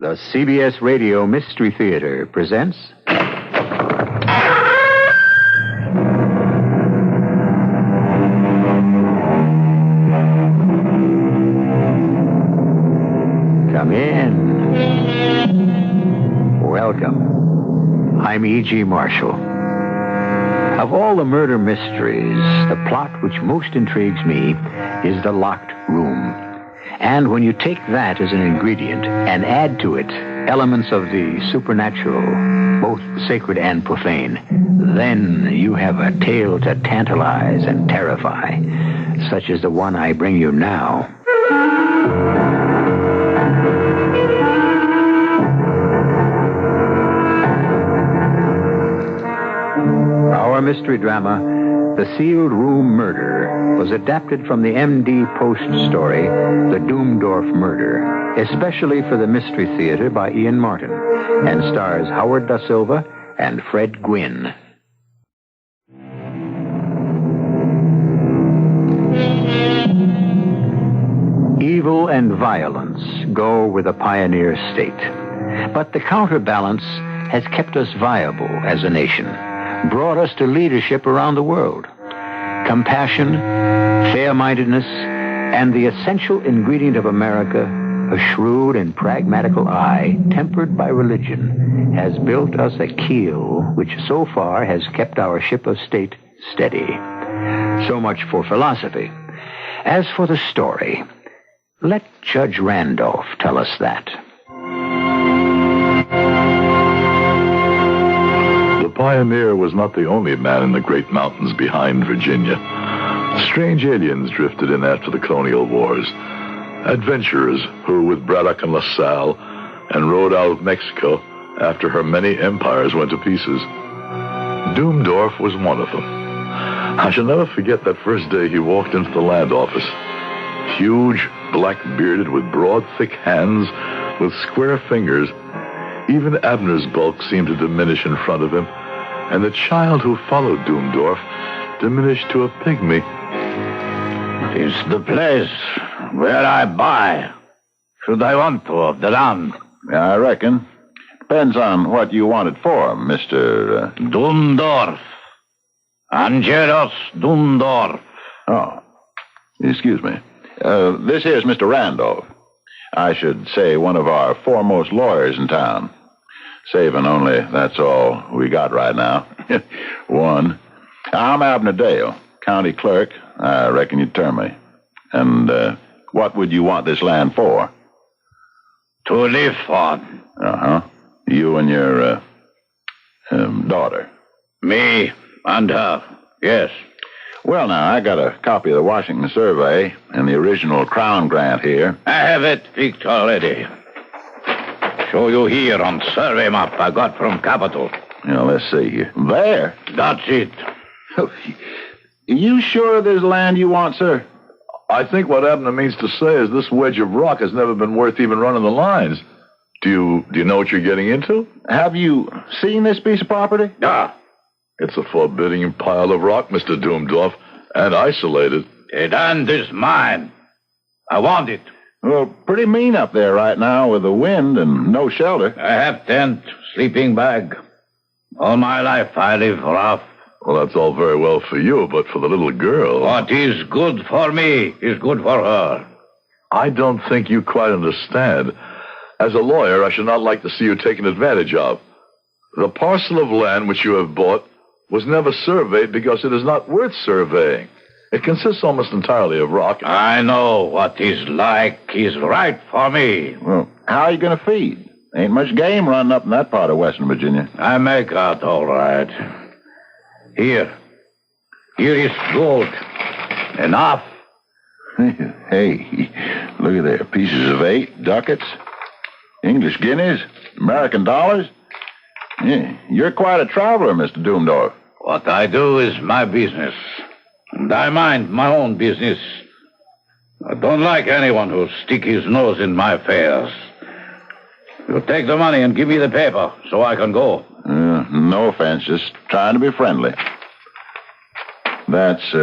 The CBS Radio Mystery Theater presents... Come in. Welcome. I'm E.G. Marshall. Of all the murder mysteries, the plot which most intrigues me is the locked room. And when you take that as an ingredient and add to it elements of the supernatural, both sacred and profane, then you have a tale to tantalize and terrify, such as the one I bring you now. Our mystery drama, The Sealed Room Murder, was adapted from the M.D. Post story, The Doomdorf Murder, especially for the Mystery Theater by Ian Martin, and stars Howard Da Silva and Fred Gwynne. Evil and violence go with a pioneer state, but the counterbalance has kept us viable as a nation, brought us to leadership around the world. Compassion, fair-mindedness, and the essential ingredient of America, a shrewd and pragmatical eye tempered by religion, has built us a keel which so far has kept our ship of state steady. So much for philosophy. As for the story, let Judge Randolph tell us that. The pioneer was not the only man in the great mountains behind Virginia. Strange aliens drifted in after the colonial wars. Adventurers who were with Braddock and LaSalle and rode out of Mexico after her many empires went to pieces. Doomdorf was one of them. I shall never forget that first day he walked into the land office. Huge, black-bearded, with broad, thick hands, with square fingers. Even Abner's bulk seemed to diminish in front of him, and the child who followed Doomdorf diminished to a pygmy. It's the place where I buy. Should I want to of the land? Yeah, I reckon. Depends on what you want it for, Mr. Doomdorf. Angelos Doomdorf. Oh, excuse me. This here's Mr. Randolph. I should say one of our foremost lawyers in town. Saving only, that's all we got right now. One. I'm Abner Dale, county clerk. I reckon you'd term me. And what would you want this land for? To live on. Uh-huh. You and your daughter. Me and her, yes. Well, now, I got a copy of the Washington Survey and the original Crown grant here. I have it fixed already. Show you here on survey map I got from Capitol. Let's see here. There? That's it. You sure there's land you want, sir? I think what Abner means to say is this wedge of rock has never been worth even running the lines. Do you know what you're getting into? Have you seen this piece of property? Yeah. It's a forbidding pile of rock, Mr. Doomdorf, and isolated. The land is mine. I want it. Well, pretty mean up there right now with the wind and no shelter. I have tent, sleeping bag. All my life I live rough. Well, that's all very well for you, but for the little girl... What is good for me is good for her. I don't think you quite understand. As a lawyer, I should not like to see you taken advantage of. The parcel of land which you have bought was never surveyed because it is not worth surveying. It consists almost entirely of rock. I know what is like is right for me. Well, how are you going to feed? Ain't much game running up in that part of Western Virginia. I make out all right. Here is gold. Enough. Hey, look at there. Pieces of 8, ducats, English guineas, American dollars. Yeah, you're quite a traveler, Mr. Doomdorf. What I do is my business. And I mind my own business. I don't like anyone who stick his nose in my affairs. You take the money and give me the paper so I can go. No offense, just trying to be friendly. That's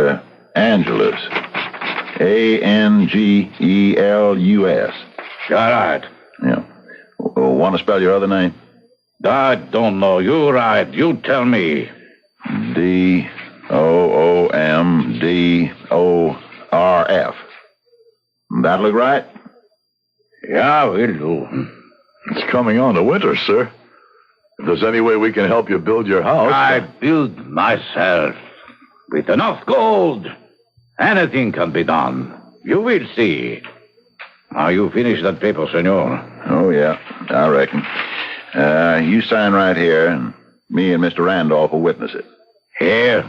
Angelus. Angelus. All right. Yeah. Want to spell your other name? I don't know. You right. You tell me. Doomdorf. That look right? Yeah, will do. It's coming on to winter, sir. If there's any way we can help you build your house... I build myself. With enough gold, anything can be done. You will see. Now, you finish that paper, senor. Oh, yeah, I reckon. You sign right here, and me and Mr. Randolph will witness it. Here?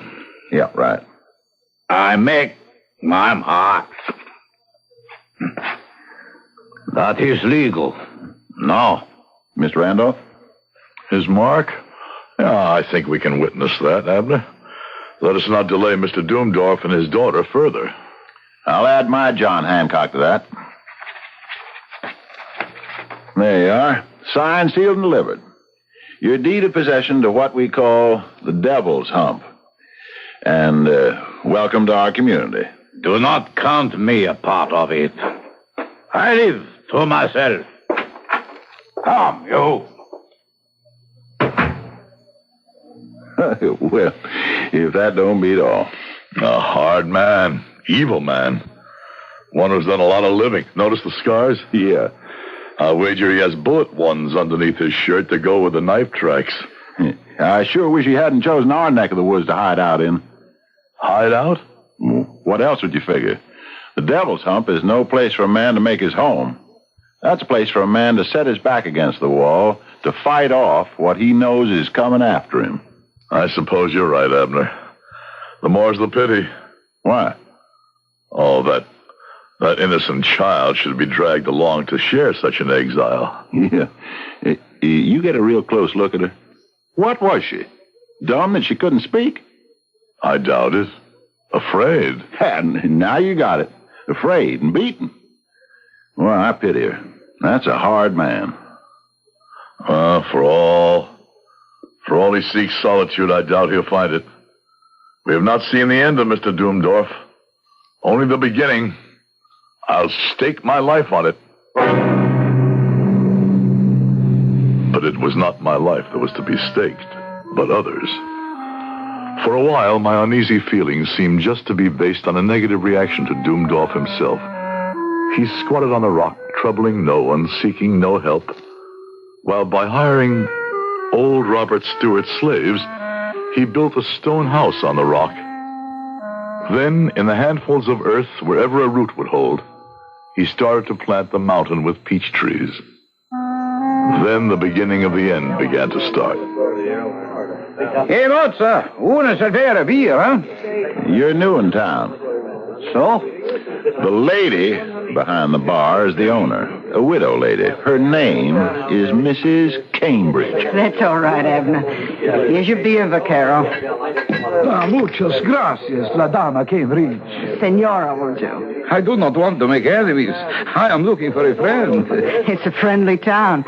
Yeah, right. I make my mark. That is legal. No. Mr. Randolph? His mark? Yeah, I think we can witness that, Abner. Let us not delay Mr. Doomdorf and his daughter further. I'll add my John Hancock to that. There you are. Signed, sealed, and delivered. Your deed of possession to what we call the Devil's Hump. And welcome to our community. Do not count me a part of it. I live to myself. Come, you. Well, if that don't beat all. A hard man. Evil man. One who's done a lot of living. Notice the scars? Yeah. I'll wager he has bullet wounds underneath his shirt to go with the knife tracks. I sure wish he hadn't chosen our neck of the woods to hide out in. Hide out? What else would you figure? The Devil's Hump is no place for a man to make his home. That's a place for a man to set his back against the wall, to fight off what he knows is coming after him. I suppose you're right, Abner. The more's the pity. Why? Oh, that innocent child should be dragged along to share such an exile. Yeah. You get a real close look at her. What was she? Dumb that she couldn't speak? I doubt it. Afraid. And now you got it. Afraid and beaten. Well, I pity her. That's a hard man. For all he seeks solitude, I doubt he'll find it. We have not seen the end of Mr. Doomdorf. Only the beginning. I'll stake my life on it. But it was not my life that was to be staked, but others. For a while, my uneasy feelings seemed just to be based on a negative reaction to Doomdorf himself. He squatted on a rock, troubling no one, seeking no help, while by hiring old Robert Stewart's slaves, he built a stone house on the rock. Then, in the handfuls of earth, wherever a root would hold, he started to plant the mountain with peach trees. Then the beginning of the end began to start. Hey, Mozza, una cervera beer, huh? You're new in town. So? The lady behind the bar is the owner, a widow lady. Her name is Mrs. Cambridge. That's all right, Abner. Here's your beer, Vaquero. Muchas gracias, la dama Cambridge. Senora will do. I do not want to make enemies. I am looking for a friend. It's a friendly town.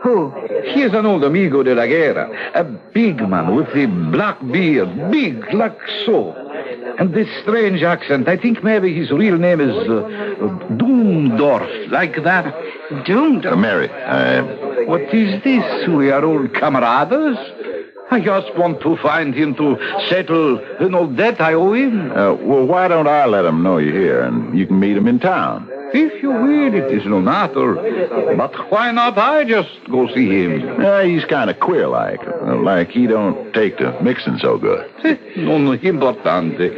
Who? He is an old amigo de la guerra. A big man with a black beard. Big, like so. And this strange accent. I think maybe his real name is Doomdorf, like that. Doomdorf? Mary, What is this? We are old camaradas? I just want to find him to settle an old debt I owe him. well, why don't I let him know you're here, and you can meet him in town? If you will, it is no matter. But why not I just go see him? He's kind of queer-like he don't take to mixing so good. Non importante.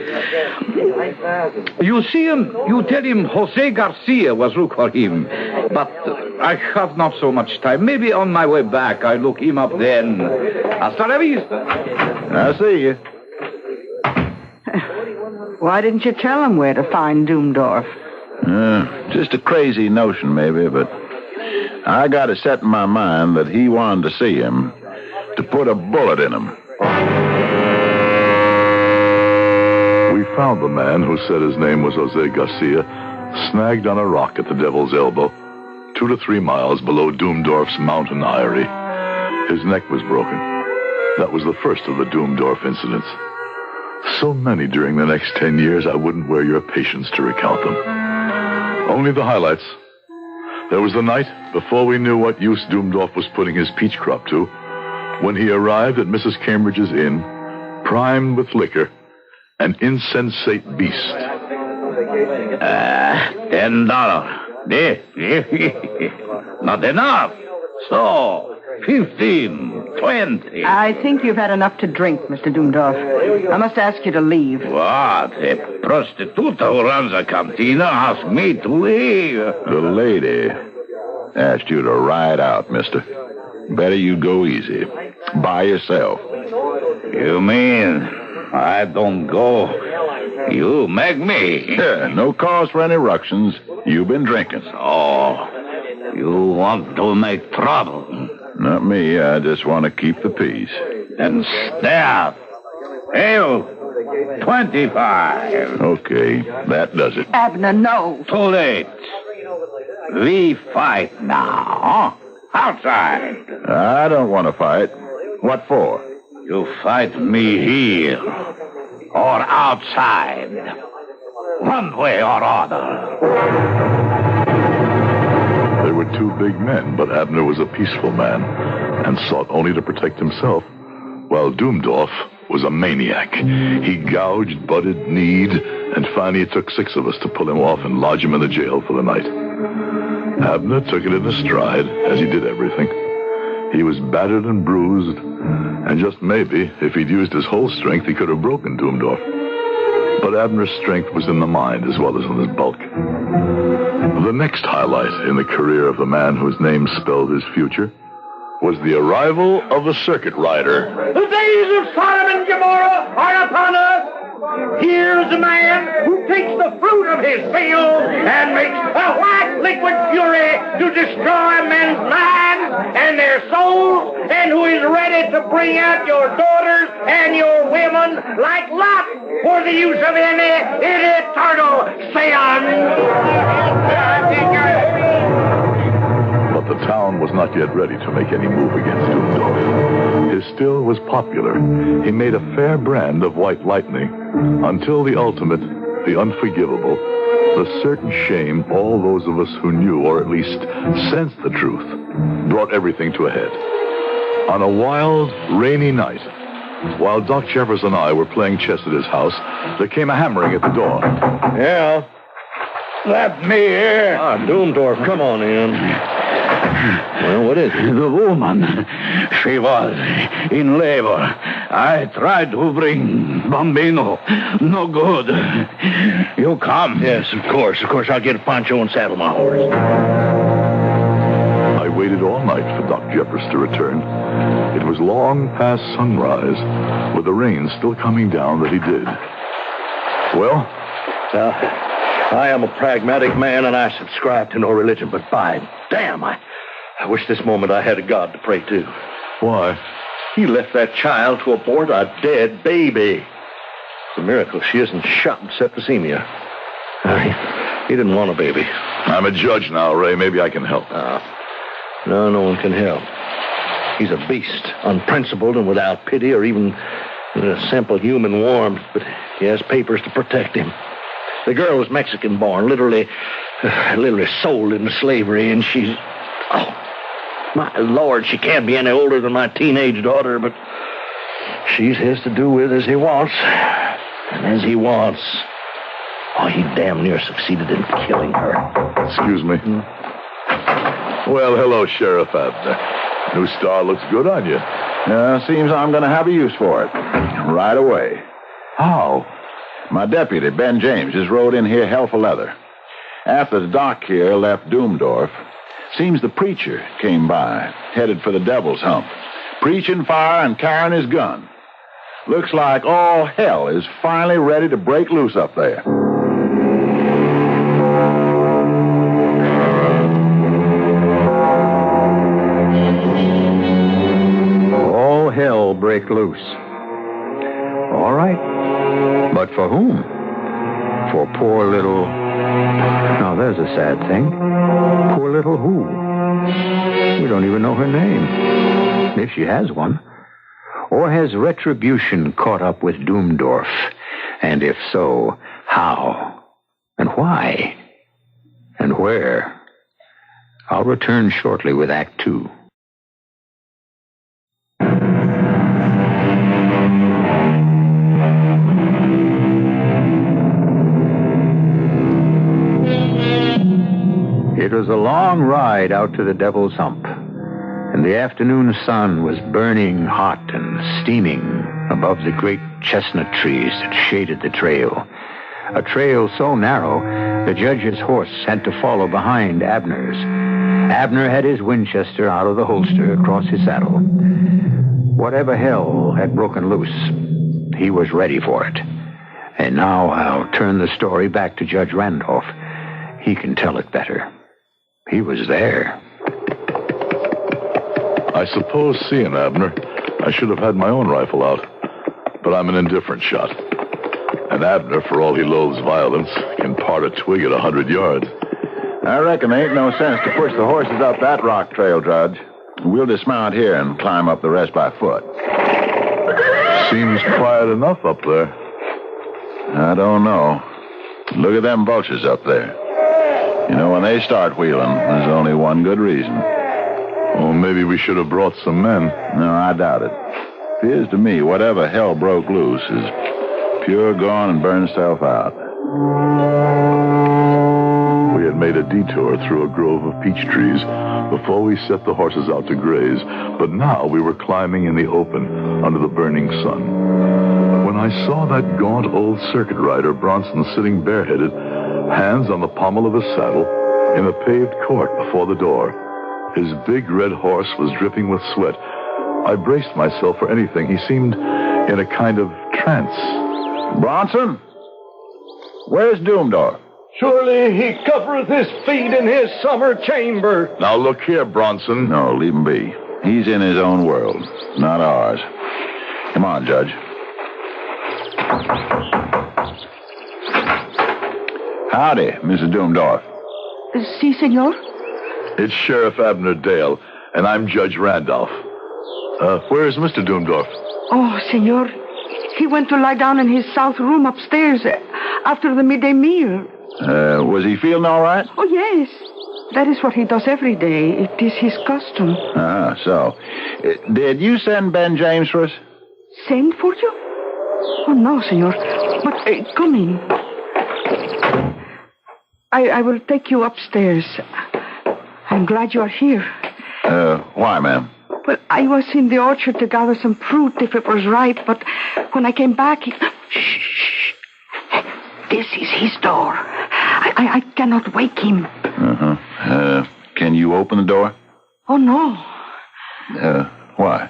You see him, you tell him Jose Garcia was look for him. But I have not so much time. Maybe on my way back I look him up then. Hasta la vista. I see you. Why didn't you tell him where to find Doomdorf? Just a crazy notion, maybe, but I got it set in my mind that he wanted to see him, to put a bullet in him. We found the man who said his name was Jose Garcia, snagged on a rock at the Devil's Elbow, 2 to 3 miles below Doomdorf's mountain eyrie. His neck was broken. That was the first of the Doomdorf incidents. So many during the next 10 years, I wouldn't wear your patience to recount them. Only the highlights. There was the night before we knew what use Doomdorf was putting his peach crop to, when he arrived at Mrs. Cambridge's inn, primed with liquor, an insensate beast. $10. Not enough. So, 15, 20. I think you've had enough to drink, Mr. Doomdorf. I must ask you to leave. What? A prostituta who runs a cantina asked me to leave. The lady asked you to ride out, mister. Better you go easy. By yourself. You mean I don't go? You make me. Yeah, no cause for any ructions. You've been drinking. Oh, you want to make trouble. Not me. I just want to keep the peace. And step. Hey, 25. Okay, that does it. Abner, no. Too late. We fight now. Outside. I don't want to fight. What for? You fight me here or outside. One way or other. They were two big men, but Abner was a peaceful man and sought only to protect himself, while Doomdorf was a maniac. He gouged, butted, kneed, and finally it took 6 of us to pull him off and lodge him in the jail for the night. Abner took it in his stride, as he did everything. He was battered and bruised, and just maybe, if he'd used his whole strength, he could have broken Doomdorf. But Abner's strength was in the mind as well as in his bulk. The next highlight in the career of the man whose name spelled his future was the arrival of a circuit rider. The days of Sodom and Gomorrah are upon us. Here's a man who takes the fruit of his field and makes a white liquid fury to destroy men's minds and their souls, and who is ready to bring out your daughters and your women like Lot for the use of any eternal But the town was not yet ready to make any move against Doomdorf. His still was popular. He made a fair brand of white lightning, until the ultimate, the unforgivable, the certain shame all those of us who knew, or at least sensed the truth, brought everything to a head. On a wild, rainy night, while Doc Jeffers and I were playing chess at his house, there came a hammering at the door. Yeah? Let me in. Doomdorf, come on in. Well, what is it? The woman. She was in labor. I tried to bring Bambino. No good. You come. Yes, of course. Of course, I'll get a poncho and saddle my horse. I waited all night for Doc Jeffers to return. It was long past sunrise, with the rain still coming down, that he did. Well? I am a pragmatic man, and I subscribe to no religion, but by damn, I wish this moment I had a God to pray to. Why? He left that child to abort a dead baby. It's a miracle she isn't shot in septicemia. He didn't want a baby. I'm a judge now, Ray. Maybe I can help. No one can help. He's a beast, unprincipled and without pity or even a simple human warmth, but he has papers to protect him. The girl was Mexican-born, literally sold into slavery, and she's... Oh, my Lord, she can't be any older than my teenage daughter, but she's his to do with as he wants. And as he wants... Oh, he damn near succeeded in killing her. Excuse me. Well, hello, Sheriff Abner. New star looks good on you. Seems I'm going to have a use for it. Right away. How? My deputy, Ben James, just rode in here hell for leather. After the doc here left Doomdorf, seems the preacher came by, headed for the Devil's Hump, preaching fire and carrying his gun. Looks like all hell is finally ready to break loose up there. All hell break loose. All right. But for whom? For poor little... Now, there's a sad thing. Poor little who? We don't even know her name. If she has one. Or has retribution caught up with Doomdorf? And if so, how? And why? And where? I'll return shortly with Act Two. It was a long ride out to the Devil's Hump, and the afternoon sun was burning hot and steaming above the great chestnut trees that shaded the trail. A trail so narrow, the judge's horse had to follow behind Abner's. Abner had his Winchester out of the holster across his saddle. Whatever hell had broken loose, he was ready for it. And now I'll turn the story back to Judge Randolph. He can tell it better. He was there. I suppose, seeing Abner, I should have had my own rifle out. But I'm an indifferent shot. And Abner, for all he loathes violence, can part a twig at 100 yards. I reckon there ain't no sense to push the horses up that rock trail, Judge. We'll dismount here and climb up the rest by foot. Seems quiet enough up there. I don't know. Look at them vultures up there. You know, when they start wheeling, there's only one good reason. Well, maybe we should have brought some men. No, I doubt it. Appears to me whatever hell broke loose is pure gone and burned itself out. We had made a detour through a grove of peach trees before we set the horses out to graze, but now we were climbing in the open under the burning sun. When I saw that gaunt old circuit rider, Bronson, sitting bareheaded, hands on the pommel of his saddle, in a paved court before the door, his big red horse was dripping with sweat. I braced myself for anything. He seemed in a kind of trance. Bronson? Where's Doomdorf? Surely he covereth his feet in his summer chamber. Now look here, Bronson. No, leave him be. He's in his own world, not ours. Come on, Judge. Howdy, Mrs. Doomdorf. Si, senor. It's Sheriff Abner Dale, and I'm Judge Randolph. Where's Mr. Doomdorf? Oh, senor. He went to lie down in his south room upstairs after the midday meal. Was he feeling all right? Oh, yes. That is what he does every day. It is his custom. Ah, so. Did you send Ben James for us? Send for you? Oh, no, senor. But come in. I will take you upstairs. I'm glad you are here. Why, ma'am? Well, I was in the orchard to gather some fruit if it was ripe, but when I came back, Shh. This is his door. I cannot wake him. Uh-huh. Can you open the door? Oh, no. Why?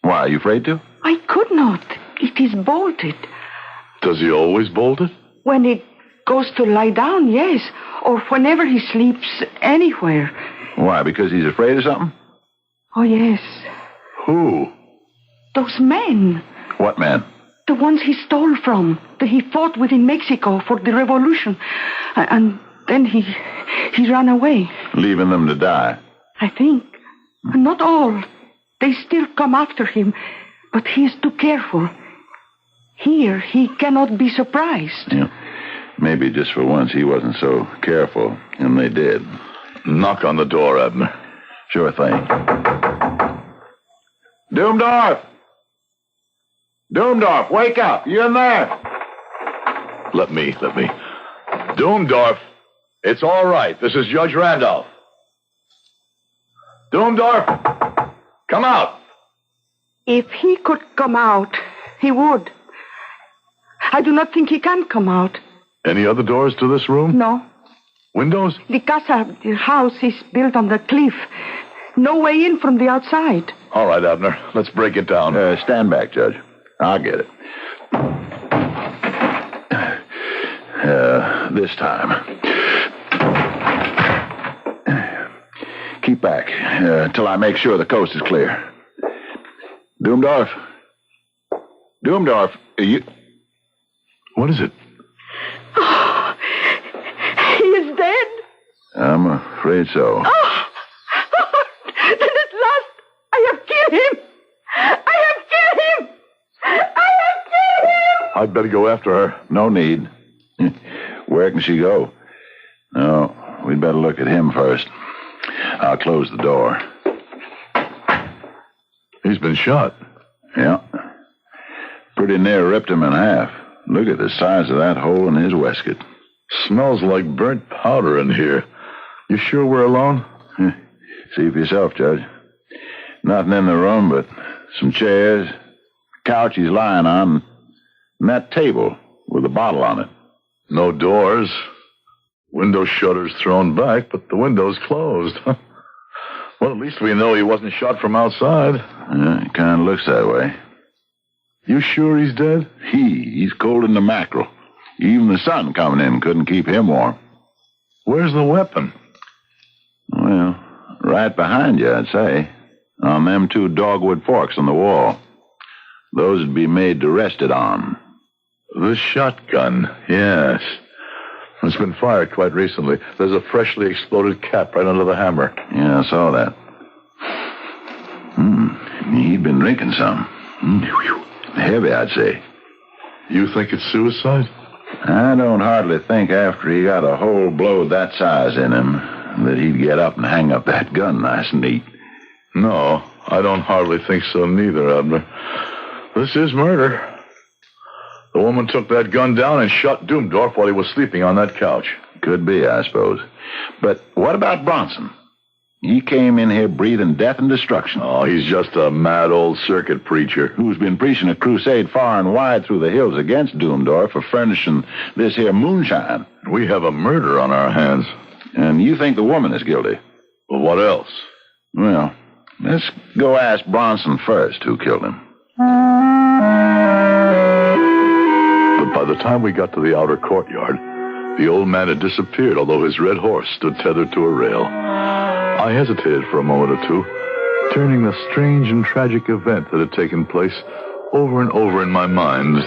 Why, are you afraid to? I could not. It is bolted. Does he always bolt it? When he goes to lie down, yes. Or whenever he sleeps anywhere. Why, because he's afraid of something? Oh, yes. Who? Those men. What men? The ones he stole from, that he fought with in Mexico for the revolution. And then he ran away. Leaving them to die? I think. Not all. They still come after him, but he is too careful. Here, he cannot be surprised. Yeah. Maybe just for once he wasn't so careful, and they did. Knock on the door, Abner. Sure thing. Doomdorf! Doomdorf, wake up! You in there? Let me. Doomdorf, it's all right. This is Judge Randolph. Doomdorf, come out. If he could come out, he would. I do not think he can come out. Any other doors to this room? No. Windows? The house is built on the cliff. No way in from the outside. All right, Abner. Let's break it down. Stand back, Judge. I'll get it. This time. Keep back till I make sure the coast is clear. Doomdorf? Doomdorf, you... What is it? Oh, he is dead. I'm afraid so. Oh, then at last I have killed him. I'd better go after her. No need. Where can she go? No, we'd better look at him first. I'll close the door. He's been shot. Yeah. Pretty near ripped him in half. Look at the size of that hole in his waistcoat. Smells like burnt powder in here. You sure we're alone? See for yourself, Judge. Nothing in the room but some chairs, couch he's lying on, and that table with a bottle on it. No doors. Window shutters thrown back, but the window's closed. Well, at least we know he wasn't shot from outside. Yeah, it kind of looks that way. You sure he's dead? He's cold in the mackerel. Even the sun coming in couldn't keep him warm. Where's the weapon? Well, right behind you, I'd say. On them 2 dogwood forks on the wall. Those would be made to rest it on. The shotgun, yes. It's been fired quite recently. There's a freshly exploded cap right under the hammer. Yeah, I saw that. He'd been drinking some. Heavy, I'd say. You think it's suicide? I don't hardly think after he got a whole blow that size in him that he'd get up and hang up that gun nice and neat. No, I don't hardly think so neither, Abner. This is murder. The woman took that gun down and shot Doomdorf while he was sleeping on that couch. Could be, I suppose. But what about Bronson? He came in here breathing death and destruction. Oh, he's just a mad old circuit preacher. Who's been preaching a crusade far and wide through the hills against Doomdorf for furnishing this here moonshine. We have a murder on our hands. And you think the woman is guilty? Well, what else? Well, let's go ask Bronson first who killed him. But by the time we got to the outer courtyard, the old man had disappeared, although his red horse stood tethered to a rail. I hesitated for a moment or two, turning the strange and tragic event that had taken place over and over in my mind.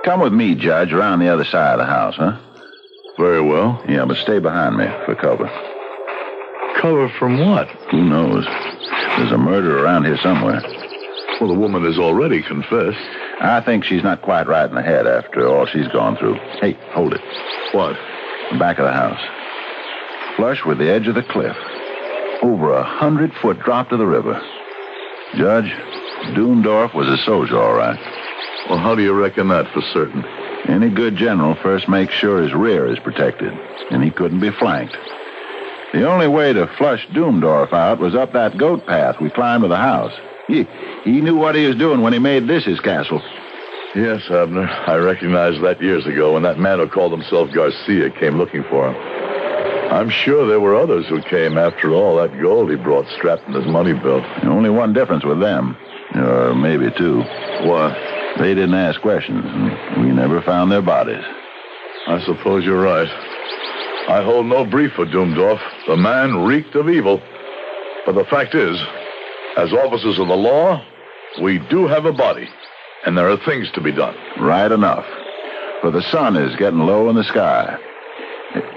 Come with me, Judge, around the other side of the house, huh? Very well. Yeah, but stay behind me for cover. Cover from what? Who knows? There's a murder around here somewhere. Well, the woman has already confessed. I think she's not quite right in the head after all she's gone through. Hey, hold it. What? The back of the house. Flush with the edge of the cliff. Over 100-foot drop to the river. Judge, Doomdorf was a soldier, all right. Well, how do you reckon that for certain? Any good general first makes sure his rear is protected, and he couldn't be flanked. The only way to flush Doomdorf out was up that goat path we climbed to the house. He knew what he was doing when he made this his castle. Yes, Abner. I recognized that years ago when that man who called himself Garcia came looking for him. I'm sure there were others who came after all that gold he brought strapped in his money belt. Only one difference with them. Or maybe 2. What? They didn't ask questions, and we never found their bodies. I suppose you're right. I hold no brief for Doomdorf. The man reeked of evil. But the fact is, as officers of the law, we do have a body, and there are things to be done. Right enough. For the sun is getting low in the sky.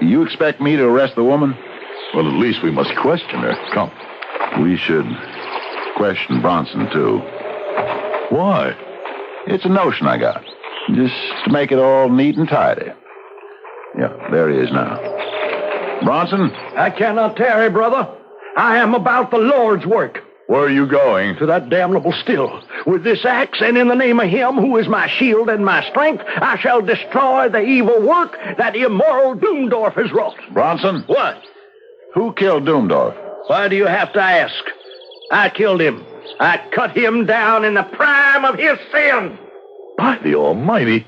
You expect me to arrest the woman? Well, at least we must question her. Come. We should question Bronson, too. Why? It's a notion I got. Just to make it all neat and tidy. Yeah, there he is now. Bronson? I cannot tarry, brother. I am about the Lord's work. Where are you going? To that damnable still. With this axe, and in the name of him who is my shield and my strength, I shall destroy the evil work that immoral Doomdorf has wrought. Bronson? What? Who killed Doomdorf? Why do you have to ask? I killed him. I cut him down in the prime of his sin. By the Almighty,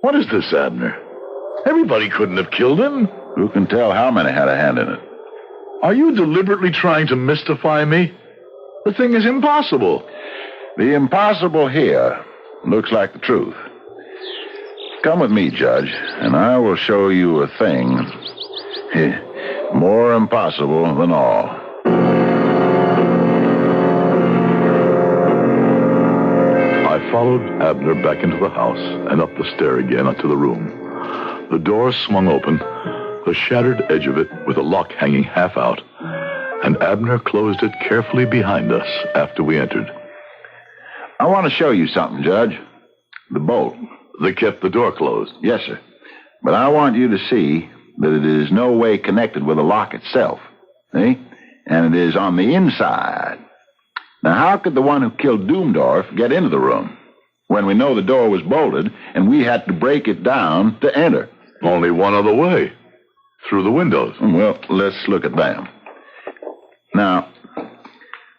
what is this, Abner? Everybody couldn't have killed him. Who can tell how many had a hand in it? Are you deliberately trying to mystify me? The thing is impossible. The impossible here looks like the truth. Come with me, Judge, and I will show you a thing more impossible than all. I followed Abner back into the house and up the stair again to the room. The door swung open, the shattered edge of it with the lock hanging half out, and Abner closed it carefully behind us after we entered. I want to show you something, Judge. The bolt. They kept the door closed. Yes, sir. But I want you to see that it is no way connected with the lock itself. See? and it is on the inside. Now, how could the one who killed Doomdorf get into the room when we know the door was bolted and we had to break it down to enter? Only one other way. Through the windows. Well, let's look at them. Now,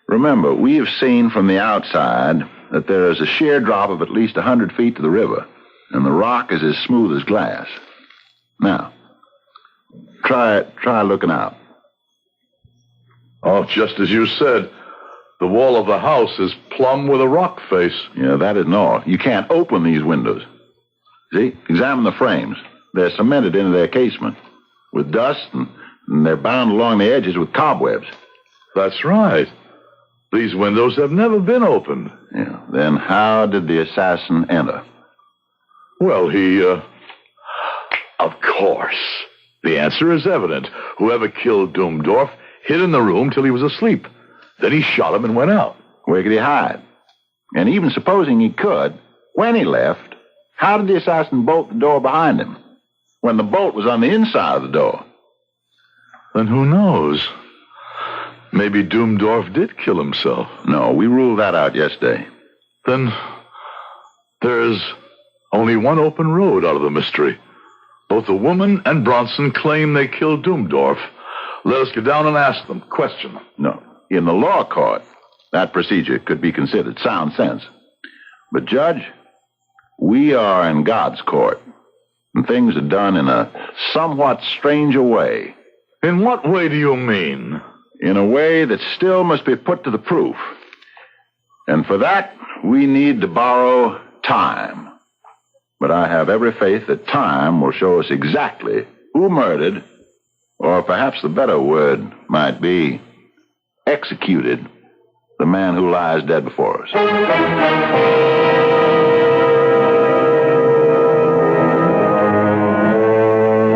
remember, we have seen from the outside that there is a sheer drop of at least 100 feet to the river, and the rock is as smooth as glass. Now, try looking out. Oh, just as you said, the wall of the house is plumb with a rock face. Yeah, that isn't all. You can't open these windows. See? Examine the frames. They're cemented into their casement with dust, and they're bound along the edges with cobwebs. That's right. These windows have never been opened. Yeah. Then how did the assassin enter? Well, Of course. The answer is evident. Whoever killed Doomdorf hid in the room till he was asleep. Then he shot him and went out. Where could he hide? And even supposing he could, when he left, how did the assassin bolt the door behind him when the bolt was on the inside of the door? Then who knows? Maybe Doomdorf did kill himself. No, we ruled that out yesterday. Then there's only one open road out of the mystery. Both the woman and Bronson claim they killed Doomdorf. Let us go down and ask them, question them. No. In the law court, that procedure could be considered sound sense. But, Judge, we are in God's court, and things are done in a somewhat stranger way. In what way do you mean? In a way that still must be put to the proof. And for that, we need to borrow time. But I have every faith that time will show us exactly who murdered, or perhaps the better word might be executed, the man who lies dead before us.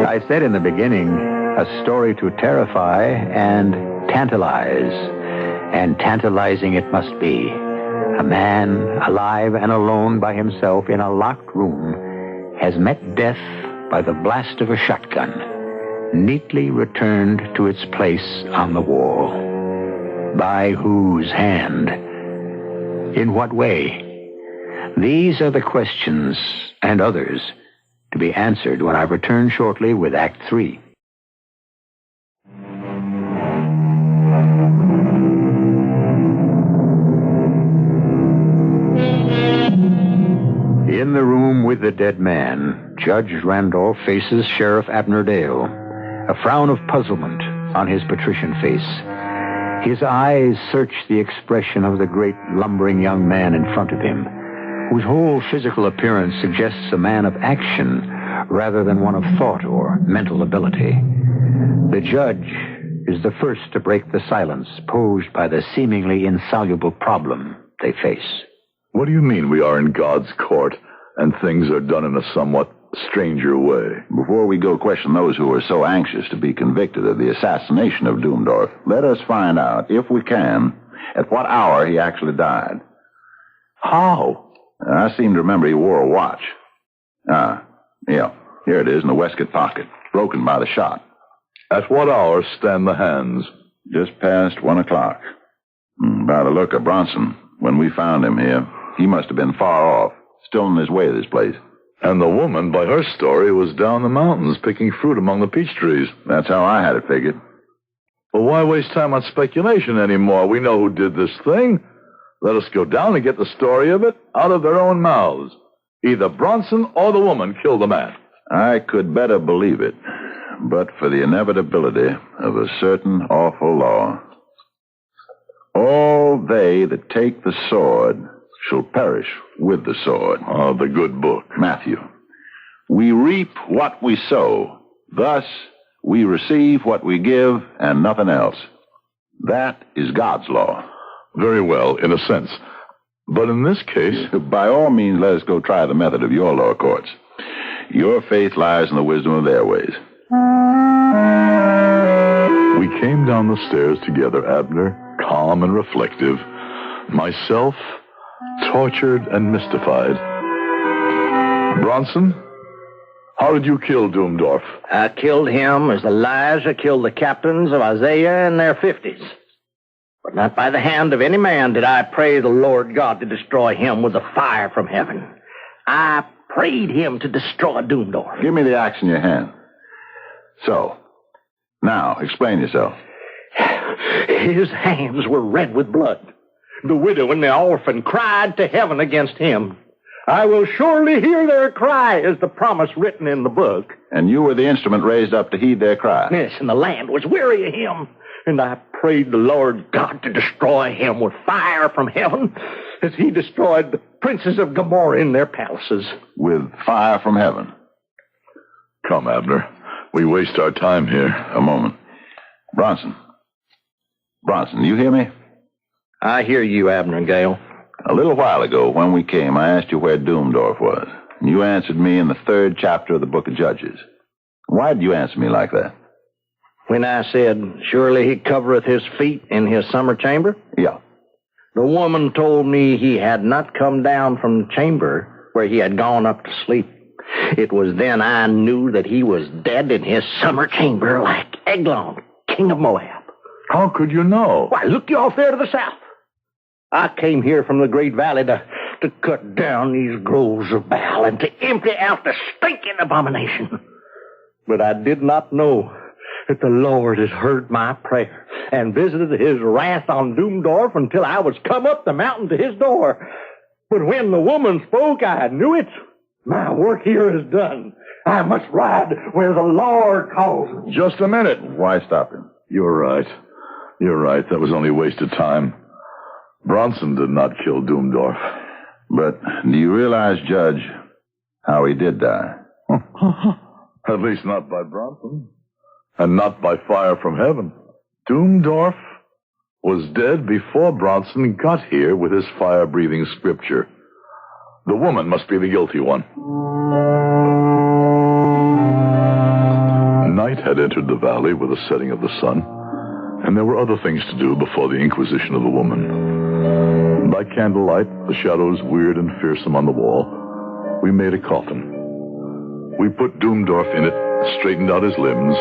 I said in the beginning, a story to terrify and tantalize. And tantalizing it must be. A man, alive and alone by himself in a locked room, has met death by the blast of a shotgun, neatly returned to its place on the wall. By whose hand? In what way? These are the questions, and others, to be answered when I return shortly with Act 3. In the room with the dead man, Judge Randolph faces Sheriff Abner Dale, a frown of puzzlement on his patrician face. His eyes search the expression of the great lumbering young man in front of him, whose whole physical appearance suggests a man of action rather than one of thought or mental ability. The judge is the first to break the silence posed by the seemingly insoluble problem they face. What do you mean we are in God's court and things are done in a somewhat stranger way? Before we go question those who are so anxious to be convicted of the assassination of Doomdorf, let us find out, if we can, at what hour he actually died. How? I seem to remember he wore a watch. Yeah, here it is in the waistcoat pocket, broken by the shot. At what hour stand the hands? Just past 1 o'clock. By the look of Bronson, when we found him here, he must have been far off, still on his way to this place. And the woman, by her story, was down the mountains picking fruit among the peach trees. That's how I had it figured. Well, why waste time on speculation anymore? We know who did this thing. Let us go down and get the story of it out of their own mouths. Either Bronson or the woman killed the man. I could better believe it, but for the inevitability of a certain awful law. All they that take the sword shall perish with the sword. Oh, the good book. Matthew. We reap what we sow. Thus, we receive what we give and nothing else. That is God's law. Very well, in a sense. But in this case... By all means, let us go try the method of your law courts. Your faith lies in the wisdom of their ways. We came down the stairs together, Abner, calm and reflective. Myself, tortured and mystified. Bronson, how did you kill Doomdorf? I killed him as Elijah killed the captains of Isaiah in their 50s. But not by the hand of any man did I pray the Lord God to destroy him with the fire from heaven. I prayed him to destroy Doomdorf. Give me the axe in your hand. So, now, explain yourself. His hands were red with blood. The widow and the orphan cried to heaven against him. I will surely hear their cry, is the promise written in the book. And you were the instrument raised up to heed their cry. Yes, and the land was weary of him. And I prayed the Lord God to destroy him with fire from heaven, as he destroyed the princes of Gomorrah in their palaces. With fire from heaven. Come, Abner. We waste our time here. A moment. Bronson, you hear me? I hear you, Abner Gale. A little while ago, when we came, I asked you where Doomdorf was. And you answered me in the 3rd chapter of the book of Judges. Why did you answer me like that? When I said, surely he covereth his feet in his summer chamber? Yeah. The woman told me he had not come down from the chamber where he had gone up to sleep. It was then I knew that he was dead in his summer chamber like Eglon, king of Moab. How could you know? Why, look you off there to the south. I came here from the great valley to cut down these groves of Baal and to empty out the stinking abomination. But I did not know that the Lord had heard my prayer and visited his wrath on Doomdorf until I was come up the mountain to his door. But when the woman spoke, I knew it. My work here is done. I must ride where the Lord calls me. Just a minute. Why stop him? You're right. That was only wasted time. Bronson did not kill Doomdorf. But do you realize, Judge, how he did die? At least not by Bronson. And not by fire from heaven. Doomdorf was dead before Bronson got here with his fire-breathing scripture. The woman must be the guilty one. Night had entered the valley with the setting of the sun, and there were other things to do before the inquisition of the woman. By candlelight, the shadows weird and fearsome on the wall, we made a coffin. We put Doomdorf in it, straightened out his limbs,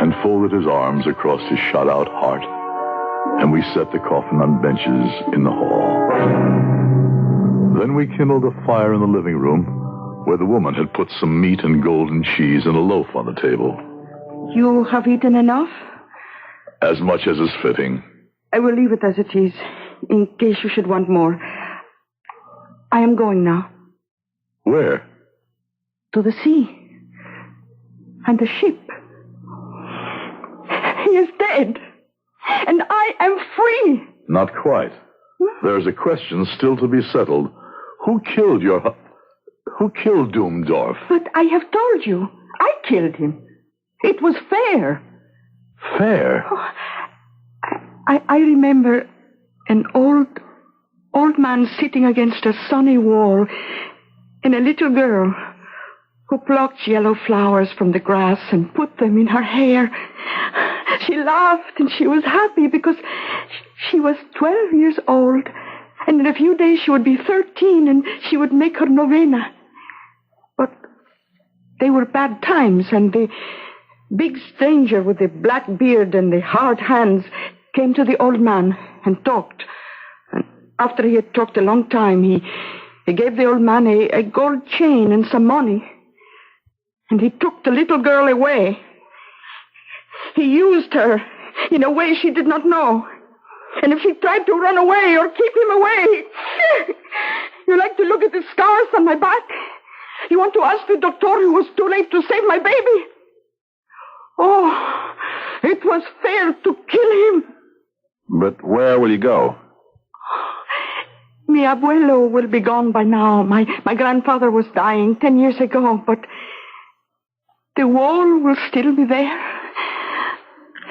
and folded his arms across his shot-out heart, and we set the coffin on benches in the hall. Then we kindled a fire in the living room, where the woman had put some meat and golden cheese and a loaf on the table. You have eaten enough? As much as is fitting. I will leave it as it is, in case you should want more. I am going now. Where? To the sea. And the ship. He is dead. And I am free. Not quite. There's a question still to be settled. Who killed Doomdorf? But I have told you. I killed him. It was fair. Fair? Oh, I remember an old man sitting against a sunny wall and a little girl who plucked yellow flowers from the grass and put them in her hair. She laughed and she was happy because she was 12 years old, and in a few days she would be 13 and she would make her novena. But they were bad times, and the big stranger with the black beard and the hard hands came to the old man and talked. And after he had talked a long time, he gave the old man a gold chain and some money. And he took the little girl away. He used her in a way she did not know. And if she tried to run away or keep him away... You like to look at the scars on my back? You want to ask the doctor who was too late to save my baby? Oh, it was fair to kill him. But where will you go? Mi abuelo will be gone by now. My grandfather was dying 10 years ago, but the wall will still be there.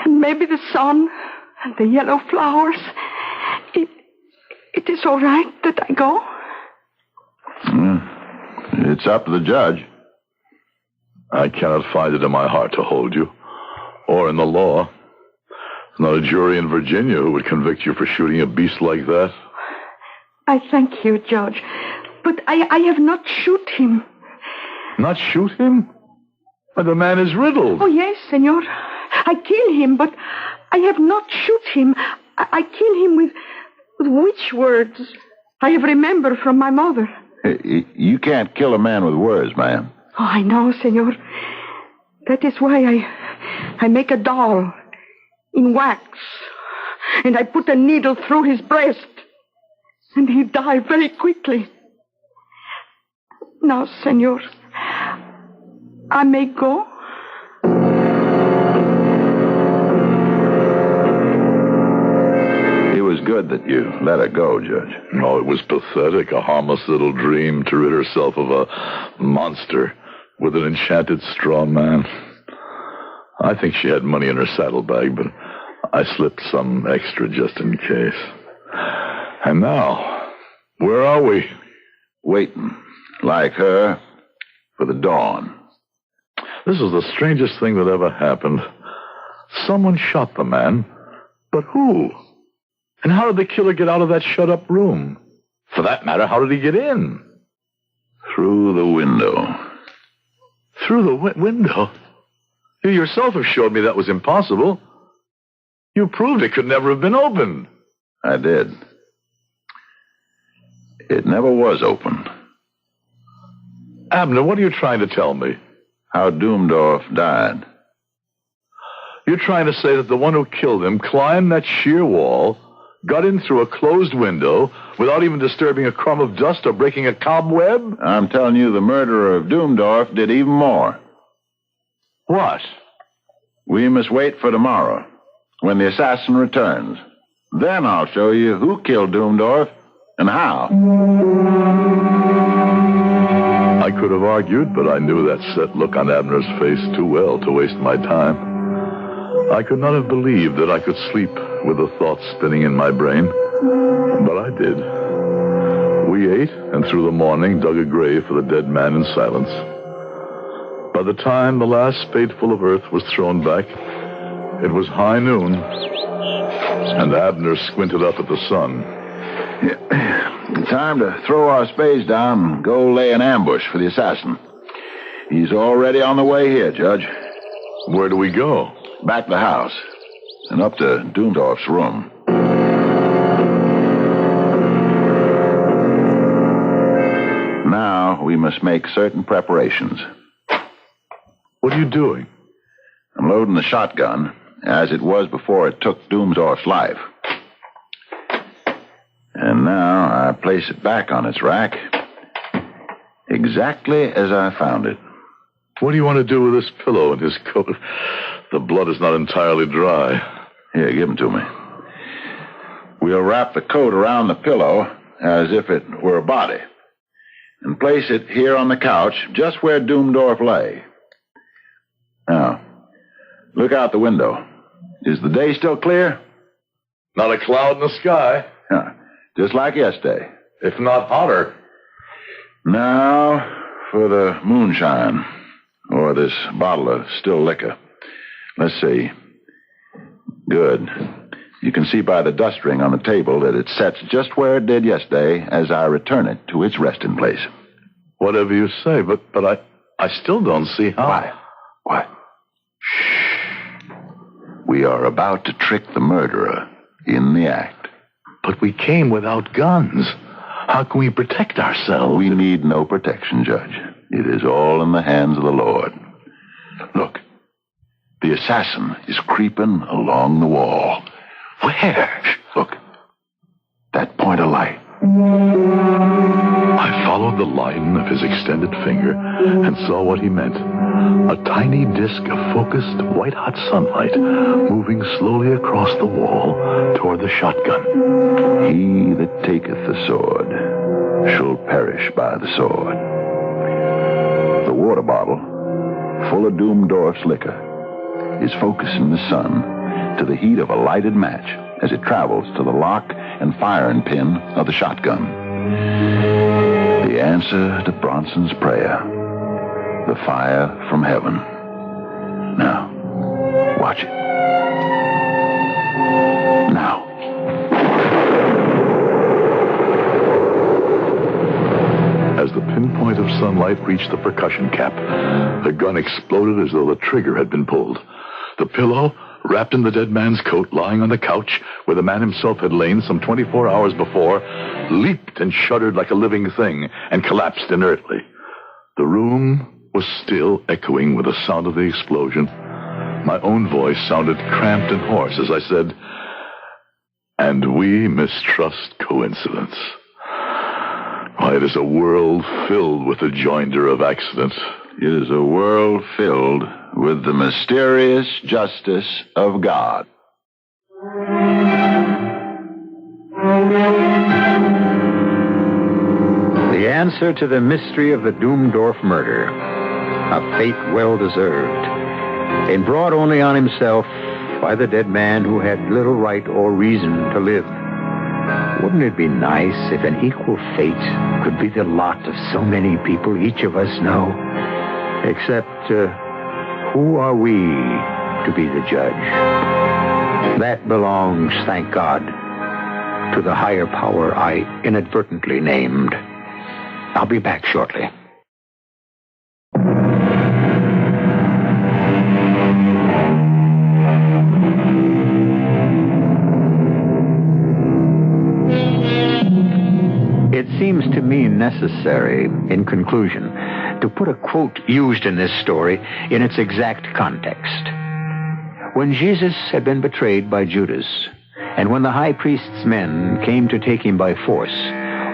And maybe the sun and the yellow flowers. It is all right that I go? It's up to the judge. I cannot find it in my heart to hold you, or in the law. There's not a jury in Virginia who would convict you for shooting a beast like that. I thank you, Judge. But I have not shoot him. Not shoot him? But the man is riddled. Oh, yes, senor. I kill him, but I have not shoot him. I kill him with witch words I have remembered from my mother. You can't kill a man with words, ma'am. Oh, I know, senor. That is why I make a doll in wax, and I put a needle through his breast, and he died very quickly. Now, senor, I may go? It was good that you let her go, Judge. No, it was pathetic. A harmless little dream to rid herself of a monster with an enchanted straw man. I think she had money in her saddlebag, but I slipped some extra just in case. And now, where are we? Waiting, like her, for the dawn. This is the strangest thing that ever happened. Someone shot the man, but who? And how did the killer get out of that shut-up room? For that matter, how did he get in? Through the window. Through the window? You yourself have showed me that was impossible. You proved it could never have been opened. I did. It never was opened. Abner, what are you trying to tell me? How Doomdorf died. You're trying to say that the one who killed him climbed that sheer wall, got in through a closed window, without even disturbing a crumb of dust or breaking a cobweb? I'm telling you, the murderer of Doomdorf did even more. What? We must wait for tomorrow, when the assassin returns. Then I'll show you who killed Doomdorf and how. I could have argued, but I knew that set look on Abner's face too well to waste my time. I could not have believed that I could sleep with the thoughts spinning in my brain, but I did. We ate, and through the morning dug a grave for the dead man in silence. By the time the last spadeful of earth was thrown back, it was high noon, and Abner squinted up at the sun. Time to throw our spades down and go lay an ambush for the assassin. He's already on the way here, Judge. Where do we go? Back to the house and up to Doomdorf's room. Now we must make certain preparations. What are you doing? I'm loading the shotgun, as it was before it took Doomdorf's life. And now I place it back on its rack, exactly as I found it. What do you want to do with this pillow and his coat? The blood is not entirely dry. Here, give them to me. We'll wrap the coat around the pillow as if it were a body, and place it here on the couch, just where Doomdorf lay. Now, look out the window. Is the day still clear? Not a cloud in the sky. Huh. Just like yesterday. If not hotter. Now for the moonshine, or this bottle of still liquor. Let's see. Good. You can see by the dust ring on the table that it sets just where it did yesterday as I return it to its resting place. Whatever you say, but I still don't see how. Why? Shh. We are about to trick the murderer in the act. But we came without guns. How can we protect ourselves? We need no protection, Judge. It is all in the hands of the Lord. Look. The assassin is creeping along the wall. Where? Shh, look. That point of light. I followed the line of his extended finger and saw what he meant. A tiny disk of focused, white-hot sunlight moving slowly across the wall toward the shotgun. He that taketh the sword shall perish by the sword. The water bottle, full of Doomdorf's liquor, is focusing the sun to the heat of a lighted match as it travels to the lock and firing pin of the shotgun. The answer to Bronson's prayer. The fire from heaven. Now, watch it. Now. As the pinpoint of sunlight reached the percussion cap, the gun exploded as though the trigger had been pulled. The pillow, wrapped in the dead man's coat, lying on the couch where the man himself had lain some 24 hours before, leaped and shuddered like a living thing and collapsed inertly. The room was still echoing with the sound of the explosion. My own voice sounded cramped and hoarse as I said, "And we mistrust coincidence. Why, it is a world filled with the joinder of accidents. It is a world filled with the mysterious justice of God." The answer to the mystery of the Doomdorf murder, a fate well deserved, and brought only on himself by the dead man who had little right or reason to live. Wouldn't it be nice if an equal fate could be the lot of so many people each of us know? Except, who are we to be the judge? That belongs, thank God, to the higher power I inadvertently named. I'll be back shortly. It seems to me necessary, in conclusion, to put a quote used in this story in its exact context. When Jesus had been betrayed by Judas, and when the high priest's men came to take him by force,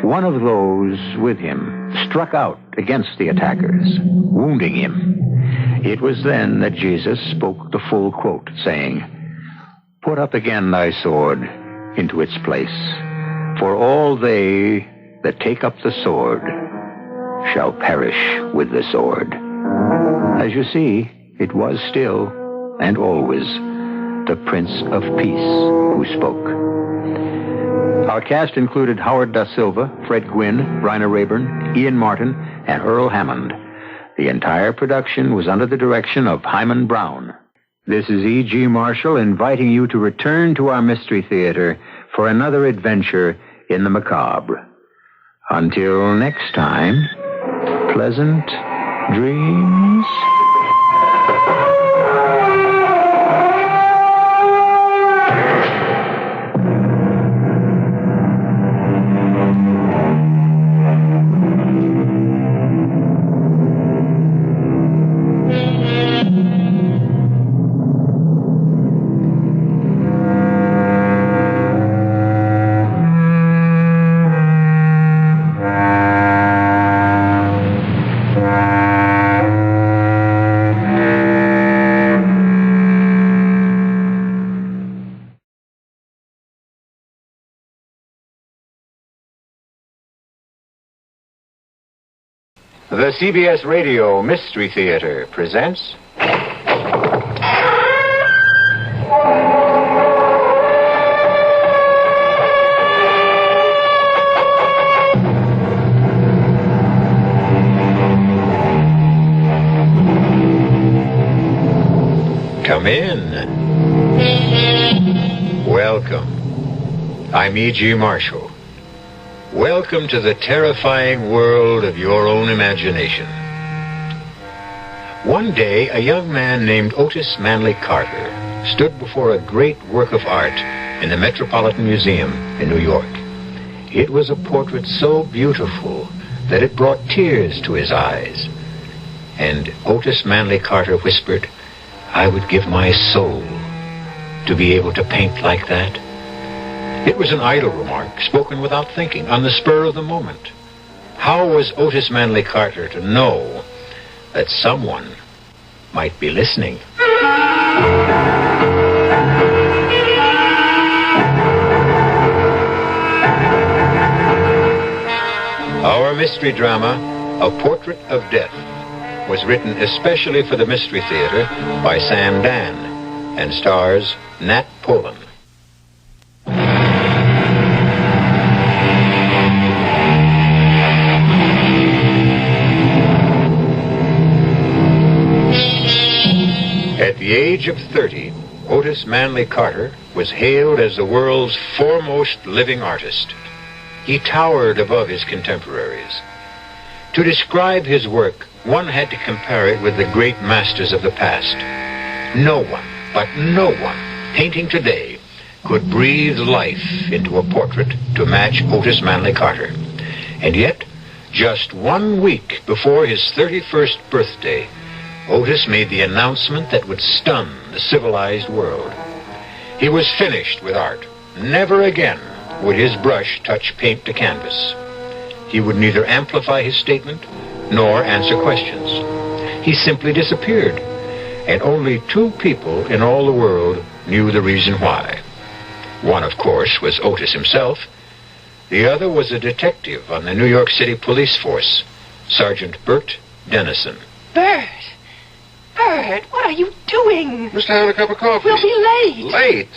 one of those with him struck out against the attackers, wounding him. It was then that Jesus spoke the full quote, saying, "Put up again thy sword into its place, for all they that take up the sword shall perish with the sword." As you see, it was still and always the Prince of Peace who spoke. Our cast included Howard Da Silva, Fred Gwynne, Bryna Rayburn, Ian Martin, and Earl Hammond. The entire production was under the direction of Hyman Brown. This is E.G. Marshall inviting you to return to our Mystery Theater for another adventure in the macabre. Until next time, pleasant dreams. The CBS Radio Mystery Theater presents... Come in. Welcome. I'm E.G. Marshall. Welcome to the terrifying world of your own imagination. One day, a young man named Otis Manley Carter stood before a great work of art in the Metropolitan Museum in New York. It was a portrait so beautiful that it brought tears to his eyes. And Otis Manley Carter whispered, "I would give my soul to be able to paint like that." It was an idle remark, spoken without thinking, on the spur of the moment. How was Otis Manley Carter to know that someone might be listening? Our mystery drama, A Portrait of Death, was written especially for the Mystery Theater by Sam Dan and stars Nat Polen. At the age of 30, Otis Manley Carter was hailed as the world's foremost living artist. He towered above his contemporaries. To describe his work, one had to compare it with the great masters of the past. No one But no one painting today could breathe life into a portrait to match Otis Manley Carter. And yet, just 1 week before his 31st birthday, Otis made the announcement that would stun the civilized world. He was finished with art. Never again would his brush touch paint to canvas. He would neither amplify his statement nor answer questions. He simply disappeared, and only 2 people in all the world knew the reason why. One, of course, was Otis himself. The other was a detective on the New York City police force, Sergeant Bert Dennison. Bert! Bert, what are you doing? Just having a cup of coffee. We'll be late. Late?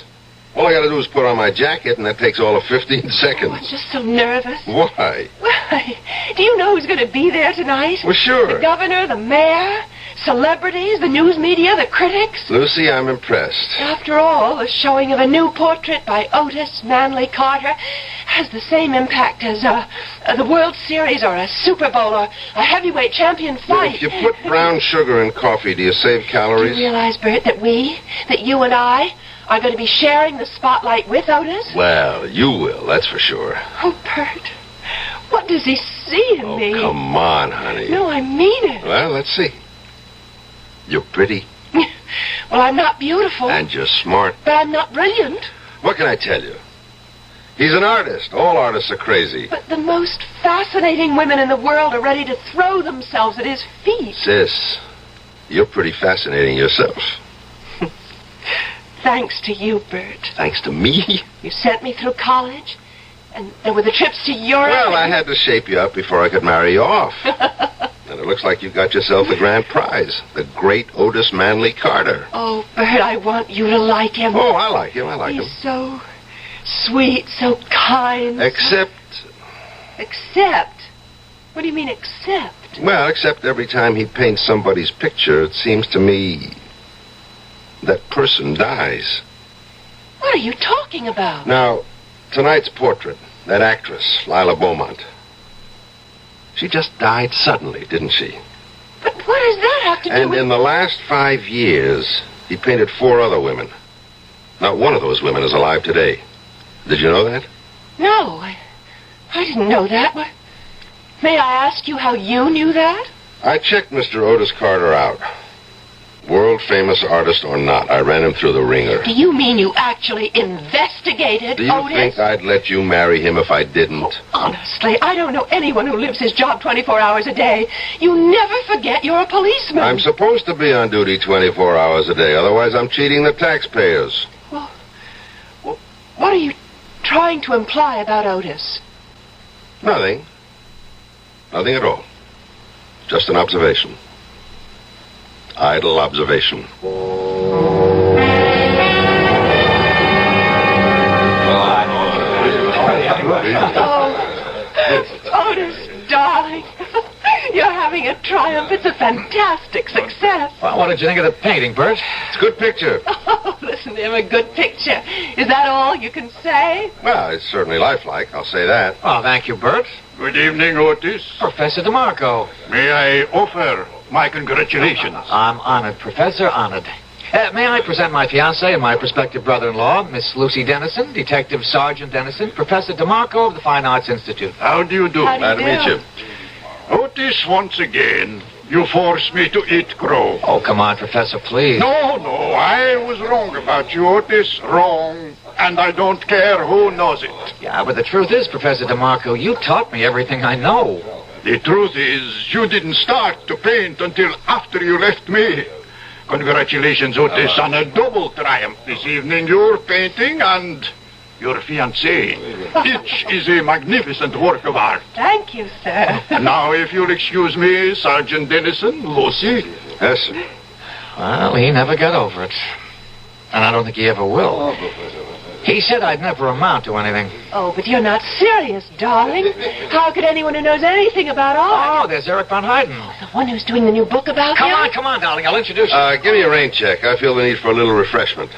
All I gotta do is put on my jacket, and that takes all of 15 seconds. Oh, I'm just so nervous. Why? Why? Do you know who's going to be there tonight? Well, sure. The governor, the mayor, celebrities, the news media, the critics. Lucy, I'm impressed. After all, the showing of a new portrait by Otis Manley Carter has the same impact as the World Series or a Super Bowl or a heavyweight champion fight. If you put brown sugar in coffee, do you save calories? Do you realize, Bert, that you and I are going to be sharing the spotlight with Otis? Well, you will, that's for sure. Oh, Bert, what does he see in me? Oh, come on, honey. No, I mean it. Well, let's see. You're pretty. Well, I'm not beautiful. And you're smart. But I'm not brilliant. What can I tell you? He's an artist. All artists are crazy. But the most fascinating women in the world are ready to throw themselves at his feet. Sis, you're pretty fascinating yourself. Thanks to you, Bert. Thanks to me? You sent me through college, and there were the trips to Europe. Well, I had to shape you up before I could marry you off. And it looks like you got yourself the grand prize, the great Otis Manley Carter. Oh, Bert, I want you to like him. Oh, I like him. I like him. He's so sweet, so kind. Except? What do you mean, except? Well, except every time he paints somebody's picture, it seems to me that person dies. What are you talking about? Now, tonight's portrait, that actress, Lila Beaumont, she just died suddenly, didn't she? But what does that have to do And with... in the last 5 years, he painted 4 other women. Not one of those women is alive today. Did you know that? No, I didn't know that. May I ask you how you knew that? I checked Mr. Otis Carter out. World-famous artist or not, I ran him through the ringer. Do you mean you actually investigated Do you Otis? think I'd let you marry him if I didn't? Oh, honestly, I don't know anyone who lives his job 24 hours a day. You never forget you're a policeman. I'm supposed to be on duty 24 hours a day, otherwise I'm cheating the taxpayers. Well, what are you trying to imply about Otis? Nothing. Nothing at all. Just an observation. Idle observation. Oh, Otis, darling. You're having a triumph. It's a fantastic success. Well, what did you think of the painting, Bert? It's a good picture. Oh, listen to him, a good picture. Is that all you can say? Well, it's certainly lifelike, I'll say that. Oh, thank you, Bert. Good evening, Otis. Professor DeMarco. May I offer my congratulations? I'm honored, Professor, honored. May I present my fiancée and my prospective brother-in-law, Miss Lucy Dennison, Detective Sergeant Dennison, Professor DeMarco of the Fine Arts Institute. How do you do? Glad to meet you. Otis, once again, you forced me to eat crow. Oh, come on, Professor, please. No, I was wrong about you, Otis. Wrong. And I don't care who knows it. Yeah, but the truth is, Professor DeMarco, you taught me everything I know. The truth is, you didn't start to paint until after you left me. Congratulations, Otis, on a double triumph this evening. Your painting and your fiancée. Each is a magnificent work of art. Thank you, sir. Now, if you'll excuse me, Sergeant Dennison, Lucy. Yes, sir. Well, he never got over it. And I don't think he ever will. He said I'd never amount to anything. Oh, but you're not serious, darling. How could anyone who knows anything about art? Oh, there's Eric Von Hayden. The one who's doing the new book about Come him? on, darling. I'll introduce you. Give me a rain check. I feel the need for a little refreshment.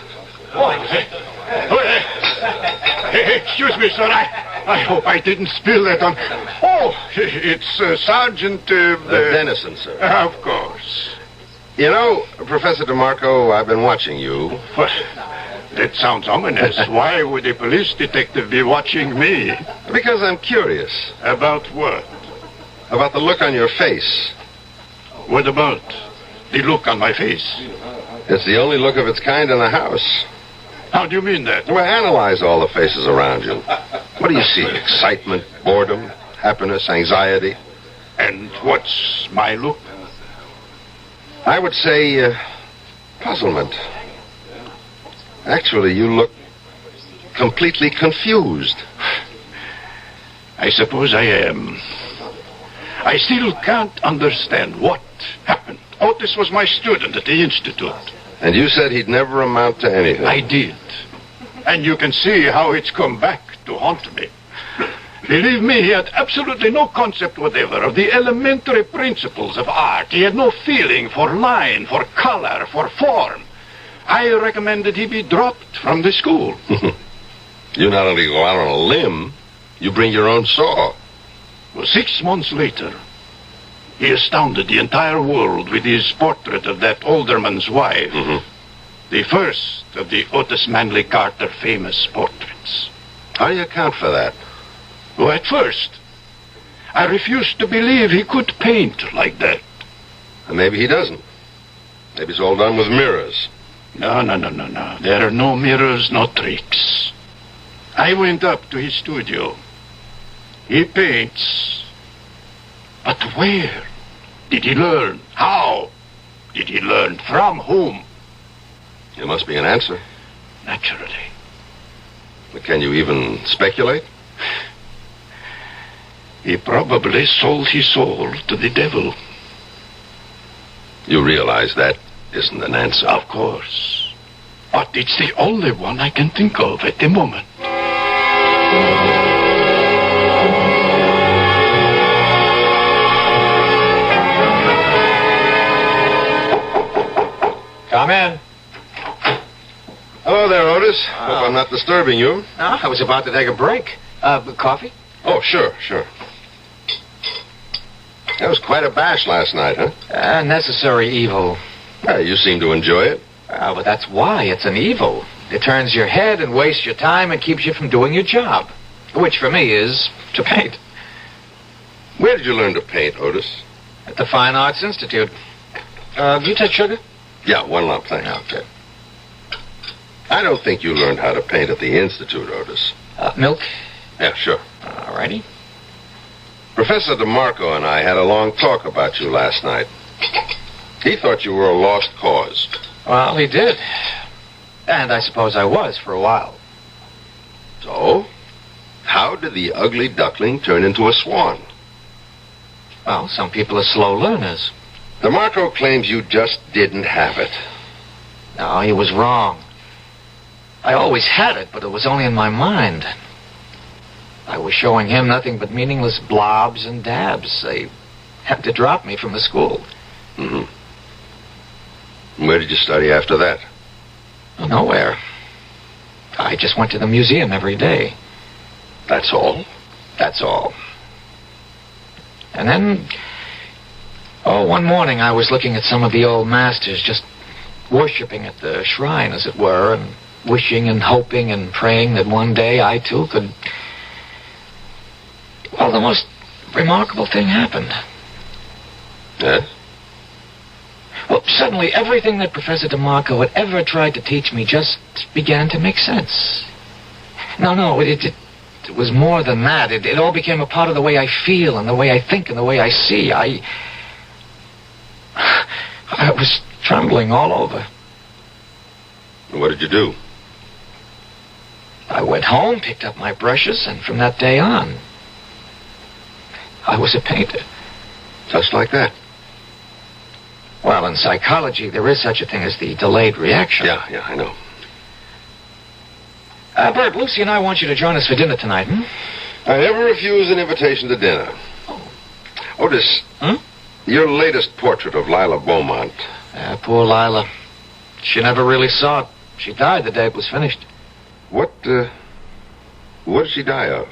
Excuse me, sir. I hope I didn't spill that on... Oh, it's Sergeant... Dennison, sir. Of course. You know, Professor DeMarco, I've been watching you. What? That sounds ominous. Why would a police detective be watching me? Because I'm curious. About what? About the look on your face. What about the look on my face? It's the only look of its kind in the house. How do you mean that? Well, analyze all the faces around you. What do you see? Excitement, boredom, happiness, anxiety? And what's my look? I would say puzzlement. Actually, you look completely confused. I suppose I am. I still can't understand what happened. Otis was my student at the Institute. And you said he'd never amount to anything. I did. And you can see how it's come back to haunt me. Believe me, he had absolutely no concept whatever of the elementary principles of art. He had no feeling for line, for color, for form. I recommended he be dropped from the school. You not only go out on a limb, you bring your own saw. Well, 6 months later, he astounded the entire world with his portrait of that alderman's wife. The first of the Otis Manley Carter famous portraits. How do you account for that? Well, at first, I refused to believe he could paint like that. And maybe he doesn't. Maybe it's all done with mirrors. No. There are no mirrors, no tricks. I went up to his studio. He paints. But where did he learn? How did he learn? From whom? There must be an answer. Naturally. But can you even speculate? He probably sold his soul to the devil. You realize that isn't an answer? Of course. But it's the only one I can think of at the moment. Come in. Hello there, Otis. Hope I'm not disturbing you. No, I was about to take a break. Coffee? Oh, sure. That was quite a bash last night, huh? Necessary evil. You seem to enjoy it. But that's why it's an evil. It turns your head and wastes your time and keeps you from doing your job. Which, for me, is to paint. Where did you learn to paint, Otis? At the Fine Arts Institute. Do you take sugar? Yeah, 1 lump, thanks. Okay. I don't think you learned how to paint at the Institute, Otis. Milk? Yeah, sure. All righty. Professor DeMarco and I had a long talk about you last night. He thought you were a lost cause. Well, he did. And I suppose I was for a while. So, how did the ugly duckling turn into a swan? Well, some people are slow learners. DeMarco claims you just didn't have it. No, he was wrong. I always had it, but it was only in my mind. I was showing him nothing but meaningless blobs and dabs. They had to drop me from the school. Where did you study after that? Nowhere. I just went to the museum every day. That's all? That's all. And then, one morning I was looking at some of the old masters, just worshipping at the shrine, as it were, and wishing and hoping and praying that one day I, too, could... Well, the most remarkable thing happened. Yes? Well, suddenly everything that Professor DeMarco had ever tried to teach me just began to make sense. No, it was more than that. It all became a part of the way I feel and the way I think and the way I see. I was trembling all over. What did you do? I went home, picked up my brushes, and from that day on, I was a painter. Just like that? Well, in psychology, there is such a thing as the delayed reaction. Yeah, I know. Bert, Lucy and I want you to join us for dinner tonight, I never refuse an invitation to dinner. Otis, your latest portrait of Lila Beaumont. Poor Lila. She never really saw it. She died the day it was finished. What did she die of?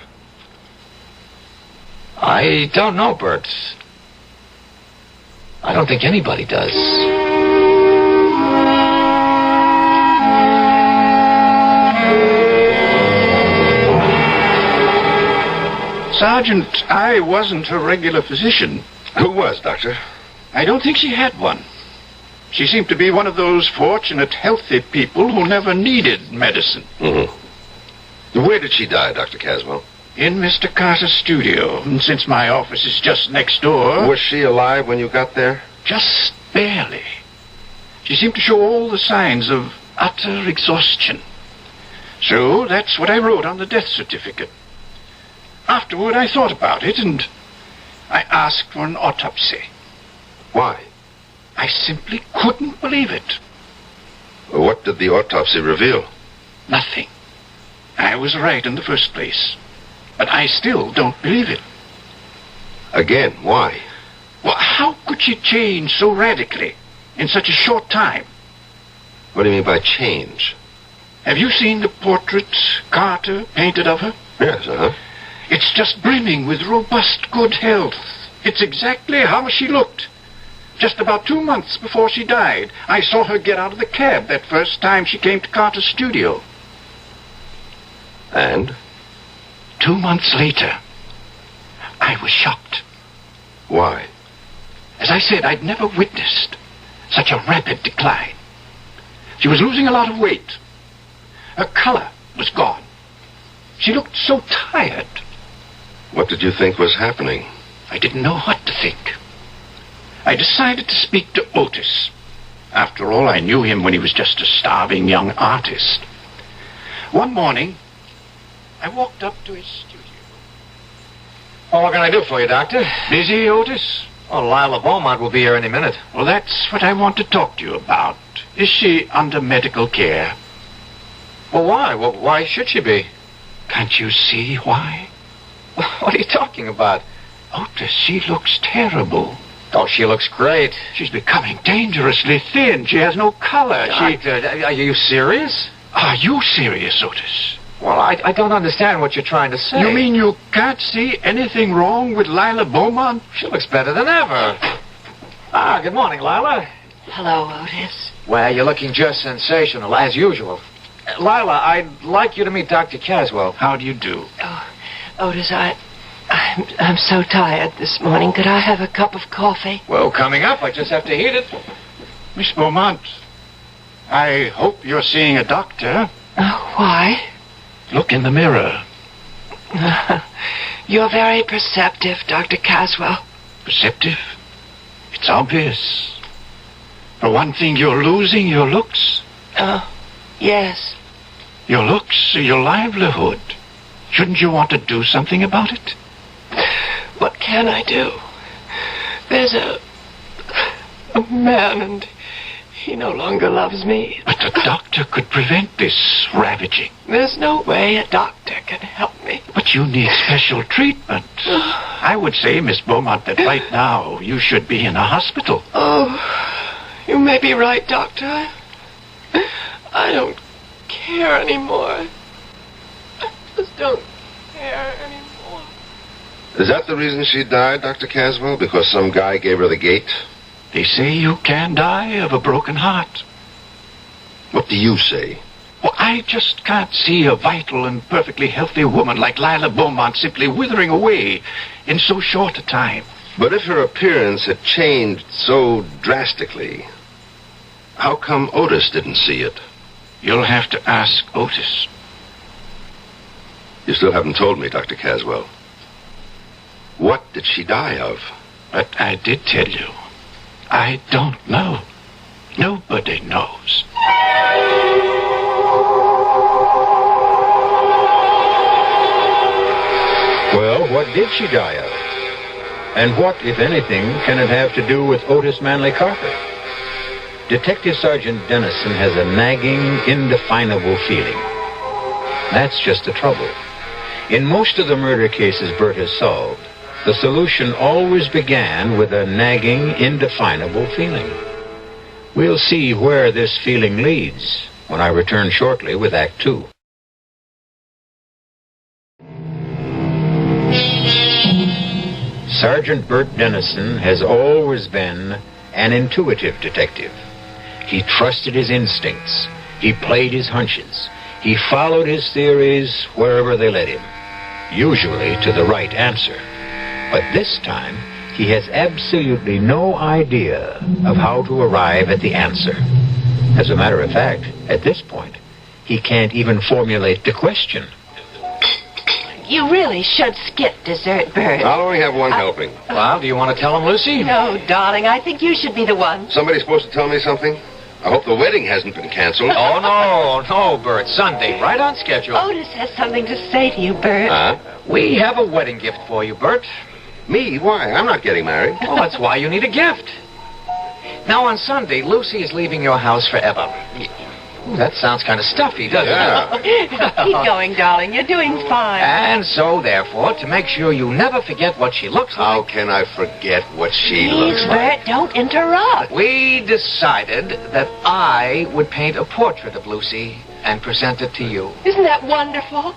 I don't know, Bert. I don't think anybody does. Sergeant, I wasn't her regular physician. Who was, Doctor? I don't think she had one. She seemed to be one of those fortunate, healthy people who never needed medicine. Mm-hmm. Where did she die, Dr. Caswell? In Mr. Carter's studio. And since my office is just next door... Was she alive when you got there? Just barely. She seemed to show all the signs of utter exhaustion. So that's what I wrote on the death certificate. Afterward, I thought about it, and I asked for an autopsy. Why? I simply couldn't believe it. What did the autopsy reveal? Nothing. I was right in the first place. But I still don't believe it. Again, why? Well, how could she change so radically in such a short time? What do you mean by change? Have you seen the portrait Carter painted of her? Yes, uh-huh. It's just brimming with robust good health. It's exactly how she looked. Just about 2 months before she died, I saw her get out of the cab that first time she came to Carter's studio. And? 2 months later, I was shocked. Why? As I said, I'd never witnessed such a rapid decline. She was losing a lot of weight. Her color was gone. She looked so tired. What did you think was happening? I didn't know what to think. I decided to speak to Otis. After all, I knew him when he was just a starving young artist. One morning, I walked up to his studio. Well, what can I do for you, Doctor? Busy, Otis? Oh, Lila Beaumont will be here any minute. Well, that's what I want to talk to you about. Is she under medical care? Well, why? Well, why should she be? Can't you see why? What are you talking about? Otis, she looks terrible. Oh, she looks great. She's becoming dangerously thin. She has no color. Doctor, are you serious? Are you serious, Otis? Well, I don't understand what you're trying to say. You mean you can't see anything wrong with Lila Beaumont? She looks better than ever. Good morning, Lila. Hello, Otis. Well, you're looking just sensational, as usual. Lila, I'd like you to meet Dr. Caswell. How do you do? Oh, Otis, I'm so tired this morning. Could I have a cup of coffee? Well, coming up. I just have to heat it. Miss Beaumont, I hope you're seeing a doctor. Why? Look in the mirror. You're very perceptive, Dr. Caswell. Perceptive? It's obvious. For one thing, you're losing your looks. Yes. Your looks are your livelihood. Shouldn't you want to do something about it? What can I do? There's a man, and he no longer loves me. But the doctor could prevent this ravaging. There's no way a doctor can help me. But you need special treatment. I would say, Miss Beaumont, that right now you should be in a hospital. Oh, you may be right, Doctor. I don't care anymore. I just don't care anymore. Is that the reason she died, Dr. Caswell? Because some guy gave her the gate? They say you can die of a broken heart. What do you say? Well, I just can't see a vital and perfectly healthy woman like Lila Beaumont simply withering away in so short a time. But if her appearance had changed so drastically, how come Otis didn't see it? You'll have to ask Otis. You still haven't told me, Dr. Caswell. What did she die of? But I did tell you. I don't know. Nobody knows. Well, what did she die of? And what, if anything, can it have to do with Otis Manley Carter? Detective Sergeant Dennison has a nagging, indefinable feeling. That's just the trouble. In most of the murder cases Bert has solved, the solution always began with a nagging, indefinable feeling. We'll see where this feeling leads when I return shortly with Act 2. Sergeant Bert Dennison has always been an intuitive detective. He trusted his instincts. He played his hunches. He followed his theories wherever they led him. usually to the right answer. But this time, he has absolutely no idea of how to arrive at the answer. As a matter of fact, at this point, he can't even formulate the question. You really should skip dessert, Bert. I'll only have one helping. Well, do you want to tell him, Lucy? No, darling, I think you should be the one. Somebody's supposed to tell me something? I hope the wedding hasn't been canceled. Oh, no, Bert. Sunday, right on schedule. Otis has something to say to you, Bert. We have a wedding gift for you, Bert. Me? Why? I'm not getting married. Well, that's why you need a gift. Now, on Sunday, Lucy is leaving your house forever. Ooh, that sounds kind of stuffy, doesn't it? Keep going, darling. You're doing fine. And so, therefore, to make sure you never forget what she looks like... How can I forget what she looks like? Bert, don't interrupt. We decided that I would paint a portrait of Lucy and present it to you. Isn't that wonderful?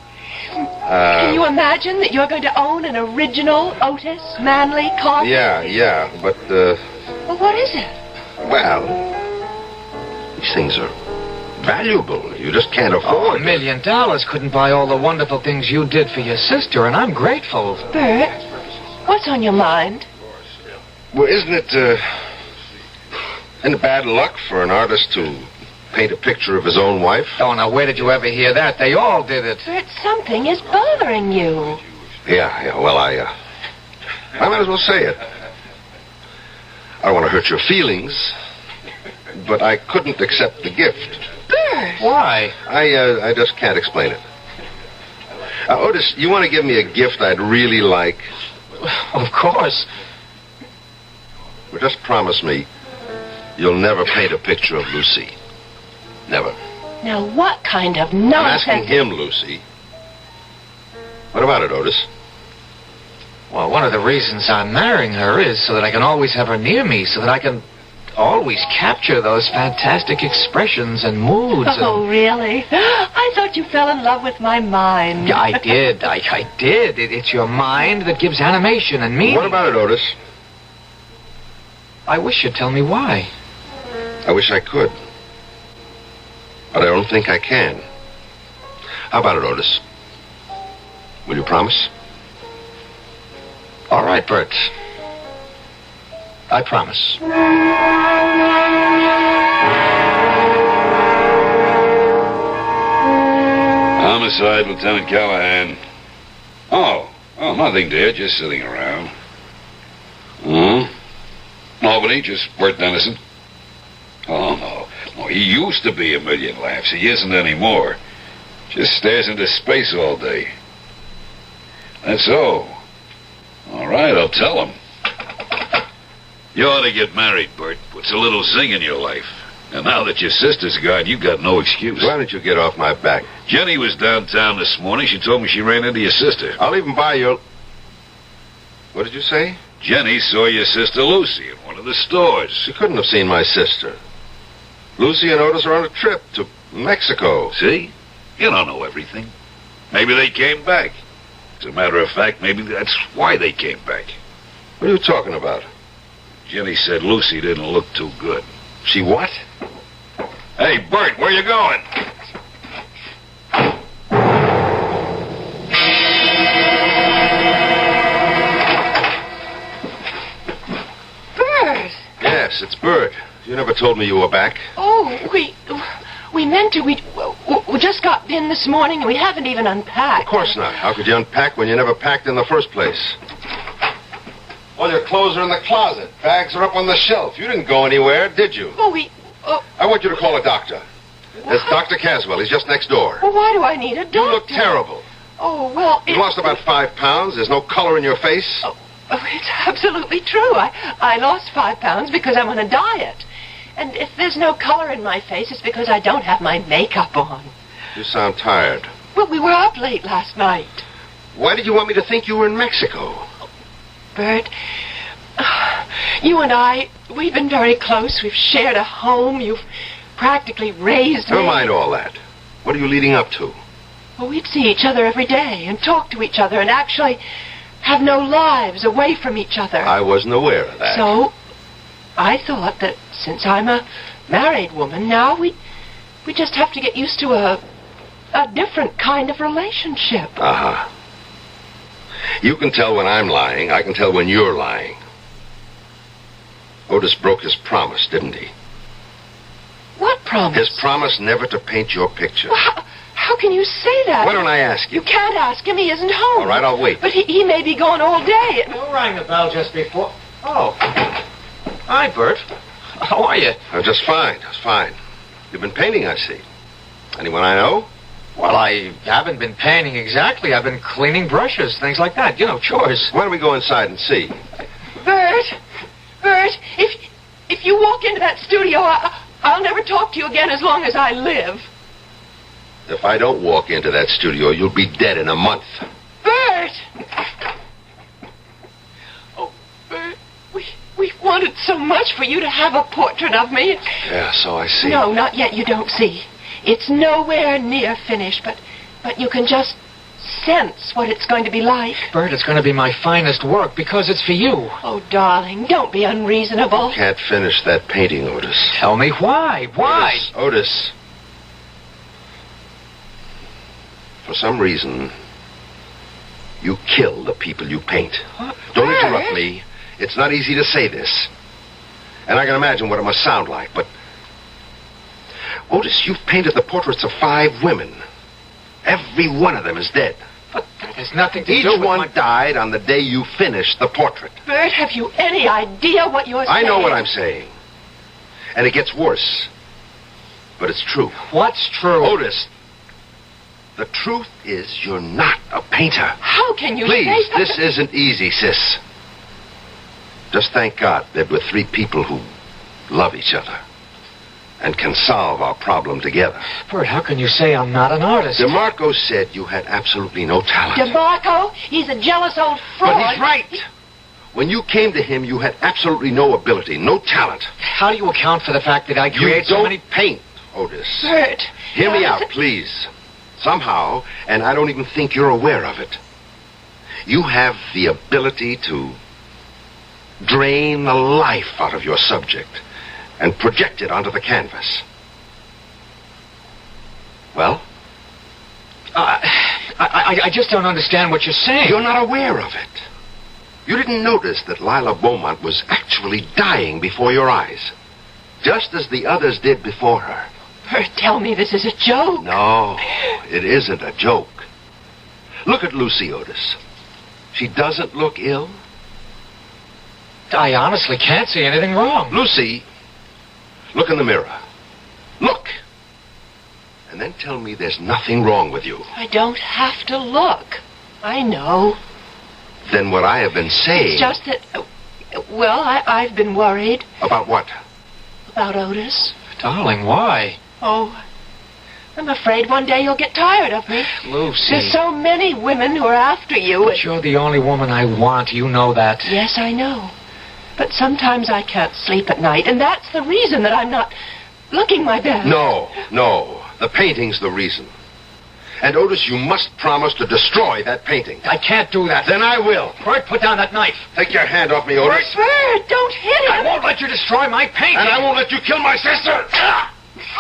Can you imagine that you're going to own an original Otis Manley Carter? Yeah, but, Well, what is it? well, these things are valuable. You just can't afford $1 million couldn't buy all the wonderful things you did for your sister, and I'm grateful. Bert, what's on your mind? Well, isn't it bad luck for an artist to paint a picture of his own wife? Oh, now, where did you ever hear that? They all did it. Bert, something is bothering you. Yeah, well, I might as well say it. I don't want to hurt your feelings, but I couldn't accept the gift. Bert! Why? I just can't explain it. Otis, you want to give me a gift I'd really like? Of course. Well, just promise me you'll never paint a picture of Lucy. Never. Now, what kind of I'm nonsense... asking him, Lucy. What about it, Otis? Well, one of the reasons I'm marrying her is so that I can always have her near me, so that I can always capture those fantastic expressions and moods. Oh, really? I thought you fell in love with my mind. Yeah, I did. I did. It's your mind that gives animation and meaning. What about it, Otis? I wish you'd tell me why. I wish I could. But I don't think I can. How about it, Otis? Will you promise? All right, Bert. I promise. Homicide, Lieutenant Callahan. Oh, nothing, dear. Just sitting around. Nobody, just Bert Dennison. Oh, no. He used to be a million laughs. He isn't anymore. Just stares into space all day. That's so. All right, I'll tell him. You ought to get married, Bert. Puts a little zing in your life. And now that your sister's gone, you've got no excuse. Why don't you get off my back? Jenny was downtown this morning. She told me she ran into your sister. I'll even buy your... What did you say? Jenny saw your sister Lucy in one of the stores. She couldn't have seen my sister. Lucy and Otis are on a trip to Mexico. See? You don't know everything. Maybe they came back. As a matter of fact, maybe that's why they came back. What are you talking about? Jenny said Lucy didn't look too good. She what? Hey, Bert, where you going? Bert! Yes, it's Bert. You never told me you were back. Oh, we meant to. We just got in this morning and we haven't even unpacked. Of course not. How could you unpack when you never packed in the first place? All your clothes are in the closet. Bags are up on the shelf. You didn't go anywhere, did you? Oh, I want you to call a doctor. There's Dr. Caswell. He's just next door. Well, why do I need a doctor? You look terrible. Oh, well... You've lost about 5 pounds. There's no color in your face. Oh, it's absolutely true. I lost 5 pounds because I'm on a diet. And if there's no color in my face, it's because I don't have my makeup on. You sound tired. Well, we were up late last night. Why did you want me to think you were in Mexico? Bert, you and I, we've been very close. We've shared a home. You've practically raised me. Never mind all that. What are you leading up to? Well, we'd see each other every day and talk to each other and actually have no lives away from each other. I wasn't aware of that. So, I thought that since I'm a married woman, now we just have to get used to a different kind of relationship. Uh-huh. You can tell when I'm lying. I can tell when you're lying. Otis broke his promise, didn't he? What promise? His promise never to paint your picture. Well, how can you say that? Why don't I ask you? You can't ask him. He isn't home. All right, I'll wait. But he may be gone all day. You rang the bell just before. Oh. Hi, Bert. How are you? Just fine. Just fine. You've been painting, I see. Anyone I know? Well, I haven't been painting exactly. I've been cleaning brushes, things like that. You know, chores. Why don't we go inside and see? Bert, if you walk into that studio, I'll never talk to you again as long as I live. If I don't walk into that studio, you'll be dead in a month. Bert! Oh, Bert, we've wanted so much for you to have a portrait of me. Yeah, so I see. No, not yet. You don't see. It's nowhere near finished, but you can just sense what it's going to be like. Bert, it's going to be my finest work because it's for you. Oh, darling, don't be unreasonable. Can't finish that painting, Otis. Tell me why. Why? Otis. For some reason, you kill the people you paint. What? Don't Bert? interrupt me. It's not easy to say this. And I can imagine what it must sound like, but... Otis, you've painted the portraits of 5 women. Every one of them is dead. But that has nothing to Each do with one died on the day you finished the portrait. Bert, have you any idea what you're saying? I know what I'm saying. And it gets worse. But it's true. What's true? Otis, the truth is you're not a painter. How can you Please, say that? this isn't easy, sis. Just thank God that we're 3 people who love each other and can solve our problem together. Bert, how can you say I'm not an artist? DeMarco said you had absolutely no talent. DeMarco? He's a jealous old fraud. But he's right. When you came to him, you had absolutely no ability, no talent. How do you account for the fact that I create you so don't many... paint, Otis. Bert. Hear me out, please. Somehow, and I don't even think you're aware of it, you have the ability to drain the life out of your subject and project it onto the canvas. Well? I just don't understand what you're saying. You're not aware of it. You didn't notice that Lila Beaumont was actually dying before your eyes, just as the others did before her. Bert, tell me this is a joke. No, it isn't a joke. Look at Lucy, Otis. She doesn't look ill. I honestly can't see anything wrong. Lucy, look in the mirror. Look. And then tell me there's nothing wrong with you. I don't have to look. I know. Then what I have been saying... It's just that... Well, I've been worried. About what? About Otis. Darling, why? Oh, I'm afraid one day you'll get tired of me. Lucy. There's so many women who are after you. But you're the only woman I want. You know that. Yes, I know. But sometimes I can't sleep at night, and that's the reason that I'm not looking my best. No. The painting's the reason. And Otis, you must promise to destroy that painting. I can't do that. Then I will. Bert, put down that knife. Take your hand off me, Otis. Bert, don't hit him. I won't let you destroy my painting. And I won't let you kill my sister.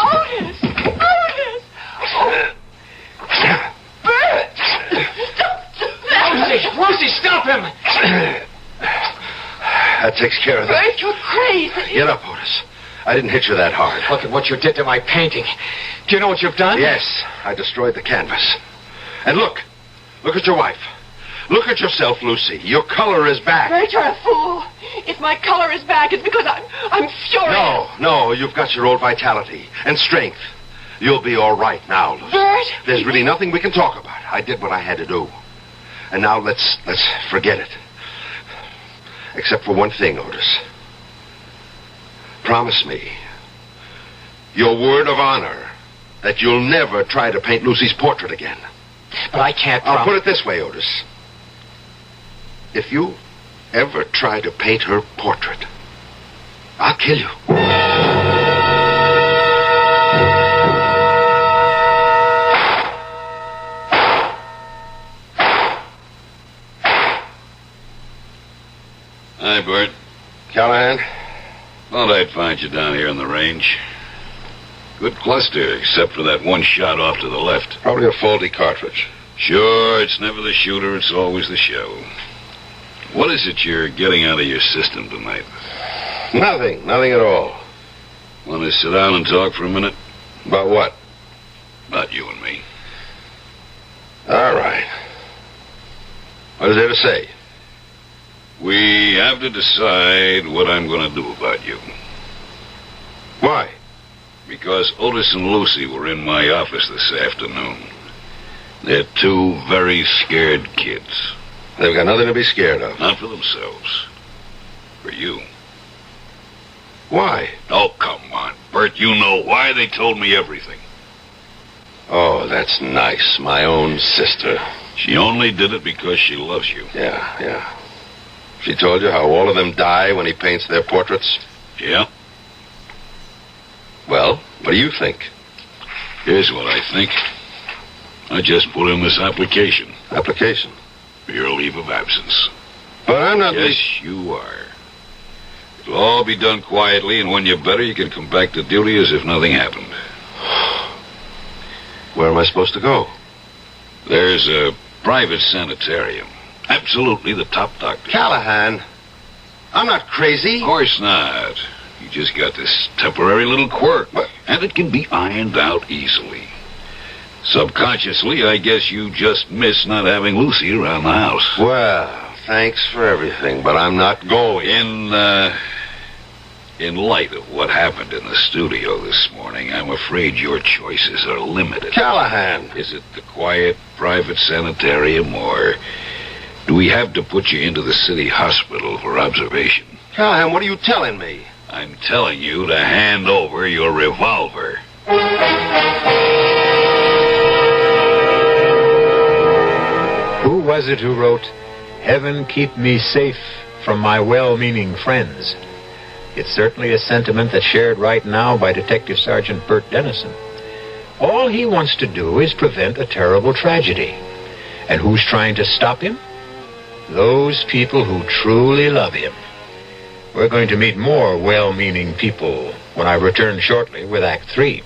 Otis! Otis! Oh. Bert! Lucy, stop him! That takes care of that. Bert, you're crazy. Get up, Otis. I didn't hit you that hard. Look at what you did to my painting. Do you know what you've done? Yes, I destroyed the canvas. And look at your wife. Look at yourself, Lucy. Your color is back. Bert, you're a fool. If my color is back, it's because I'm furious. No, you've got your old vitality and strength. You'll be all right now, Lucy. Bert! There's really nothing we can talk about. I did what I had to do. And now let's forget it. Except for one thing, Otis. Promise me your word of honor that you'll never try to paint Lucy's portrait again. But I can't I'll put it this way, Otis. If you ever try to paint her portrait, I'll kill you. Hi, Bert. Callahan? Thought I'd find you down here in the range. Good cluster, except for that one shot off to the left. Probably a faulty cartridge. Sure, it's never the shooter, it's always the show. What is it you're getting out of your system tonight? Nothing at all. Want to sit down and talk for a minute? About what? About you and me. All right. What is there to say? We have to decide what I'm going to do about you. Why? Because Otis and Lucy were in my office this afternoon. They're two very scared kids. They've got nothing to be scared of. Not for themselves. For you. Why? Oh, come on, Bert. You know why. They told me everything. Oh, that's nice. My own sister. She only did it because she loves you. Yeah. She told you how all of them die when he paints their portraits? Yeah. Well, what do you think? Here's what I think. I just put in this application. Application? For your leave of absence. But I'm not... Yes, you are. It'll all be done quietly, and when you're better, you can come back to duty as if nothing happened. Where am I supposed to go? There's a private sanitarium. Absolutely the top doctor. Callahan, I'm not crazy. Of course not. You just got this temporary little quirk, and it can be ironed out easily. Subconsciously, I guess you just miss not having Lucy around the house. Well, thanks for everything, but I'm not going. In light of what happened in the studio this morning, I'm afraid your choices are limited. Callahan! Is it the quiet, private sanitarium, or do we have to put you into the city hospital for observation? Callahan, what are you telling me? I'm telling you to hand over your revolver. Who was it who wrote, "Heaven keep me safe from my well-meaning friends"? It's certainly a sentiment that's shared right now by Detective Sergeant Bert Dennison. All he wants to do is prevent a terrible tragedy. And who's trying to stop him? Those people who truly love him. We're going to meet more well-meaning people when I return shortly with Act 3.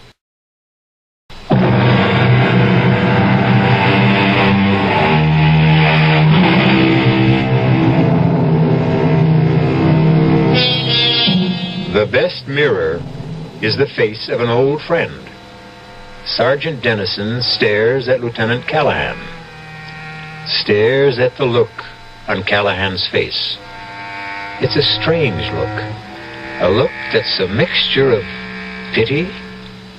The best mirror is the face of an old friend. Sergeant Dennison stares at Lieutenant Callahan. Stares at the look on Callahan's face. It's a strange look. A look that's a mixture of pity,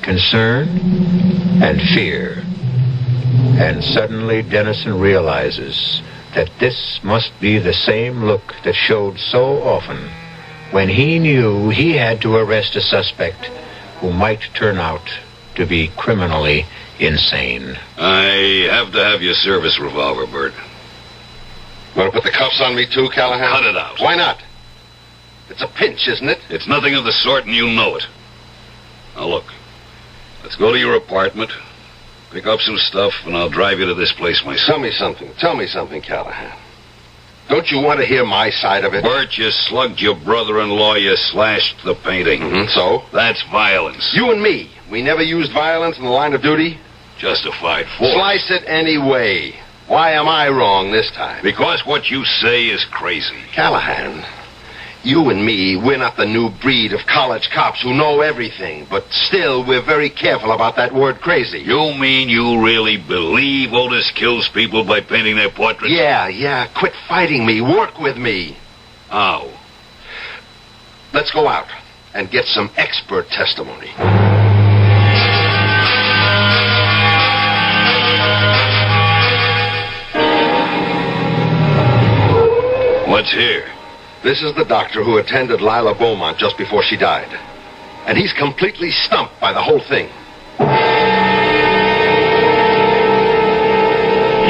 concern, and fear. And suddenly Dennison realizes that this must be the same look that showed so often when he knew he had to arrest a suspect who might turn out to be criminally insane. I have to have your service revolver, Bert. Want to put the cuffs on me too, Callahan? Cut it out. Why not? It's a pinch, isn't it? It's nothing of the sort, and you know it. Now look, let's go to your apartment, pick up some stuff, and I'll drive you to this place myself. Tell me something, Callahan. Don't you want to hear my side of it? Bert, you slugged your brother-in-law, you slashed the painting. So? That's violence. You and me, we never used violence in the line of duty? Justified force. Slice it any way. Why am I wrong this time? Because what you say is crazy. Callahan, you and me, we're not the new breed of college cops who know everything, but still we're very careful about that word crazy. You mean you really believe Otis kills people by painting their portraits? Yeah. Quit fighting me. Work with me. How? Let's go out and get some expert testimony. What's here? This is the doctor who attended Lila Beaumont just before she died. And he's completely stumped by the whole thing.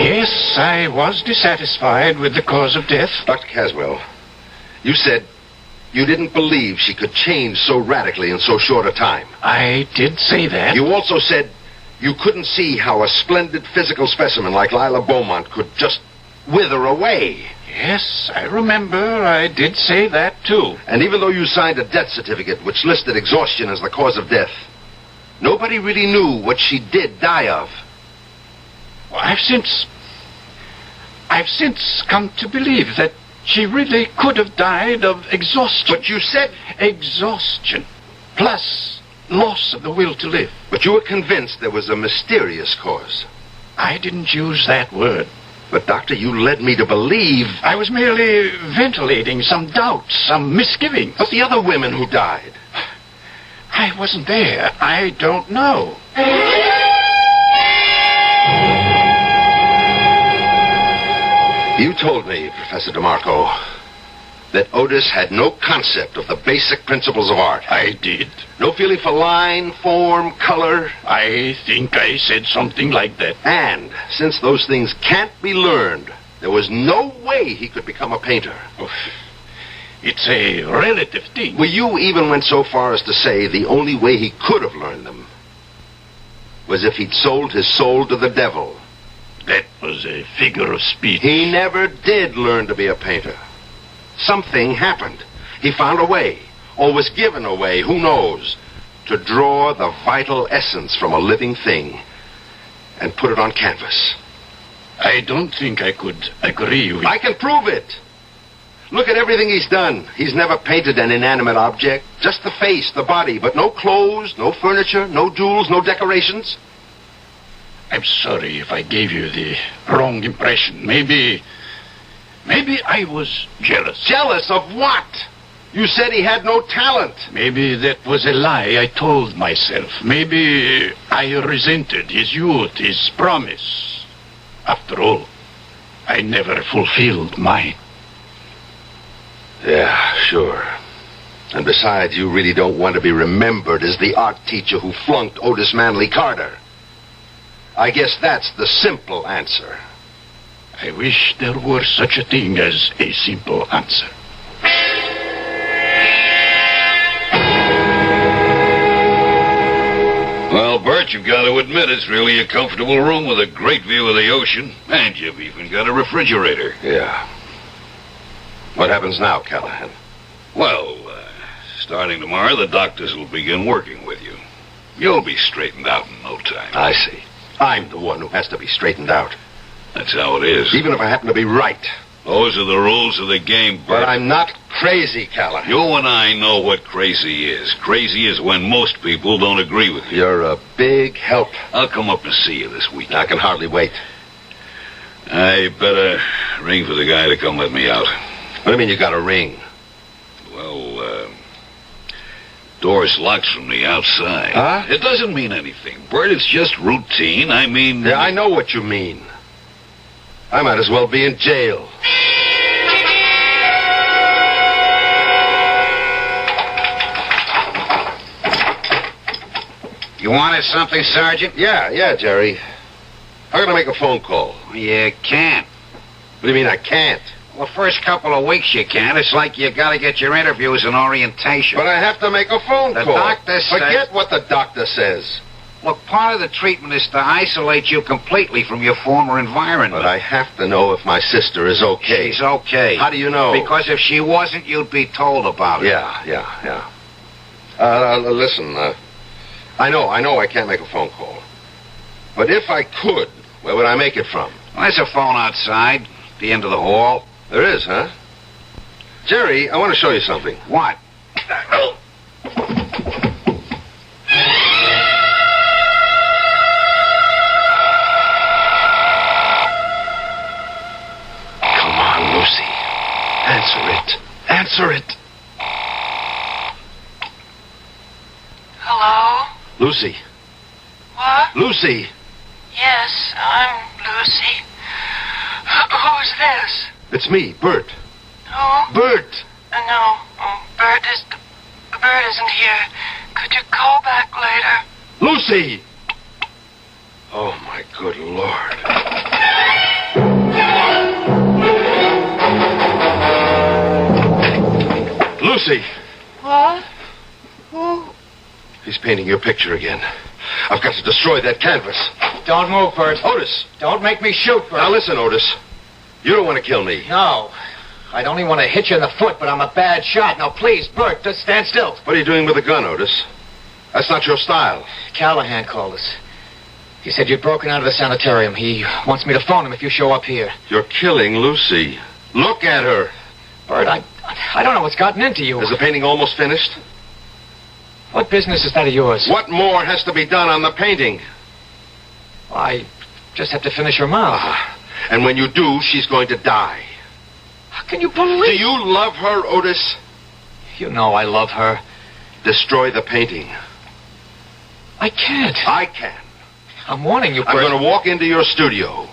Yes, I was dissatisfied with the cause of death. Dr. Caswell, you said you didn't believe she could change so radically in so short a time. I did say that. You also said you couldn't see how a splendid physical specimen like Lila Beaumont could just wither away. Yes, I remember I did say that, too. And even though you signed a death certificate which listed exhaustion as the cause of death, nobody really knew what she did die of. Well, I've since I've since come to believe that she really could have died of exhaustion. But you said... Exhaustion. Plus loss of the will to live. But you were convinced there was a mysterious cause. I didn't use that word. But, Doctor, you led me to believe... I was merely ventilating some doubts, some misgivings. But the other women who died... I wasn't there. I don't know. You told me, Professor DeMarco, that Otis had no concept of the basic principles of art. I did. No feeling for line, form, color. I think I said something like that. And since those things can't be learned, there was no way he could become a painter. Oh, it's a relative thing. Well, you even went so far as to say the only way he could have learned them was if he'd sold his soul to the devil. That was a figure of speech. He never did learn to be a painter. Something happened. He found a way, or was given a way, who knows, to draw the vital essence from a living thing and put it on canvas. I don't think I could agree with... I can prove it. Look at everything he's done. He's never painted an inanimate object, just the face, the body, but no clothes, no furniture, no jewels, no decorations. I'm sorry if I gave you the wrong impression. Maybe I was jealous. Jealous of what? You said he had no talent. Maybe that was a lie I told myself. Maybe I resented his youth, his promise. After all, I never fulfilled mine. Yeah, sure. And besides, you really don't want to be remembered as the art teacher who flunked Otis Manley Carter. I guess that's the simple answer. I wish there were such a thing as a simple answer. Well, Bert, you've got to admit it's really a comfortable room with a great view of the ocean. And you've even got a refrigerator. Yeah. What happens now, Callahan? Well, starting tomorrow, the doctors will begin working with you. You'll be straightened out in no time. I see. I'm the one who has to be straightened out. That's how it is. Even if I happen to be right. Those are the rules of the game, Bert. But I'm not crazy, Callahan. You and I know what crazy is. Crazy is when most people don't agree with you. You're a big help. I'll come up and see you this weekend. I can hardly wait. I better ring for the guy to come let me out. What do you mean you got a ring? Well, door's locked from the outside. Huh? It doesn't mean anything, Bert. It's just routine. I mean... Yeah, I know what you mean. I might as well be in jail. You wanted something, Sergeant? Yeah, Jerry. How can I make a phone call? You can't. What do you mean I can't? Well, first couple of weeks you can. It's like you gotta get your interviews and orientation. But I have to make a phone The call. doctor says... Forget what the doctor says. Look, part of the treatment is to isolate you completely from your former environment. But I have to know if my sister is okay. She's okay. How do you know? Because if she wasn't, you'd be told about it. Yeah. Listen, I know I can't make a phone call. But if I could, where would I make it from? Well, there's a phone outside, at the end of the hall. There is, huh? Jerry, I want to show you something. What? Come on, Lucy. Answer it. Hello? Lucy. What? Lucy. Yes, I'm Lucy. Who's this? It's me, Bert. Who? Bert. No, Bert isn't here. Could you call back later? Lucy! Oh, my good Lord. Lucy! What? Who? He's painting your picture again. I've got to destroy that canvas. Don't move, Bert. Otis! Don't make me shoot, Bert. Now listen, Otis. You don't want to kill me. No. I'd only want to hit you in the foot, but I'm a bad shot. Now, please, Bert, just stand still. What are you doing with a gun, Otis? That's not your style. Callahan called us. He said you'd broken out of the sanitarium. He wants me to phone him if you show up here. You're killing Lucy. Look at her. Bert, I don't know what's gotten into you. Is the painting almost finished? What business is that of yours? What more has to be done on the painting? I just have to finish her mouth. And when you do, she's going to die. How can you believe... Do you love her, Otis? You know I love her. Destroy the painting. I can't. I can. I'm warning you, Bert. I'm going to walk into your studio,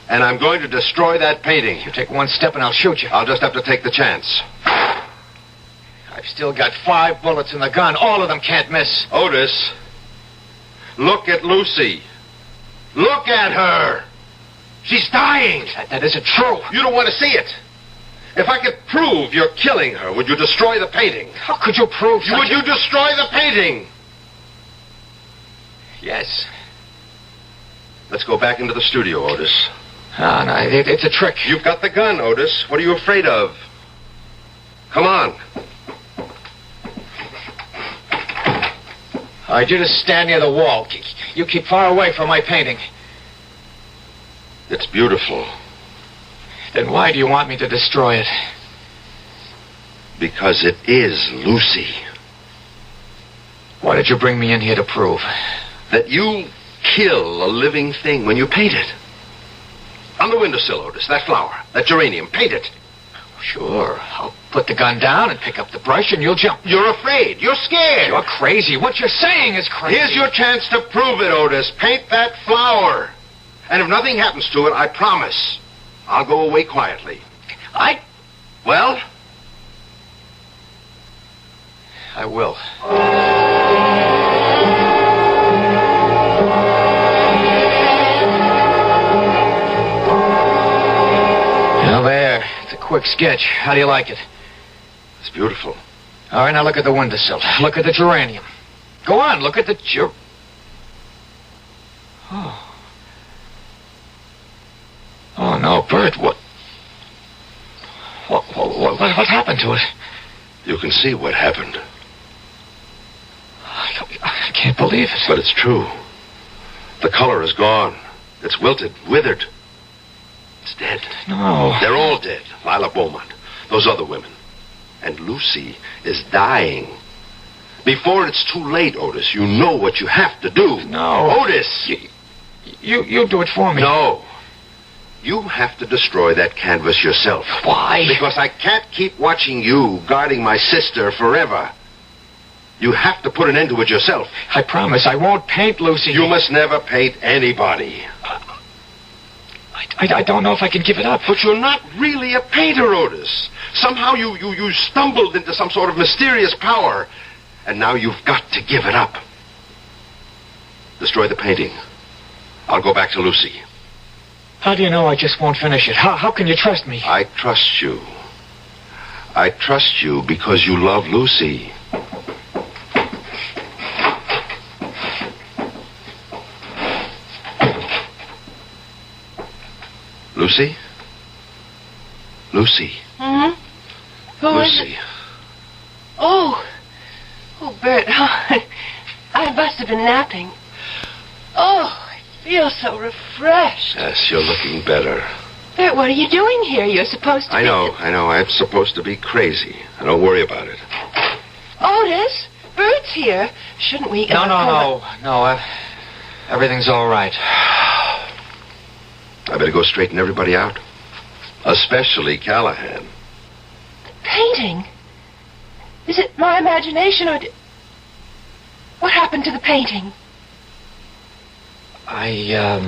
and I'm going to destroy that painting. You take one step and I'll shoot you. I'll just have to take the chance. I've still got 5 bullets in the gun. All of them can't miss. Otis, look at Lucy. Look at her. She's dying. That isn't true. You don't want to see it. If I could prove you're killing her, would you destroy the painting? How could you prove such Would you destroy the painting? Yes. Let's go back into the studio, Otis. Oh, no, it's a trick. You've got the gun, Otis. What are you afraid of? Come on. All right, you just stand near the wall. You keep far away from my painting. It's beautiful. Then why do you want me to destroy it? Because it is Lucy. What did you bring me in here to prove? That you kill a living thing when you paint it. On the windowsill, Otis, that flower, that geranium, paint it. Sure. I'll put the gun down and pick up the brush and you'll jump. You're afraid. You're scared. You're crazy. What you're saying is crazy. Here's your chance to prove it, Otis. Paint that flower. And if nothing happens to it, I promise, I'll go away quietly. Well? I will. Now there. It's a quick sketch. How do you like it? It's beautiful. All right, now look at the windowsill. Look at the geranium. Go on, look at the Oh, no, Bert, what happened to it? You can see what happened. I can't believe it. But it's true. The color is gone. It's wilted, withered. It's dead. No. They're all dead. Lila Beaumont, those other women. And Lucy is dying. Before it's too late, Otis, you know what you have to do. No. Otis! You do it for me. No. You have to destroy that canvas yourself. Why? Because I can't keep watching you guarding my sister forever. You have to put an end to it yourself. I promise I won't paint Lucy. You must never paint anybody. I don't know if I can give it up. But you're not really a painter, Otis. Somehow you stumbled into some sort of mysterious power. And now you've got to give it up. Destroy the painting. I'll go back to Lucy. How do you know I just won't finish it? How can you trust me? I trust you. I trust you because you love Lucy. Lucy? Lucy. Hmm? Who is it? Lucy. Oh, Bert. I must have been napping. Oh, I feel so refreshed. Yes, you're looking better. Bert, what are you doing here? You're supposed to I know. I'm supposed to be crazy. Don't worry about it. Otis, Bert's here. Shouldn't we... No. Everything's all right. I better go straighten everybody out. Especially Callahan. Painting? Is it my imagination or... What happened to the painting? I,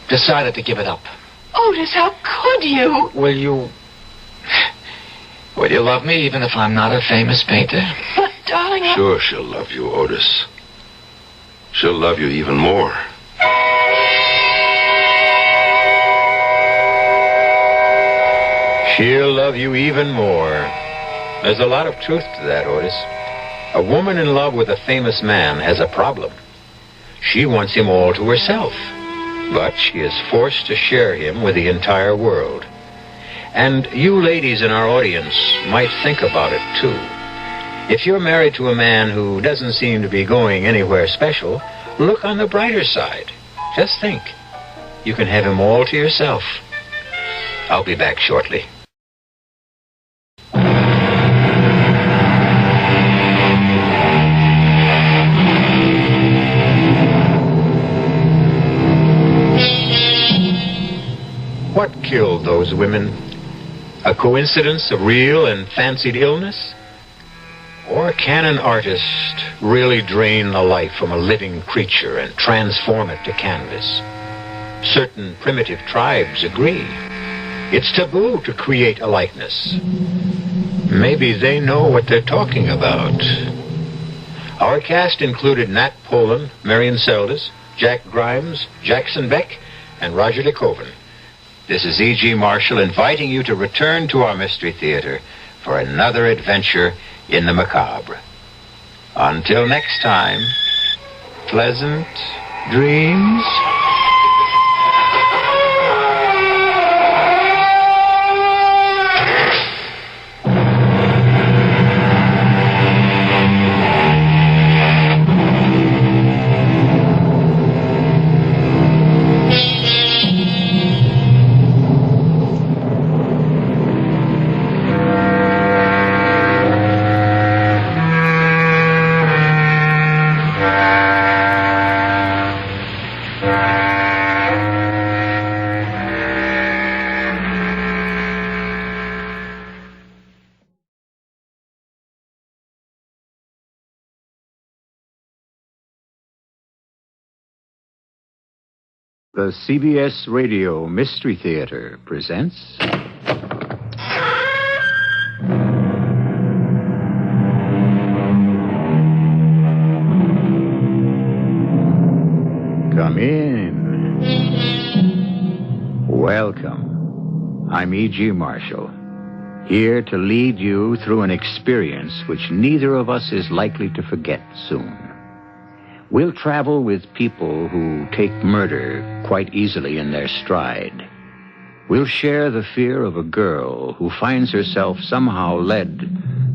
decided to give it up. Otis, how could you? Will you love me even if I'm not a famous painter? But, darling, Sure she'll love you, Otis. She'll love you even more. She'll love you even more. There's a lot of truth to that, Otis. A woman in love with a famous man has a problem. She wants him all to herself, but she is forced to share him with the entire world. And you ladies in our audience might think about it, too. If you're married to a man who doesn't seem to be going anywhere special, Look on the brighter side. Just think. You can have him all to yourself. I'll be back shortly. What killed those women? A coincidence of real and fancied illness? Or can an artist really drain the life from a living creature and transform it to canvas? Certain primitive tribes agree. It's taboo to create a likeness. Maybe they know what they're talking about. Our cast included Nat Poland, Marion Seldes, Jack Grimes, Jackson Beck, and Roger DeKoven. This is E.G. Marshall inviting you to return to our Mystery Theater for another adventure in the macabre. Until next time, pleasant dreams. The CBS Radio Mystery Theater presents... Come in. Welcome. I'm E.G. Marshall, here to lead you through an experience which neither of us is likely to forget soon. We'll travel with people who take murder quite easily in their stride. We'll share the fear of a girl who finds herself somehow led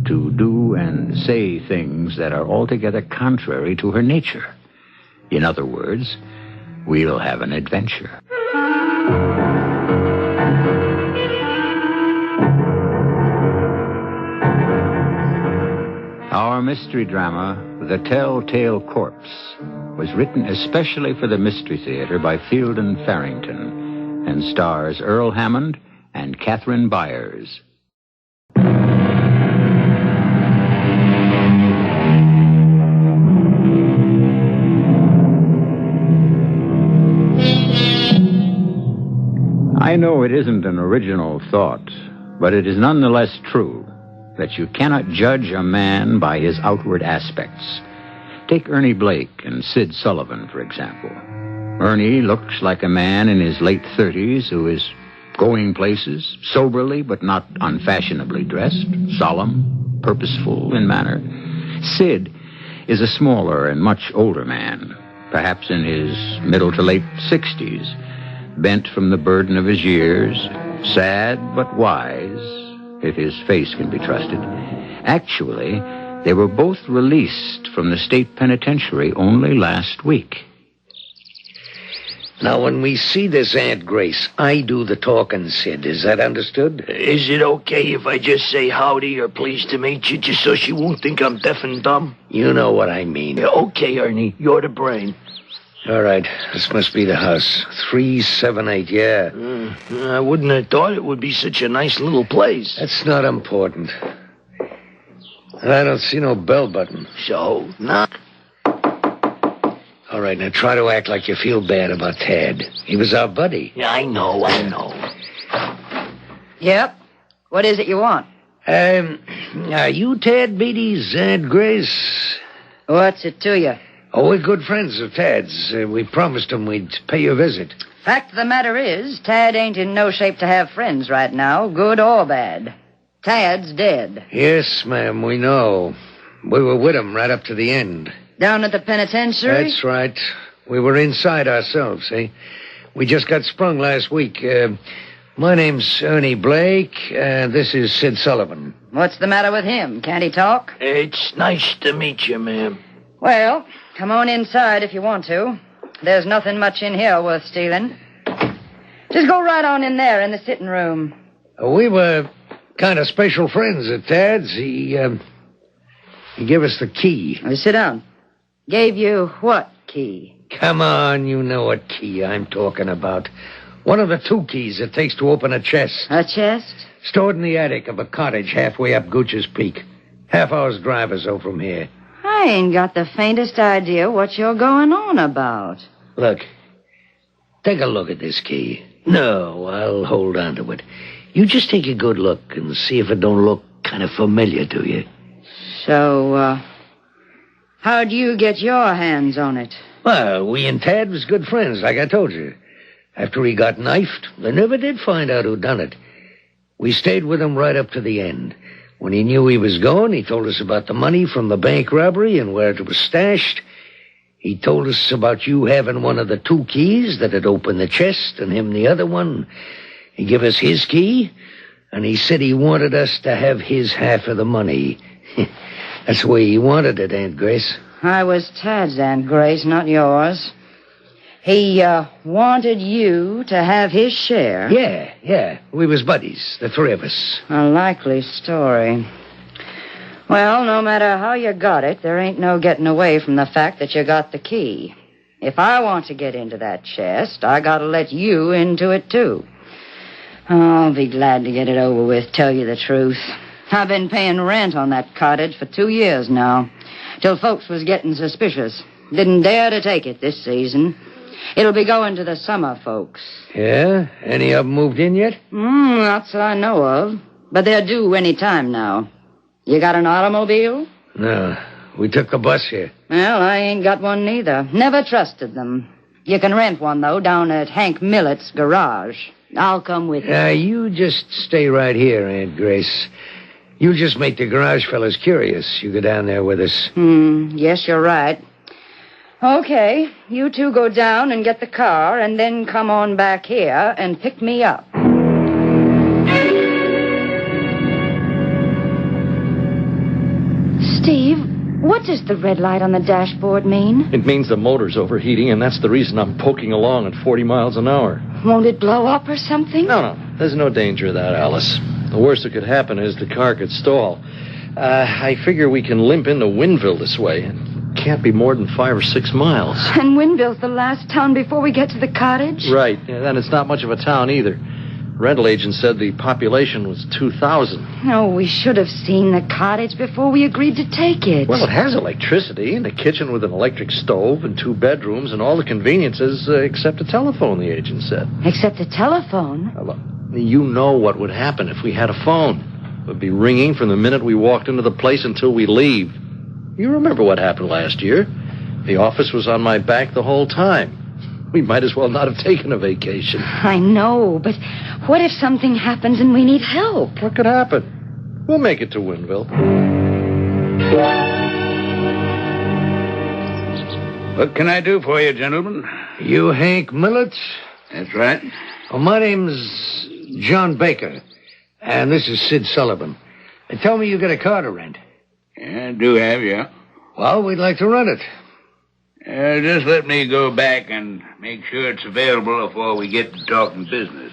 to do and say things that are altogether contrary to her nature. In other words, we'll have an adventure. Our mystery drama, The Telltale Corpse, was written especially for the Mystery Theater by Field and Farrington and stars Earl Hammond and Catherine Byers. I know it isn't an original thought, but it is nonetheless true that you cannot judge a man by his outward aspects. Take Ernie Blake and Sid Sullivan, for example. Ernie looks like a man in his late 30s who is going places, soberly but not unfashionably dressed, solemn, purposeful in manner. Sid is a smaller and much older man, perhaps in his middle to late 60s, bent from the burden of his years, sad but wise, if his face can be trusted. Actually, they were both released from the state penitentiary only last week. Now, when we see this Aunt Grace, I do the talking, Sid. Is that understood? Is it okay if I just say howdy or pleased to meet you, just so she won't think I'm deaf and dumb? You know what I mean. Yeah, okay, Ernie. You're the brain. All right. This must be the house. 378, yeah. I wouldn't have thought it would be such a nice little place. That's not important. And I don't see no bell button. So, knock. All right, now try to act like you feel bad about Tad. He was our buddy. Yeah, I know. Yep. What is it you want? Are you Tad Beatty's Aunt Grace? What's it to you? Oh, we're good friends of Tad's. We promised him we'd pay you a visit. Fact of the matter is, Tad ain't in no shape to have friends right now, good or bad. Tad's dead. Yes, ma'am, we know. We were with him right up to the end. Down at the penitentiary? That's right. We were inside ourselves, eh? We just got sprung last week. My name's Ernie Blake, and this is Sid Sullivan. What's the matter with him? Can't he talk? It's nice to meet you, ma'am. Well, Come on inside if you want to. There's nothing much in here worth stealing. Just go right on in there in the sitting room. We were kind of special friends at Tad's. He gave us the key. Sit down. Gave you what key? Come on, you know what key I'm talking about. One of the 2 keys it takes to open a chest. A chest? Stored in the attic of a cottage halfway up Gooch's Peak. Half-hour's drive or so from here. I ain't got the faintest idea what you're going on about. Look. Take a look at this key. No, I'll hold on to it. You just take a good look and see if it don't look kind of familiar to you. So, how'd you get your hands on it? Well, we and Tad was good friends, like I told you. After he got knifed, they never did find out who done it. We stayed with him right up to the end. When he knew he was going, he told us about the money from the bank robbery and where it was stashed. He told us about you having one of the 2 keys that had opened the chest and him the other one. He gave us his key, and he said he wanted us to have his half of the money. That's the way he wanted it, Aunt Grace. I was Tad's, Aunt Grace, not yours. He, wanted you to have his share? Yeah. We was buddies, the 3 of us. A likely story. Well, no matter how you got it, there ain't no getting away from the fact that you got the key. If I want to get into that chest, I gotta let you into it, too. I'll be glad to get it over with, tell you the truth. I've been paying rent on that cottage for 2 years now, till folks was getting suspicious. Didn't dare to take it this season. It'll be going to the summer folks. Yeah? Any of them moved in yet? Not that I know of. But they're due any time now. You got an automobile? No. We took the bus here. Well, I ain't got one neither. Never trusted them. You can rent one, though, down at Hank Millett's garage. I'll come with you. You just stay right here, Aunt Grace. You just make the garage fellas curious. You go down there with us. Yes, you're right. Okay, you 2 go down and get the car, and then come on back here and pick me up. Steve, what does the red light on the dashboard mean? It means the motor's overheating, and that's the reason I'm poking along at 40 miles an hour. Won't it blow up or something? No. There's no danger of that, Alice. The worst that could happen is the car could stall. I figure we can limp into Winville this way. It can't be more than 5 or 6 miles. And Winville's the last town before we get to the cottage? Right. And it's not much of a town either. Rental agent said the population was 2,000. Oh, we should have seen the cottage before we agreed to take it. Well, it has electricity and a kitchen with an electric stove and 2 bedrooms and all the conveniences except a telephone, the agent said. Except the telephone? Now, look, you know what would happen if we had a phone. It would be ringing from the minute we walked into the place until we leave. You remember what happened last year. The office was on my back the whole time. We might as well not have taken a vacation. I know, but what if something happens and we need help? What could happen? We'll make it to Winville. What can I do for you, gentlemen? You Hank Millett? That's right. Oh, my name's John Baker, and this is Sid Sullivan. They tell me you got a car to rent. Yeah, I do have, yeah. Well, we'd like to rent it. Just let me go back and make sure it's available before we get to talking business.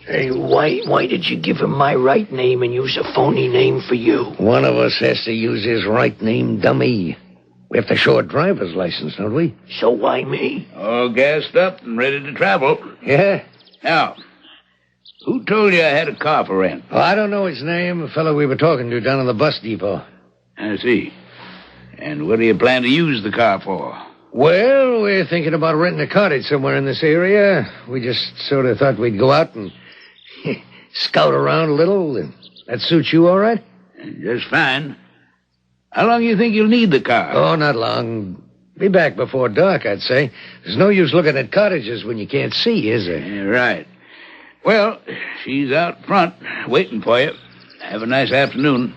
Hey, why did you give him my right name and use a phony name for you? One of us has to use his right name, dummy. We have to show a driver's license, don't we? So why me? All gassed up and ready to travel. Yeah. Now, who told you I had a car for rent? Oh, I don't know his name. A fellow we were talking to down in the bus depot. I see. And what do you plan to use the car for? Well, we're thinking about renting a cottage somewhere in this area. We just sort of thought we'd go out and scout around a little. That suits you all right? Just fine. How long do you think you'll need the car? Oh, not long. Be back before dark, I'd say. There's no use looking at cottages when you can't see, is there? Yeah, right. Well, she's out front waiting for you. Have a nice afternoon.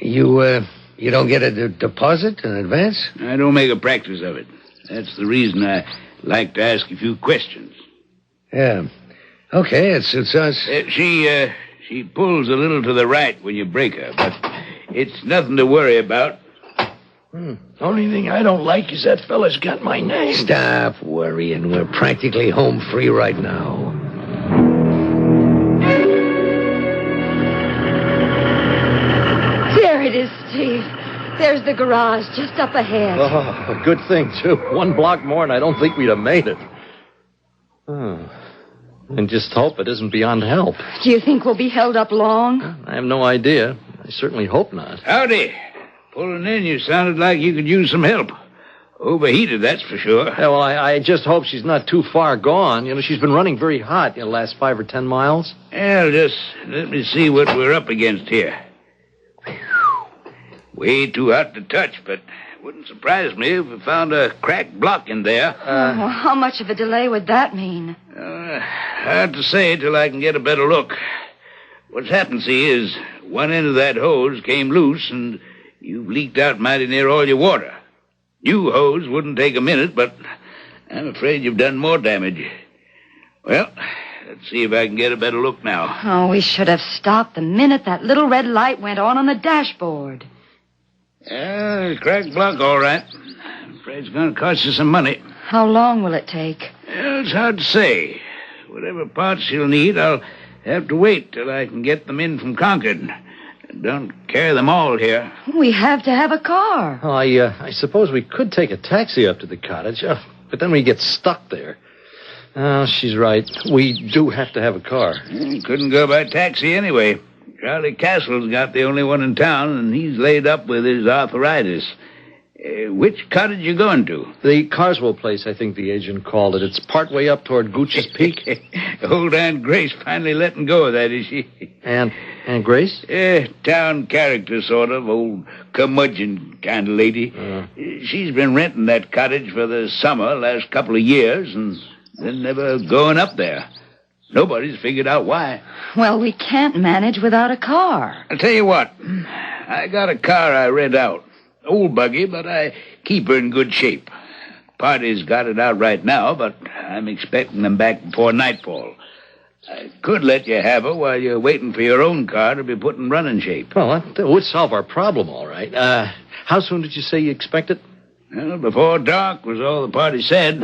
You don't get a deposit in advance? I don't make a practice of it. That's the reason I like to ask a few questions. Yeah. Okay, it suits us. She pulls a little to the right when you brake her, but it's nothing to worry about. Only thing I don't like is that fella's got my name. Stop worrying. We're practically home free right now. There it is, Steve. There's the garage just up ahead. Oh, a good thing, too. 1 block more and I don't think we'd have made it. Oh. And just hope it isn't beyond help. Do you think we'll be held up long? I have no idea. I certainly hope not. Howdy. Pulling in, you sounded like you could use some help. Overheated, that's for sure. Yeah, well, I just hope she's not too far gone. You know, she's been running very hot, the last 5 or 10 miles. Well, just let me see what we're up against here. Way too hot to touch, but wouldn't surprise me if we found a cracked block in there. How much of a delay would that mean? Hard to say till I can get a better look. What's happened, see, is one end of that hose came loose and you've leaked out mighty near all your water. New hose wouldn't take a minute, but I'm afraid you've done more damage. Well, let's see if I can get a better look now. Oh, we should have stopped the minute that little red light went on the dashboard. Cracked block, all right. I'm afraid it's going to cost you some money. How long will it take? It's hard to say. Whatever parts you'll need, I'll have to wait till I can get them in from Concord. Don't carry them all here. We have to have a car. Oh, I suppose we could take a taxi up to the cottage, but then we get stuck there. Oh, she's right. We do have to have a car. Couldn't go by taxi anyway. Charlie Castle's got the only one in town, and he's laid up with his arthritis. Which cottage you going to? The Carswell place, I think the agent called it. It's partway up toward Gooch's Peak. Old Aunt Grace finally letting go of that, is she? Aunt Grace? Town character, sort of. Old curmudgeon kind of lady. She's been renting that cottage for the summer last couple of years, and then never going up there. Nobody's figured out why. Well, we can't manage without a car. I'll tell you what. I got a car I rent out. Old buggy, but I keep her in good shape. Party's got it out right now, but I'm expecting them back before nightfall. I could let you have her while you're waiting for your own car to be put in running shape. Well, that would solve our problem, all right. How soon did you say you expect it? Well, before dark was all the party said.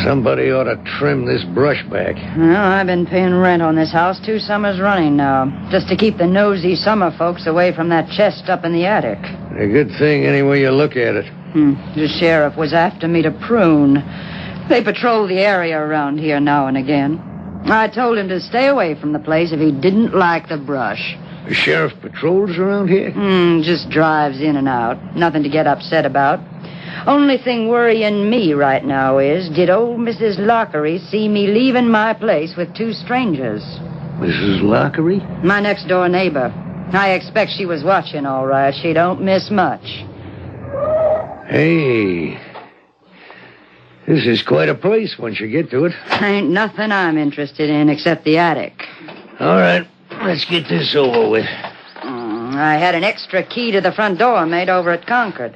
Somebody ought to trim this brush back. Well, I've been paying rent on this house 2 summers running now, just to keep the nosy summer folks away from that chest up in the attic. A good thing any way you look at it. The sheriff was after me to prune. They patrol the area around here now and again. I told him to stay away from the place if he didn't like the brush. The sheriff patrols around here? Just drives in and out. Nothing to get upset about. Only thing worrying me right now is, did old Mrs. Lockery see me leaving my place with 2 strangers? Mrs. Lockery? My next-door neighbor. I expect she was watching all right. She don't miss much. Hey, this is quite a place once you get to it. Ain't nothing I'm interested in except the attic. All right, let's get this over with. I had an extra key to the front door made over at Concord.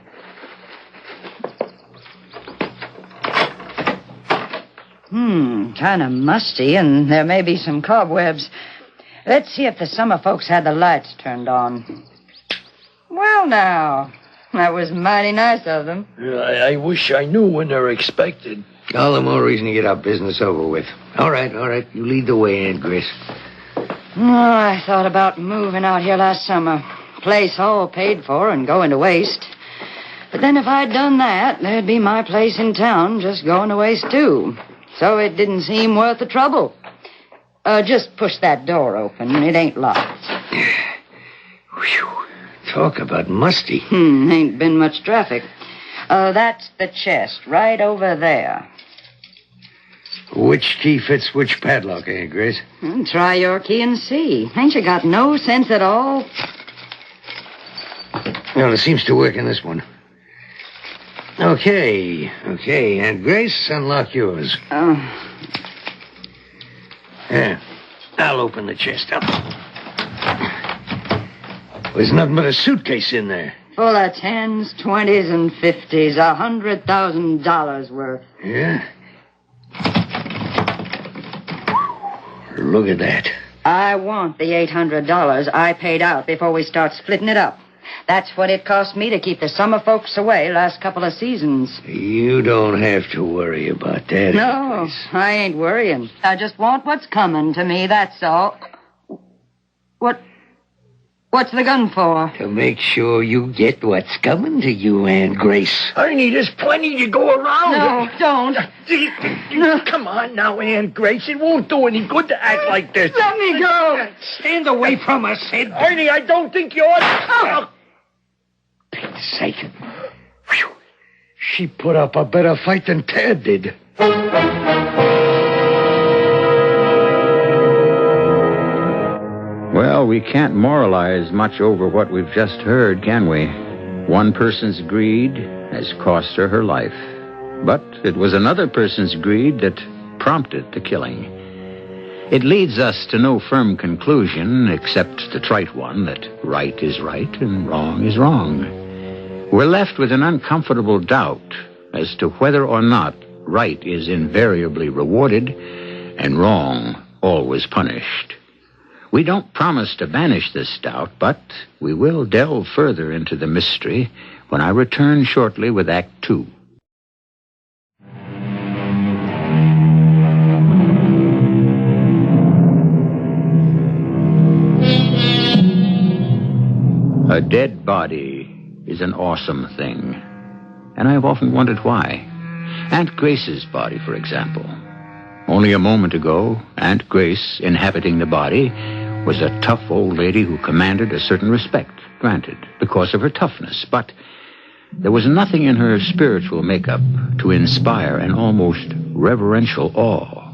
Kind of musty, and there may be some cobwebs. Let's see if the summer folks had the lights turned on. Well, now, that was mighty nice of them. I wish I knew when they're expected. All the more reason to get our business over with. All right. You lead the way, Aunt Grace. I thought about moving out here last summer. Place all paid for and going to waste. But then if I'd done that, there'd be my place in town just going to waste, too. So it didn't seem worth the trouble. Just push that door open. It ain't locked. Whew. Talk about musty. Ain't been much traffic. That's the chest, right over there. Which key fits which padlock, Aunt Grace? Try your key and see. Ain't you got no sense at all? Well, it seems to work in this one. Okay, Aunt Grace, unlock yours. Yeah, I'll open the chest up. There's nothing but a suitcase in there. Full of 10s, 20s, and 50s. $100,000 worth. Yeah? Look at that. I want the $800 I paid out before we start splitting it up. That's what it cost me to keep the summer folks away last couple of seasons. You don't have to worry about that. No, I ain't worrying. I just want what's coming to me, that's all. What's the gun for? To make sure you get what's coming to you, Aunt Grace. Ernie, there's plenty to go around. No, don't. Come on now, Aunt Grace. It won't do any good to act like this. Let me go. Stand away from us, Sid. Ernie, I don't think you ought to... Pete's sake. Whew. She put up a better fight than Tad did. Well, we can't moralize much over what we've just heard, can we? One person's greed has cost her her life. But it was another person's greed that prompted the killing. It leads us to no firm conclusion except the trite one that right is right and wrong is wrong. We're left with an uncomfortable doubt as to whether or not right is invariably rewarded and wrong always punished. We don't promise to banish this doubt, but we will delve further into the mystery when I return shortly with Act 2. A dead body is an awesome thing, and I've often wondered why. Aunt Grace's body, for example. Only a moment ago, Aunt Grace, inhabiting the body, was a tough old lady who commanded a certain respect, granted, because of her toughness. But there was nothing in her spiritual makeup to inspire an almost reverential awe.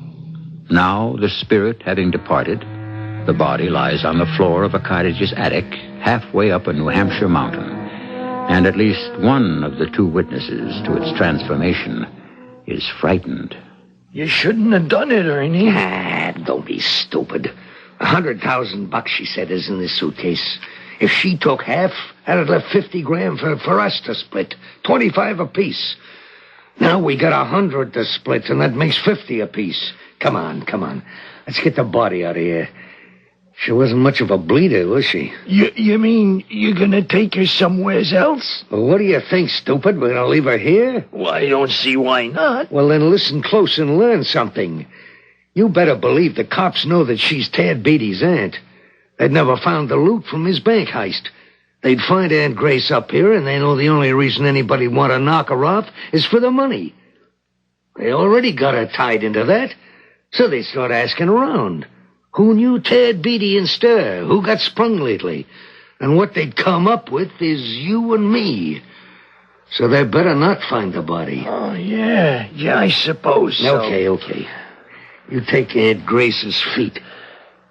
Now, the spirit having departed, the body lies on the floor of a cottage's attic, halfway up a New Hampshire mountain. And at least one of the two witnesses to its transformation is frightened. You shouldn't have done it, Ernie. Don't be stupid. $100,000, she said, is in this suitcase. If she took half, that'd left $50,000 for us to split. 25 apiece. Now we got 100 to split, and that makes 50 apiece. Come on. Let's get the body out of here. She wasn't much of a bleeder, was she? You mean you're gonna take her somewhere else? Well, what do you think, stupid? We're gonna leave her here? Well, I don't see why not. Well, then listen close and learn something. You better believe the cops know that she's Tad Beatty's aunt. They'd never found the loot from his bank heist. They'd find Aunt Grace up here, and they know the only reason anybody'd want to knock her off is for the money. They already got her tied into that, so they start asking around. Who knew Tad Beatty in stir? Who got sprung lately? And what they'd come up with is you and me. So they better not find the body. Oh, yeah, I suppose so. Okay. You take Aunt Grace's feet.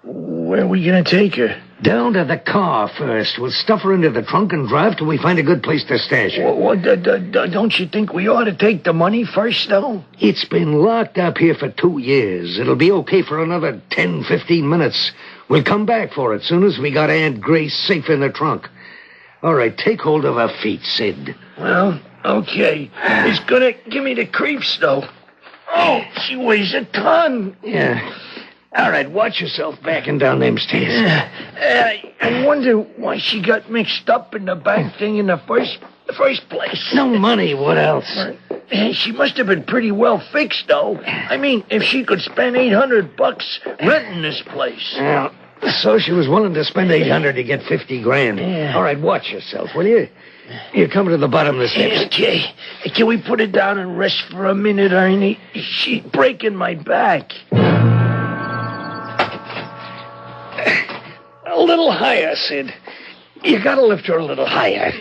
Where are we going to take her? Down to the car first. We'll stuff her into the trunk and drive till we find a good place to stash her. Don't you think we ought to take the money first, though? It's been locked up here for 2 years. It'll be okay for another 10, 15 minutes. We'll come back for it soon as we got Aunt Grace safe in the trunk. All right, take hold of her feet, Sid. Well, okay. It's going to give me the creeps, though. Oh, she weighs a ton. Yeah. All right, watch yourself backing down them stairs. I wonder why she got mixed up in the bank thing in the first place. No money, what else? She must have been pretty well fixed, though. I mean, if she could spend $800 renting this place. Well, so she was willing to spend $800 to get $50,000. Yeah. All right, watch yourself, will you? You come to the bottom of the steps. Okay. Can we put her down and rest for a minute, Ernie? She's breaking my back. A little higher, Sid. You gotta lift her a little higher.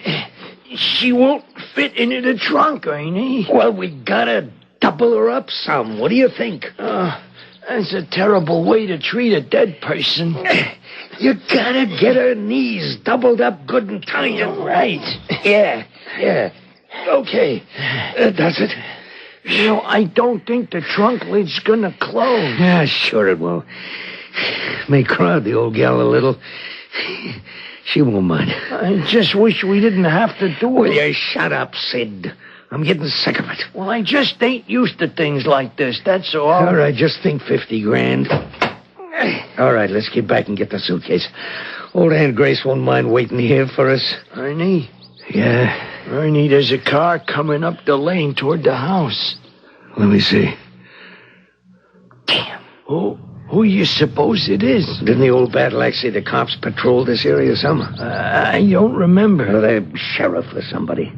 She won't fit into the trunk, Ernie. Well, we gotta double her up some. What do you think? That's a terrible way to treat a dead person. You gotta get her knees doubled up good and tight. Right. Yeah. Okay. Does it? You know, I don't think the trunk lid's gonna close. Yeah, sure it will. May crowd the old gal a little. She won't mind. I just wish we didn't have to do it. Will you shut up, Sid? I'm getting sick of it. Well, I just ain't used to things like this, that's all. All right, just think $50,000. All right, let's get back and get the suitcase. Old Aunt Grace won't mind waiting here for us. Ernie? Yeah? Ernie, there's a car coming up the lane toward the house. Let me see. Damn. Who you suppose it is? Didn't the old battle act say the cops patrol this area some? I don't remember. Or the sheriff or somebody.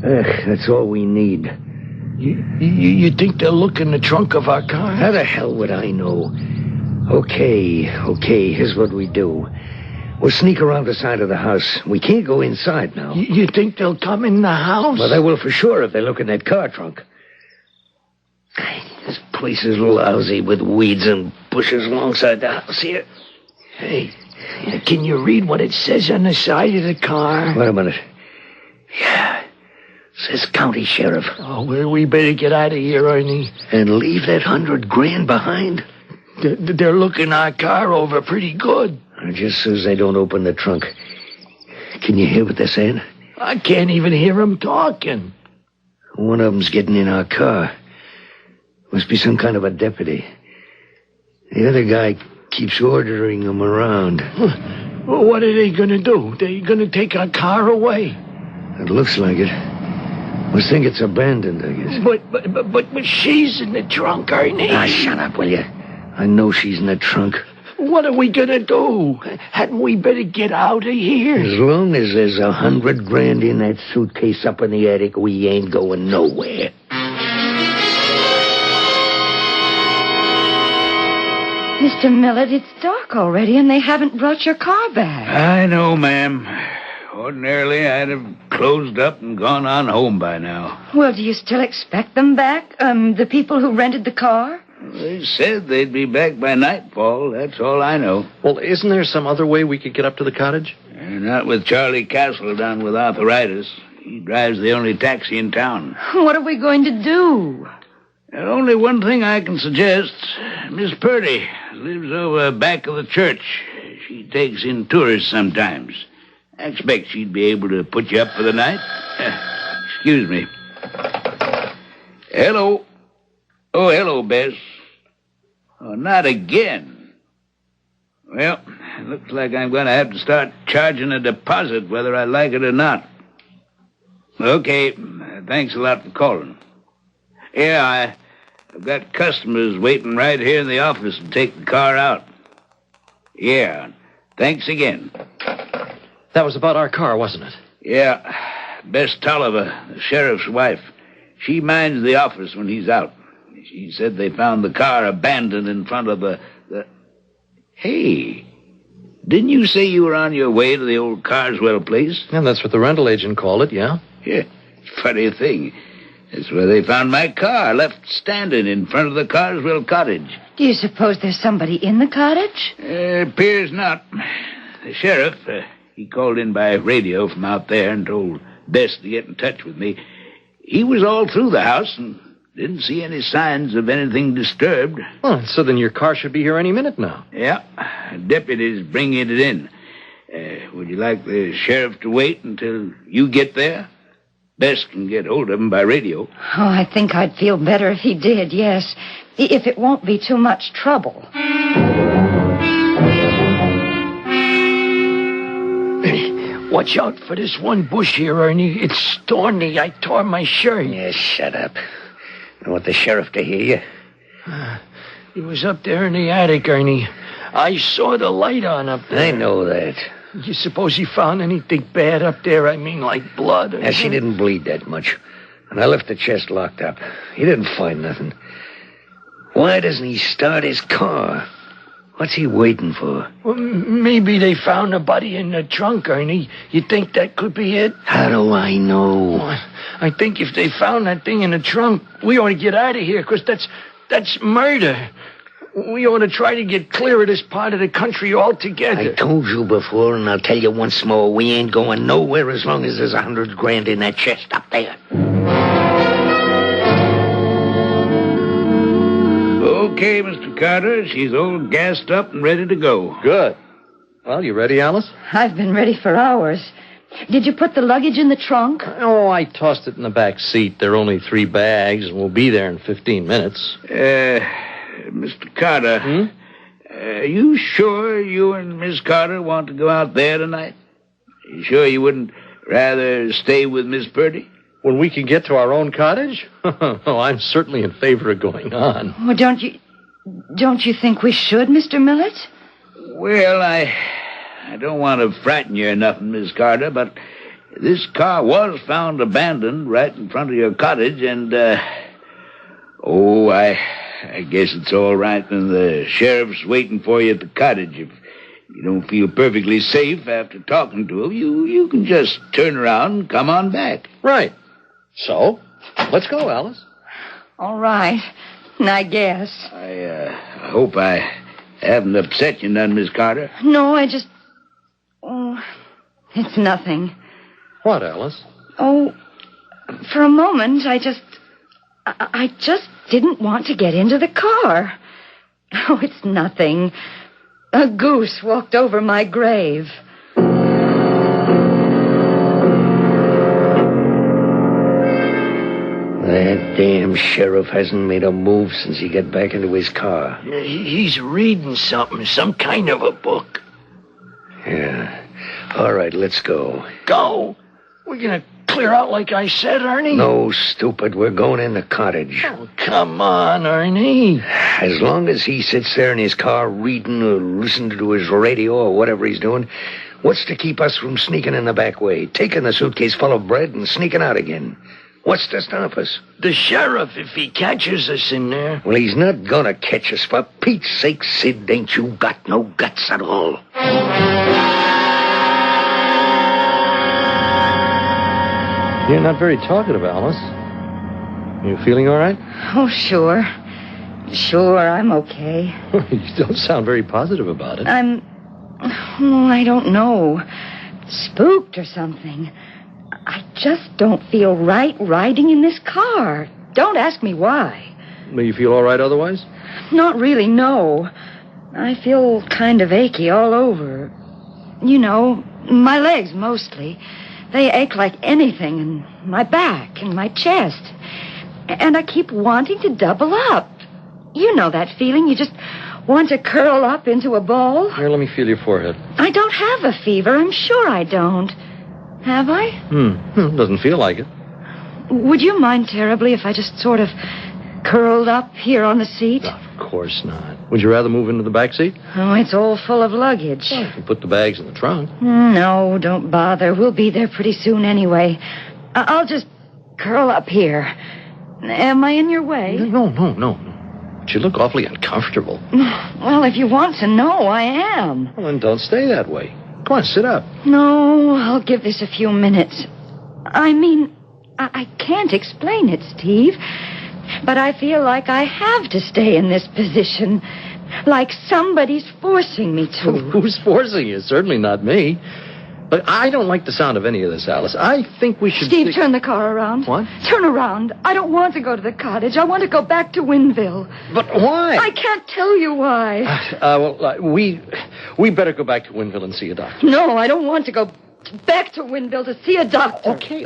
That's all we need. You think they'll look in the trunk of our car? How the hell would I know? Okay, here's what we do. We'll sneak around the side of the house. We can't go inside now. You think they'll come in the house? Well, they will for sure if they look in that car trunk. This place is lousy with weeds and bushes alongside the house here. Hey, can you read what it says on the side of the car? Wait a minute. Yeah. Says county sheriff. Oh, well, we better get out of here, Ernie. And leave that $100,000 behind? They're looking our car over pretty good. Just so they don't open the trunk. Can you hear what they're saying? I can't even hear them talking. One of them's getting in our car. Must be some kind of a deputy. The other guy keeps ordering them around. Well, what are they going to do? They're going to take our car away? It looks like it. Must think it's abandoned, I guess. But she's in the trunk, Ernie. Shut up, will you? I know she's in the trunk. What are we going to do? Hadn't we better get out of here? As long as there's $100,000 in that suitcase up in the attic, we ain't going nowhere. Mr. Millard, it's dark already, and they haven't brought your car back. I know, ma'am. Ordinarily, I'd have closed up and gone on home by now. Well, do you still expect them back? The people who rented the car? They said they'd be back by nightfall. That's all I know. Well, isn't there some other way we could get up to the cottage? Not with Charlie Castle down with arthritis. He drives the only taxi in town. What are we going to do? Only one thing I can suggest. Miss Purdy lives over back of the church. She takes in tourists sometimes. I expect she'd be able to put you up for the night. Excuse me. Hello. Oh, hello, Bess. Oh, not again. Well, it looks like I'm going to have to start charging a deposit whether I like it or not. Okay, thanks a lot for calling. Yeah, I've got customers waiting right here in the office to take the car out. Yeah, thanks again. That was about our car, wasn't it? Yeah, Bess Tolliver, the sheriff's wife. She minds the office when he's out. She said they found the car abandoned in front of the... Hey, didn't you say you were on your way to the old Carswell place? Yeah, that's what the rental agent called it, yeah. Yeah, funny thing. That's where they found my car, left standing in front of the Carswell cottage. Do you suppose there's somebody in the cottage? Appears not. The sheriff, he called in by radio from out there and told Bess to get in touch with me. He was all through the house and didn't see any signs of anything disturbed. Well, so then your car should be here any minute now. Yeah, deputies bringing it in. Would you like the sheriff to wait until you get there? Bess can get hold of him by radio. Oh, I think I'd feel better if he did, yes. If it won't be too much trouble. Watch out for this one bush here, Ernie. It's thorny. I tore my shirt. Yeah, shut up. I want the sheriff to hear you. He was up there in the attic, Ernie. I saw the light on up there. I know that. You suppose he found anything bad up there? I mean, like blood? Yeah, she didn't bleed that much. And I left the chest locked up. He didn't find nothing. Why doesn't he start his car? What's he waiting for? Well, maybe they found a body in the trunk, Ernie. You think that could be it? How do I know? I think if they found that thing in the trunk, we ought to get out of here, because that's murder. We ought to try to get clear of this part of the country altogether. I told you before, and I'll tell you once more, we ain't going nowhere as long as there's $100,000 in that chest up there. Okay, Mr. Carter, she's all gassed up and ready to go. Good. Well, you ready, Alice? I've been ready for hours. Did you put the luggage in the trunk? Oh, I tossed it in the back seat. There are only 3 bags, and we'll be there in 15 minutes. Mr. Carter, Are you sure you and Miss Carter want to go out there tonight? Are you sure you wouldn't rather stay with Miss Purdy? When we can get to our own cottage? Oh, I'm certainly in favor of going on. Well, don't you think we should, Mr. Millett? Well, I don't want to frighten you or nothing, Miss Carter, but this car was found abandoned right in front of your cottage, and, I guess it's all right, and the sheriff's waiting for you at the cottage. If you don't feel perfectly safe after talking to him, you can just turn around and come on back. Right. So, let's go, Alice. All right. I guess. I hope I haven't upset you none, Miss Carter. No, I just... Oh, it's nothing. What, Alice? Oh, for a moment, I just didn't want to get into the car. Oh, it's nothing. A goose walked over my grave. That damn sheriff hasn't made a move since he got back into his car. He's reading something, some kind of a book. Yeah. All right, let's go. Go? We're going to clear out like I said, Ernie? No, stupid. We're going in the cottage. Oh, come on, Ernie. As long as he sits there in his car reading or listening to his radio or whatever he's doing, what's to keep us from sneaking in the back way, taking the suitcase full of bread and sneaking out again? What's to stop us? The sheriff, if he catches us in there. Well, he's not gonna catch us. For Pete's sake, Sid, ain't you got no guts at all? You're not very talkative, Alice. You feeling all right? Oh, sure. Sure, I'm okay. You don't sound very positive about it. I don't know. Spooked or something. I just don't feel right riding in this car. Don't ask me why. You feel all right otherwise? Not really, no. I feel kind of achy all over. You know, my legs mostly. They ache like anything, and my back and my chest. And I keep wanting to double up. You know that feeling. You just want to curl up into a ball. Here, let me feel your forehead. I don't have a fever. I'm sure I don't. Have I? Doesn't feel like it. Would you mind terribly if I just sort of curled up here on the seat? Of course not. Would you rather move into the back seat? Oh, it's all full of luggage. Well, you can put the bags in the trunk. No, don't bother. We'll be there pretty soon anyway. I'll just curl up here. Am I in your way? No. But you look awfully uncomfortable. Well, if you want to know, I am. Well, then don't stay that way. Come on, sit up. No, I'll give this a few minutes. I mean, I can't explain it, Steve. But I feel like I have to stay in this position. Like somebody's forcing me to. Who's forcing you? Certainly not me. But I don't like the sound of any of this, Alice. I think we should... Steve, turn the car around. What? Turn around. I don't want to go to the cottage. I want to go back to Winville. But why? I can't tell you why. We better go back to Winville and see a doctor. No, I don't want to go back to Winville to see a doctor. Okay.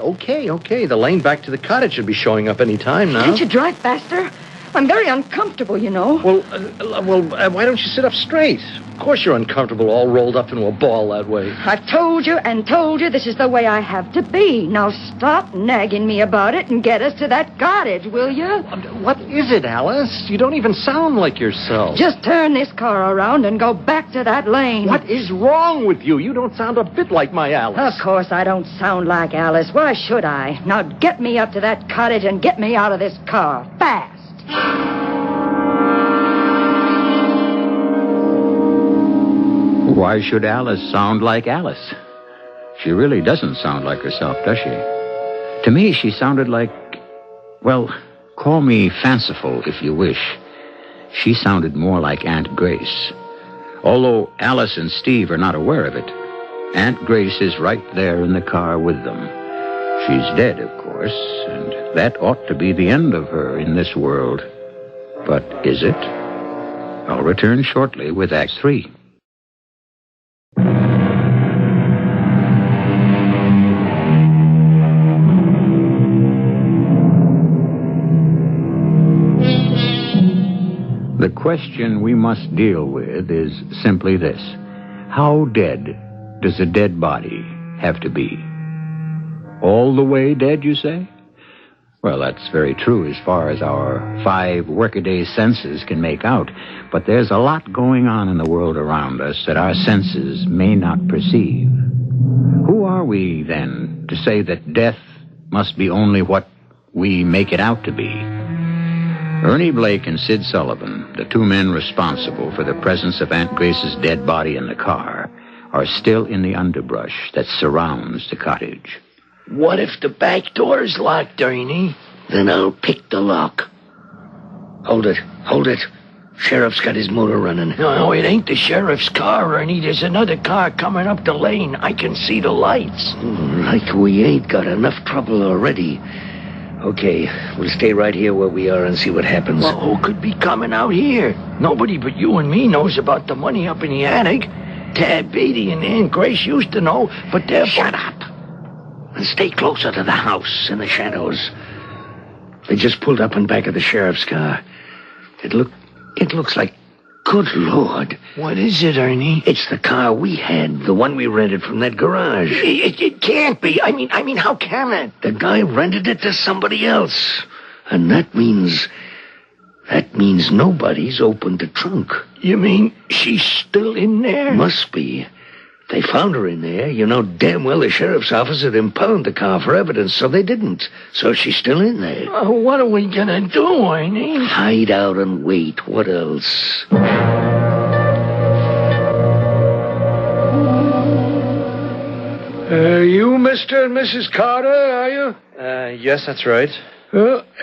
The lane back to the cottage should be showing up any time now. Can't you drive faster? I'm very uncomfortable, you know. Well, why don't you sit up straight? Of course you're uncomfortable, all rolled up into a ball that way. I've told you this is the way I have to be. Now stop nagging me about it and get us to that cottage, will you? What is it, Alice? You don't even sound like yourself. Just turn this car around and go back to that lane. What is wrong with you? You don't sound a bit like my Alice. Of course I don't sound like Alice. Why should I? Now get me up to that cottage and get me out of this car. Fast. Why should Alice sound like Alice? She really doesn't sound like herself, does she? To me, she sounded like, well, call me fanciful if you wish. She sounded more like Aunt Grace. Although Alice and Steve are not aware of it, Aunt Grace is right there in the car with them. She's dead, of course, and that ought to be the end of her in this world. But is it? I'll return shortly with Act 3. The question we must deal with is simply this. How dead does a dead body have to be? All the way dead, you say? Well, that's very true as far as our 5 workaday senses can make out. But there's a lot going on in the world around us that our senses may not perceive. Who are we, then, to say that death must be only what we make it out to be? Ernie Blake and Sid Sullivan, the 2 men responsible for the presence of Aunt Grace's dead body in the car, are still in the underbrush that surrounds the cottage. What if the back door's locked, Ernie? Then I'll pick the lock. Hold it. Sheriff's got his motor running. No, it ain't the sheriff's car, Ernie. There's another car coming up the lane. I can see the lights. Like we ain't got enough trouble already. Okay, we'll stay right here where we are and see what happens. Well, who could be coming out here? Nobody but you and me knows about the money up in the attic. Tad Beatty and Aunt Grace used to know, but they're... Shut up. And stay closer to the house in the shadows. They just pulled up in back of the sheriff's car. It looks like... Good Lord. What is it, Ernie? It's the car we had, the one we rented from that garage. It can't be. I mean, how can it? The guy rented it to somebody else. And that means nobody's opened the trunk. You mean she's still in there? Must be. They found her in there. You know damn well the sheriff's office had impounded the car for evidence, so they didn't. So she's still in there. What are we gonna do, Ernie? Hide out and wait. What else? You Mr. and Mrs. Carter, are you? Yes, that's right.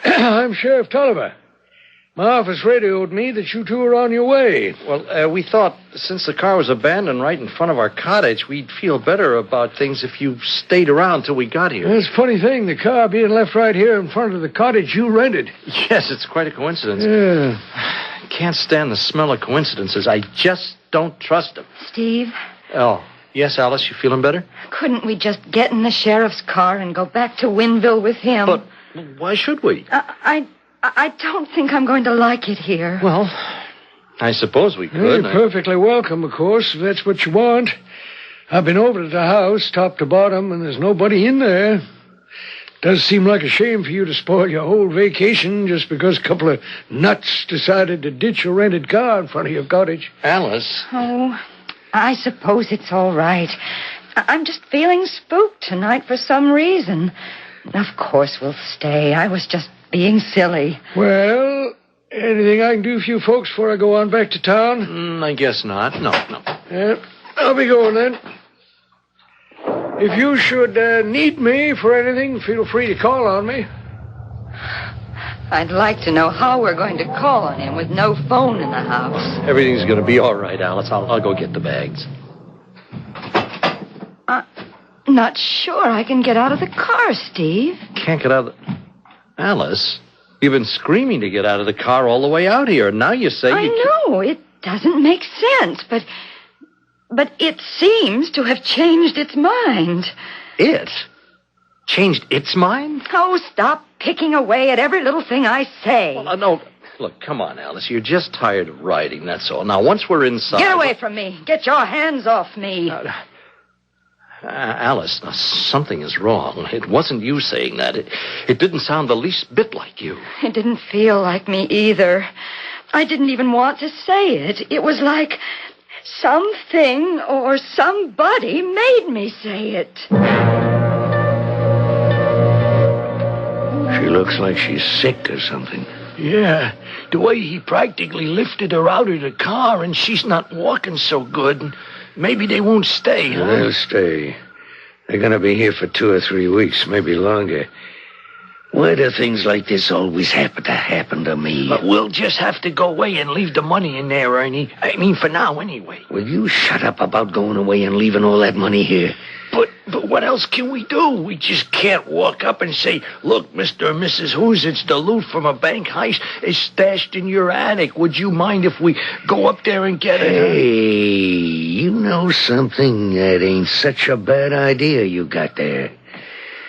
I'm Sheriff Tolliver. My office radioed me that you 2 are on your way. Well, we thought since the car was abandoned right in front of our cottage, we'd feel better about things if you stayed around till we got here. It's a funny thing, the car being left right here in front of the cottage you rented. Yes, it's quite a coincidence. Yeah. Can't stand the smell of coincidences. I just don't trust them. Steve? Oh, yes, Alice, you feeling better? Couldn't we just get in the sheriff's car and go back to Winville with him? But why should we? I don't think I'm going to like it here. Well, I suppose we could. You're perfectly welcome, of course, if that's what you want. I've been over to the house, top to bottom, and there's nobody in there. Does seem like a shame for you to spoil your whole vacation just because a couple of nuts decided to ditch a rented car in front of your cottage. Alice? Oh, I suppose it's all right. I'm just feeling spooked tonight for some reason. Of course we'll stay. I was just being silly. Well, anything I can do for you folks before I go on back to town? I guess not. No. I'll be going then. If you should need me for anything, feel free to call on me. I'd like to know how we're going to call on him with no phone in the house. Everything's going to be all right, Alice. I'll go get the bags. Not sure I can get out of the car, Steve. Can't get out of the... Alice, you've been screaming to get out of the car all the way out here. Now you say I know, it doesn't make sense, but it seems to have changed its mind. It? Changed its mind? Oh, stop picking away at every little thing I say. Well, no, look, come on, Alice. You're just tired of riding, that's all. Now, once we're inside... Get away from me. Get your hands off me. Alice, now, something is wrong. It wasn't you saying that. It didn't sound the least bit like you. It didn't feel like me either. I didn't even want to say it. It was like something or somebody made me say it. She looks like she's sick or something. Yeah, the way he practically lifted her out of the car and she's not walking so good. Maybe they won't stay, huh? They'll stay. They're going to be here for 2 or 3 weeks, maybe longer. Why do things like this always happen to me? But we'll just have to go away and leave the money in there, Ernie. I mean, for now, anyway. Will you shut up about going away and leaving all that money here? But what else can we do? We just can't walk up and say, look, Mr. and Mrs. Who's, it's the loot from a bank heist is stashed in your attic. Would you mind if we go up there and get it? Hey, you know something? That ain't such a bad idea you got there.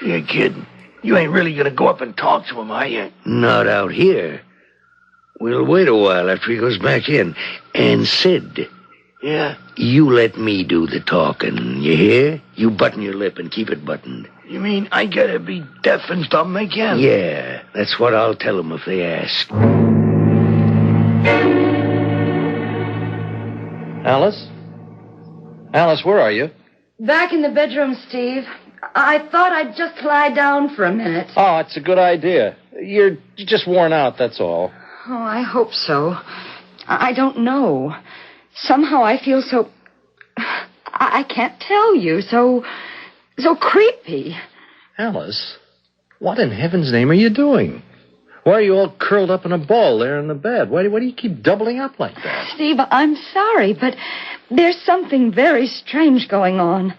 You're kidding. You ain't really going to go up and talk to him, are you? Not out here. We'll wait a while after he goes back in. And Sid, Yeah? you let me do the talking, you hear? You button your lip and keep it buttoned. You mean I gotta be deaf and dumb again? Yeah, that's what I'll tell them if they ask. Alice? Alice, where are you? Back in the bedroom, Steve. I thought I'd just lie down for a minute. Oh, it's a good idea. You're just worn out, that's all. Oh, I hope so. I don't know. Somehow I feel so... I can't tell you. So creepy. Alice, what in heaven's name are you doing? Why are you all curled up in a ball there in the bed? Why do you keep doubling up like that? Steve, I'm sorry, but there's something very strange going on.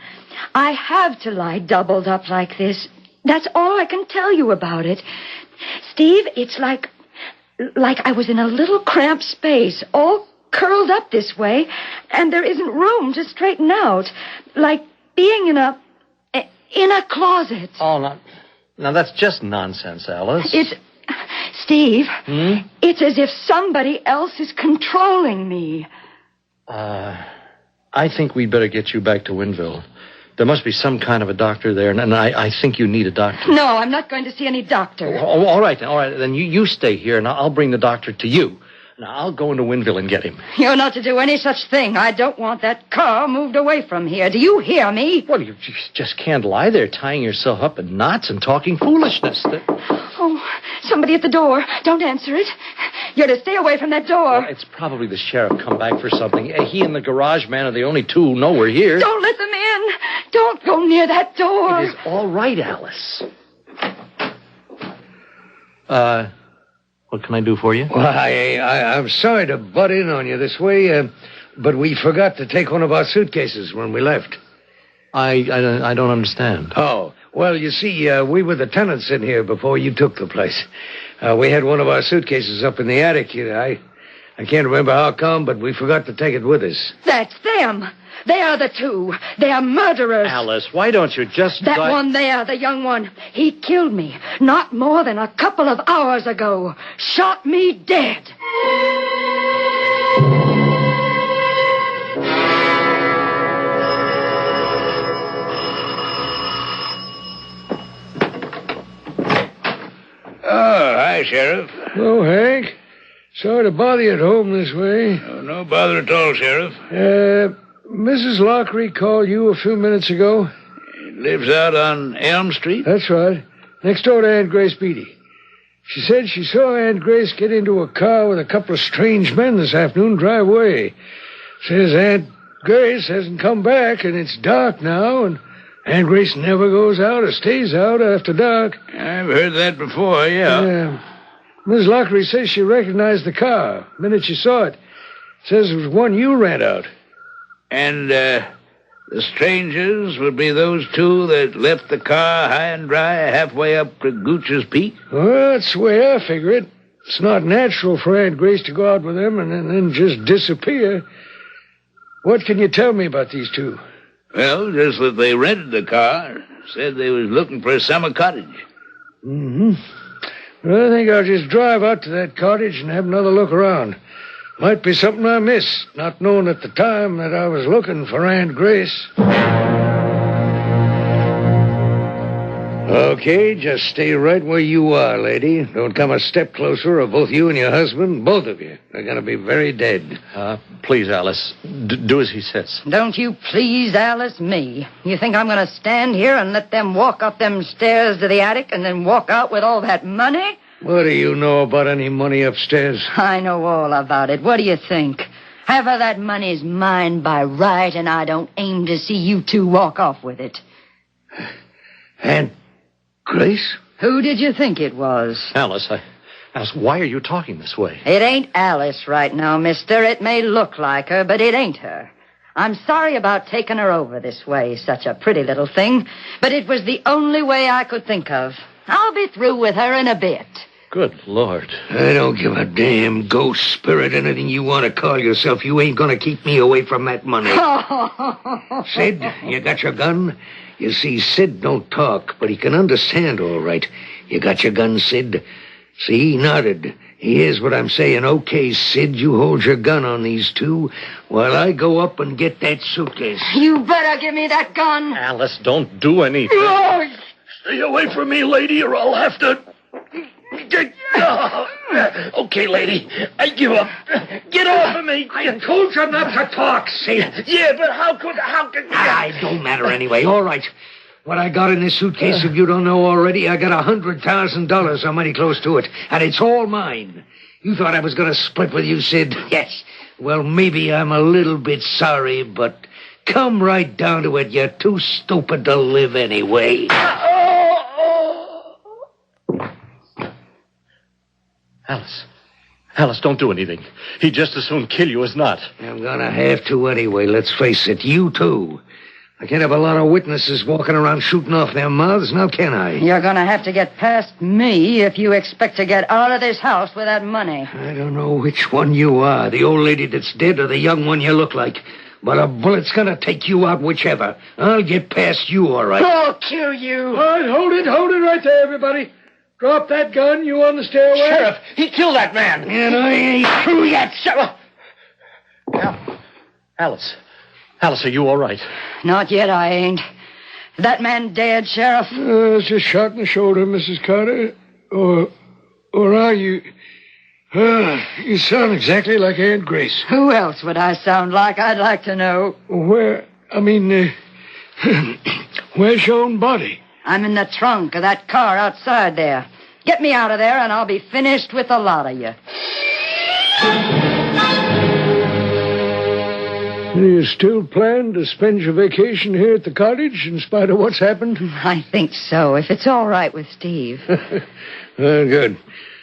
I have to lie doubled up like this. That's all I can tell you about it. Steve, it's like I was in a little cramped space, all curled up this way, and there isn't room to straighten out. Like being in a closet. Oh, now that's just nonsense, Alice. Steve, It's as if somebody else is controlling me. I think we'd better get you back to Winville. There must be some kind of a doctor there, and I think you need a doctor. No, I'm not going to see any doctor. Oh, all right. Then you stay here, and I'll bring the doctor to you. Now, I'll go into Winville and get him. You're not to do any such thing. I don't want that car moved away from here. Do you hear me? Well, you just can't lie there tying yourself up in knots and talking foolishness. Oh, somebody at the door. Don't answer it. You're to stay away from that door. Well, it's probably the sheriff come back for something. He and the garage man are the only two who know we're here. Don't let them in. Don't go near that door. It is all right, Alice. What can I do for you? Well, I'm sorry to butt in on you this way, but we forgot to take one of our suitcases when we left. I don't understand. Oh, well, you see, we were the tenants in here before you took the place. We had one of our suitcases up in the attic. I can't remember how come, but we forgot to take it with us. That's them. They are the two. They are murderers. Alice, why don't you just... That one there, the young one, he killed me not more than a couple of hours ago. Shot me dead. Oh, hi, Sheriff. Oh, Hank. Sorry to bother you at home this way. Oh, no bother at all, Sheriff. Mrs. Lockery called you a few minutes ago. Lives out on Elm Street? That's right. Next door to Aunt Grace Beatty. She said she saw Aunt Grace get into a car with a couple of strange men this afternoon drive away. Says Aunt Grace hasn't come back, and it's dark now, and Aunt Grace never goes out or stays out after dark. I've heard that before, yeah. Mrs. Lockery says she recognized the car the minute she saw it. Says it was one you ran out. And, the strangers would be those two that left the car high and dry halfway up to Gooch's Peak? Well, that's the way I figure it. It's not natural for Aunt Grace to go out with them and then just disappear. What can you tell me about these two? Well, just that they rented the car. Said they was looking for a summer cottage. Mm-hmm. Well, I think I'll just drive out to that cottage and have another look around. Might be something I missed, not knowing at the time that I was looking for Aunt Grace. Okay, just stay right where you are, lady. Don't come a step closer, or both you and your husband, both of you, are going to be very dead. Please, Alice, do as he says. Don't you please Alice me. You think I'm going to stand here and let them walk up them stairs to the attic and then walk out with all that money? What do you know about any money upstairs? I know all about it. What do you think? Half of that money's mine by right, and I don't aim to see you two walk off with it. Aunt Grace? Who did you think it was? Alice, why are you talking this way? It ain't Alice right now, mister. It may look like her, but it ain't her. I'm sorry about taking her over this way, such a pretty little thing, but it was the only way I could think of. I'll be through with her in a bit. Good Lord. I don't give a damn ghost, spirit, anything you want to call yourself. You ain't going to keep me away from that money. Sid, you got your gun? You see, Sid don't talk, but he can understand all right. You got your gun, Sid? See, he nodded. Here's what I'm saying. Okay, Sid, you hold your gun on these two while I go up and get that suitcase. You better give me that gun. Alice, don't do anything. Oh, stay away from me, lady, or I'll have to... Okay, lady, I give up. Get off of me. I told you not to talk, Sid. Yeah, but how could... It don't matter anyway. All right. What I got in this suitcase, if you don't know already, I got $100,000 or money close to it, and it's all mine. You thought I was going to split with you, Sid? Yes. Well, maybe I'm a little bit sorry, but come right down to it, you're too stupid to live anyway. Alice, don't do anything. He'd just as soon kill you as not. I'm gonna have to anyway, let's face it. You too. I can't have a lot of witnesses walking around shooting off their mouths, now can I? You're gonna have to get past me if you expect to get out of this house with that money. I don't know which one you are, the old lady that's dead or the young one you look like. But a bullet's gonna take you out whichever. I'll get past you, all right. I'll kill you. All right, hold it right there, everybody. Drop that gun, you on the stairway. Sheriff, he killed that man. And I ain't through yet, Sheriff. Alice, are you all right? Not yet, I ain't. That man dead, Sheriff? It's just shot in the shoulder, Mrs. Carter. Or are you... you sound exactly like Aunt Grace. Who else would I sound like? I'd like to know. Where's your own body? I'm in the trunk of that car outside there. Get me out of there and I'll be finished with the lot of you. You still plan to spend your vacation here at the cottage in spite of what's happened? I think so, if it's all right with Steve. Good.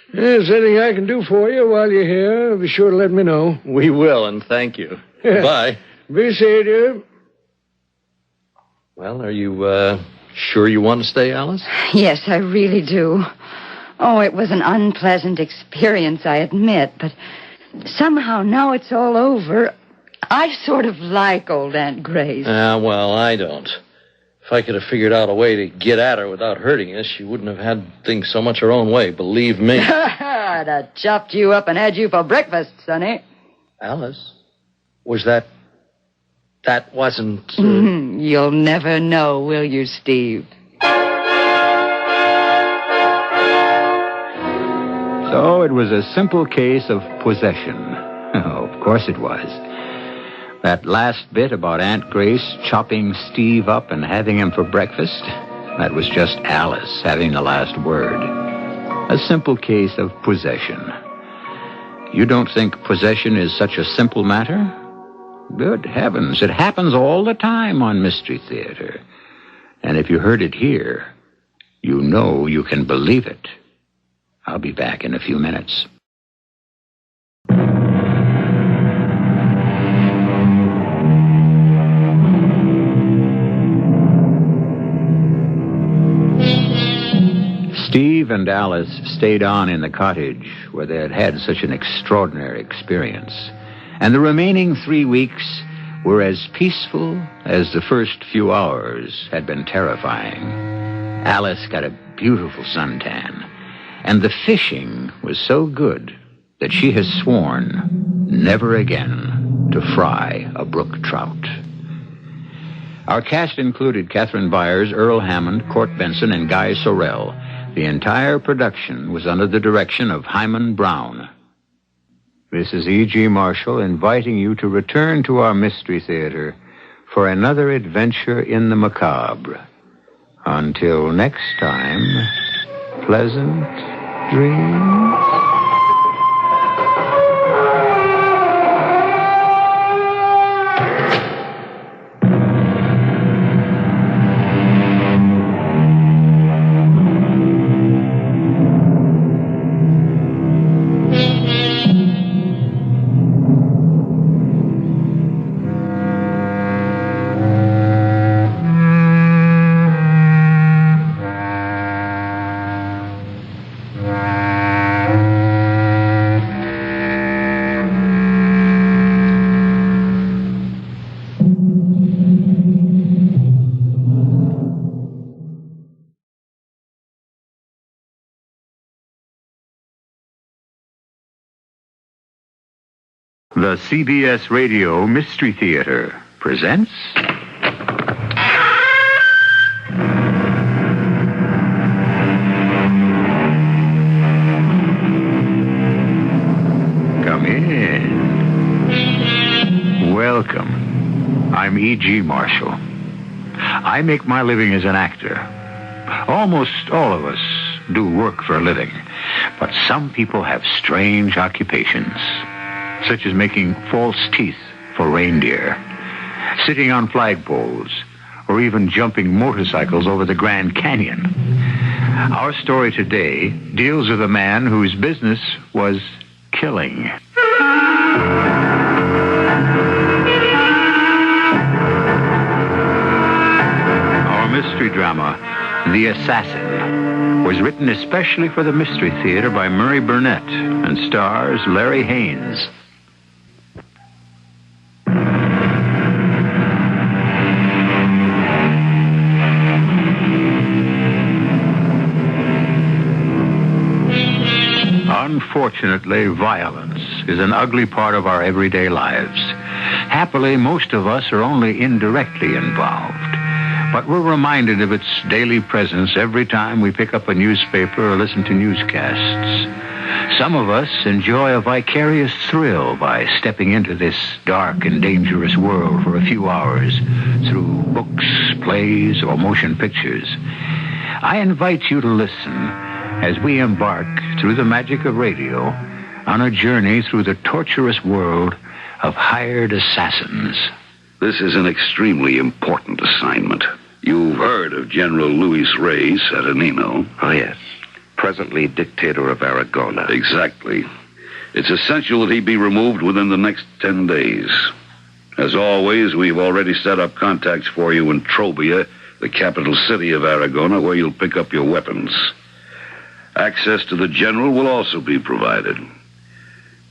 If there's anything I can do for you while you're here, be sure to let me know. We will, and thank you. Bye. Be safe, dear. Well, are you, sure you want to stay, Alice? Yes, I really do. Oh, it was an unpleasant experience, I admit, but somehow now it's all over. I sort of like old Aunt Grace. Well, I don't. If I could have figured out a way to get at her without hurting us, she wouldn't have had things so much her own way, believe me. I'd have chopped you up and had you for breakfast, Sonny. Alice? Was that wasn't... You'll never know, will you, Steve? So it was a simple case of possession. Oh, of course it was. That last bit about Aunt Grace chopping Steve up and having him for breakfast, that was just Alice having the last word. A simple case of possession. You don't think possession is such a simple matter? Good heavens, it happens all the time on Mystery Theater. And if you heard it here, you know you can believe it. I'll be back in a few minutes. Steve and Alice stayed on in the cottage where they had had such an extraordinary experience. And the remaining 3 weeks were as peaceful as the first few hours had been terrifying. Alice got a beautiful suntan, and the fishing was so good that she has sworn never again to fry a brook trout. Our cast included Catherine Byers, Earl Hammond, Court Benson, and Guy Sorrell. The entire production was under the direction of Hyman Brown. This is E.G. Marshall inviting you to return to our Mystery Theater for another adventure in the macabre. Until next time, pleasant dreams. The CBS Radio Mystery Theater presents... Come in. Welcome. I'm E.G. Marshall. I make my living as an actor. Almost all of us do work for a living, but some people have strange occupations, such as making false teeth for reindeer, sitting on flagpoles, or even jumping motorcycles over the Grand Canyon. Our story today deals with a man whose business was killing. Our mystery drama, The Assassin, was written especially for the Mystery Theater by Murray Burnett and stars Larry Haynes. Unfortunately, violence is an ugly part of our everyday lives. Happily, most of us are only indirectly involved, but we're reminded of its daily presence every time we pick up a newspaper or listen to newscasts. Some of us enjoy a vicarious thrill by stepping into this dark and dangerous world for a few hours through books, plays, or motion pictures. I invite you to listen as we embark through the magic of radio on a journey through the torturous world of hired assassins. This is an extremely important assignment. You've heard of General Luis Reyes Saturnino. Oh, yes. Presently dictator of Aragona. Exactly. It's essential that he be removed within the next 10 days. As always, we've already set up contacts for you in Trobia, the capital city of Aragona, where you'll pick up your weapons. Access to the general will also be provided.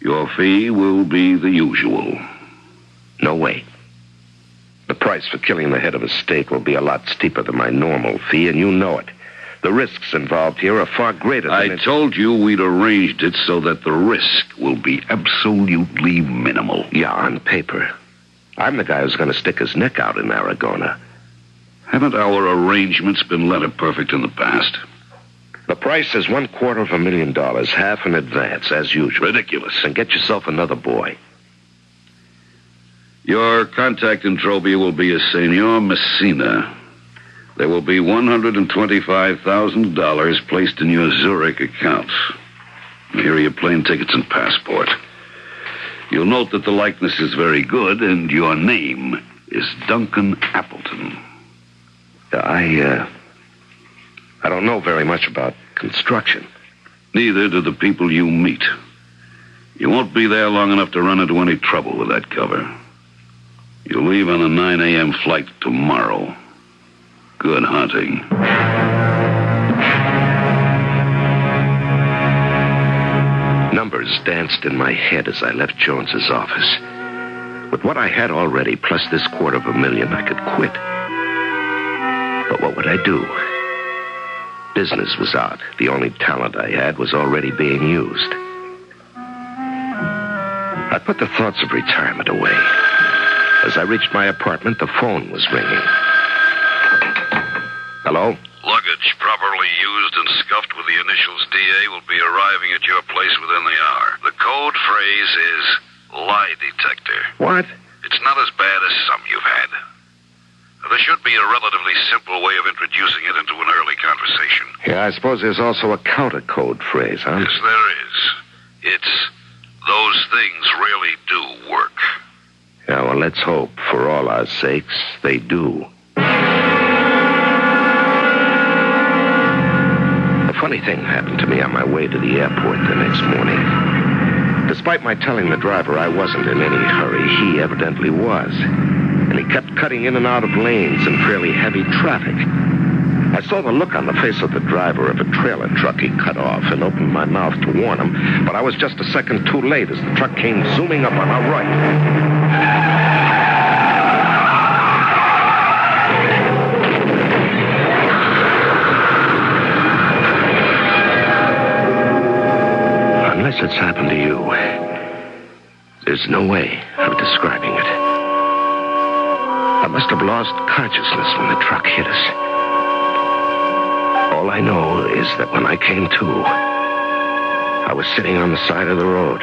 Your fee will be the usual. No way. The price for killing the head of a state will be a lot steeper than my normal fee, and you know it. The risks involved here are far greater than... I told you we'd arranged it so that the risk will be absolutely minimal. Yeah, on paper. I'm the guy who's going to stick his neck out in Aragona. Haven't our arrangements been letter perfect in the past? The price is $250,000, half in advance, as usual. Ridiculous. And get yourself another boy. Your contact in Trobia will be a Senor Messina. There will be $125,000 placed in your Zurich account. Here are your plane tickets and passport. You'll note that the likeness is very good, and your name is Duncan Appleton. I don't know very much about construction. Neither do the people you meet. You won't be there long enough to run into any trouble with that cover. You'll leave on a 9 a.m. flight tomorrow. Good hunting. Numbers danced in my head as I left Jones's office. With what I had already, plus this $250,000, I could quit. But what would I do? Business was out. The only talent I had was already being used. I put the thoughts of retirement away. As I reached my apartment, the phone was ringing. Hello? Luggage properly used and scuffed with the initials DA will be arriving at your place within the hour. The code phrase is lie detector. What? It's not as bad as some you've had. There should be a relatively simple way of introducing it into an early conversation. Yeah, I suppose there's also a counter code phrase, huh? Yes, there is. It's those things really do work. Yeah, well, let's hope, for all our sakes, they do. A funny thing happened to me on my way to the airport the next morning. Despite my telling the driver I wasn't in any hurry, he evidently was. And he kept cutting in and out of lanes in fairly heavy traffic. I saw the look on the face of the driver of a trailer truck he cut off and opened my mouth to warn him, but I was just a second too late as the truck came zooming up on our right. Unless it's happened to you. There's no way of describing it. I must have lost consciousness when the truck hit us. All I know is that when I came to, I was sitting on the side of the road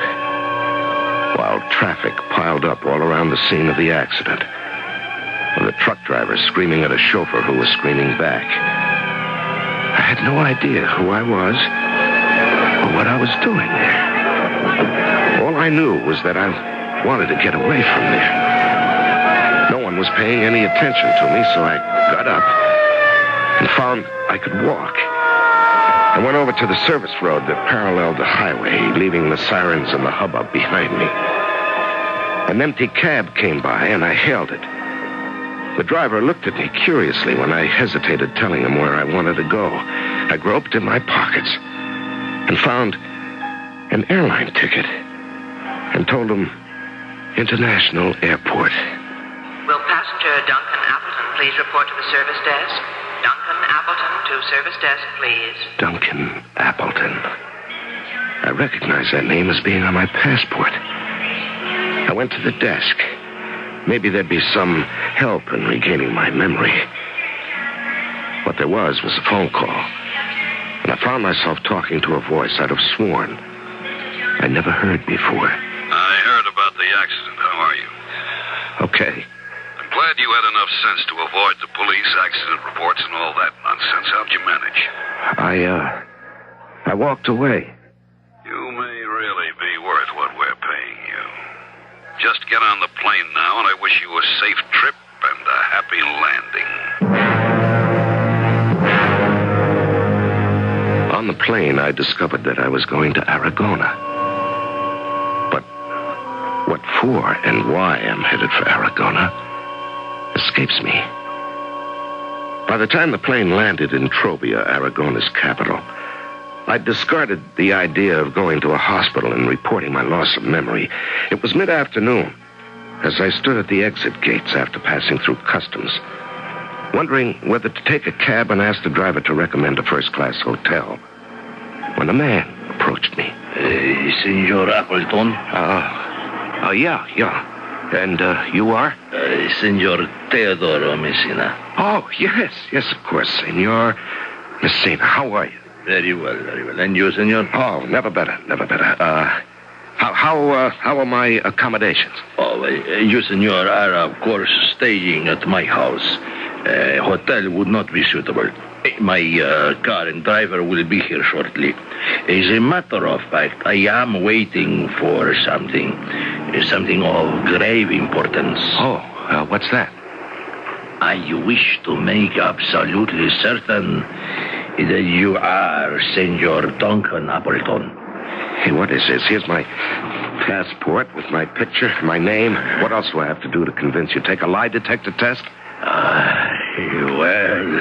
while traffic piled up all around the scene of the accident, with the truck driver screaming at a chauffeur who was screaming back. I had no idea who I was or what I was doing there. All I knew was that I wanted to get away from there. No one was paying any attention to me, so I got up and found I could walk. I went over to the service road that paralleled the highway, leaving the sirens and the hubbub behind me. An empty cab came by, and I hailed it. The driver looked at me curiously when I hesitated telling him where I wanted to go. I groped in my pockets and found an airline ticket and told him International Airport. Will passenger Duncan Appleton please report to the service desk? Duncan Appleton to service desk, please. Duncan Appleton. I recognized that name as being on my passport. I went to the desk. Maybe there'd be some help in regaining my memory. What there was a phone call. And I found myself talking to a voice I'd have sworn I never heard before. I heard about the accident. How are you? Okay. I'm glad you had enough sense to avoid the police, accident reports, and all that nonsense. How'd you manage? I walked away. You may really be worth what we're paying you. Just get on the plane now, and I wish you a safe trip and a happy landing. On the plane, I discovered that I was going to Aragona. But what for and why I'm headed for Aragona escapes me. By the time the plane landed in Trobia, Aragona's capital, I'd discarded the idea of going to a hospital and reporting my loss of memory. It was mid-afternoon as I stood at the exit gates after passing through customs, wondering whether to take a cab and ask the driver to recommend a first-class hotel, when a man approached me. Senor Appleton? Yeah. And you are? Senor Teodoro Messina. Oh, yes, of course, Senor Messina. How are you? Very well. And you, senor? Oh, never better. How are my accommodations? Oh, well, you, senor, are, of course, staying at my house. A hotel would not be suitable. My car and driver will be here shortly. As a matter of fact, I am waiting for something of grave importance. Oh, what's that? I wish to make absolutely certain that you are Senor Duncan Appleton. Hey, what is this? Here's my passport with my picture, my name. What else do I have to do to convince you? Take a lie detector test? Well,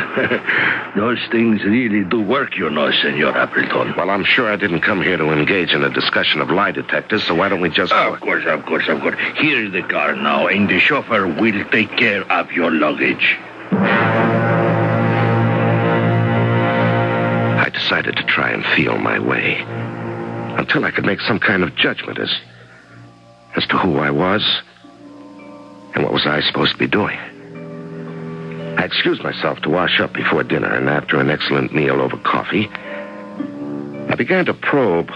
those things really do work, you know, Senor Appleton. Well, I'm sure I didn't come here to engage in a discussion of lie detectors, so why don't we just... Of course. Here is the car now, and the chauffeur will take care of your luggage. I decided to try and feel my way until I could make some kind of judgment as to who I was and what was I supposed to be doing. I excused myself to wash up before dinner, and after an excellent meal over coffee, I began to probe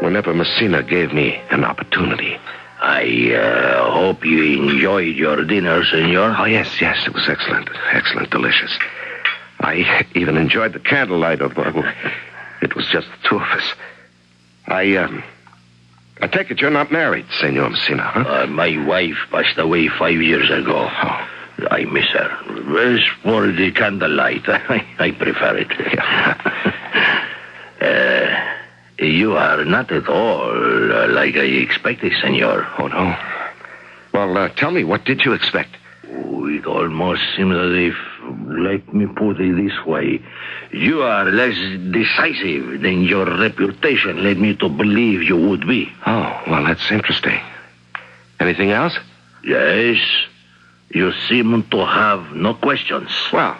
whenever Messina gave me an opportunity. I hope you enjoyed your dinner, senor. Oh, yes, it was excellent, delicious. I even enjoyed the candlelight, although it was just the two of us. I take it you're not married, Senor Messina, huh? My wife passed away 5 years ago. Oh. I miss her. As for the candlelight, I prefer it. You are not at all like I expected, senor. Oh, no? Well, tell me, what did you expect? It almost seems as if, let me put it this way, you are less decisive than your reputation led me to believe you would be. Oh, well, that's interesting. Anything else? Yes. You seem to have no questions. Well,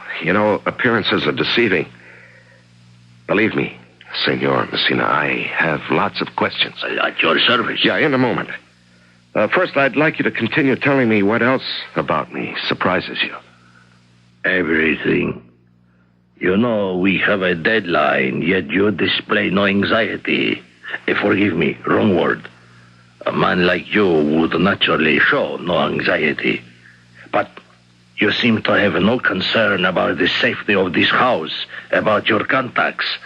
appearances are deceiving. Believe me, Senor Messina, I have lots of questions. At your service. Yeah, in a moment. First, I'd like you to continue telling me what else about me surprises you. Everything. You know, we have a deadline, yet you display no anxiety. Forgive me, wrong word. A man like you would naturally show no anxiety. But you seem to have no concern about the safety of this house, about your contacts,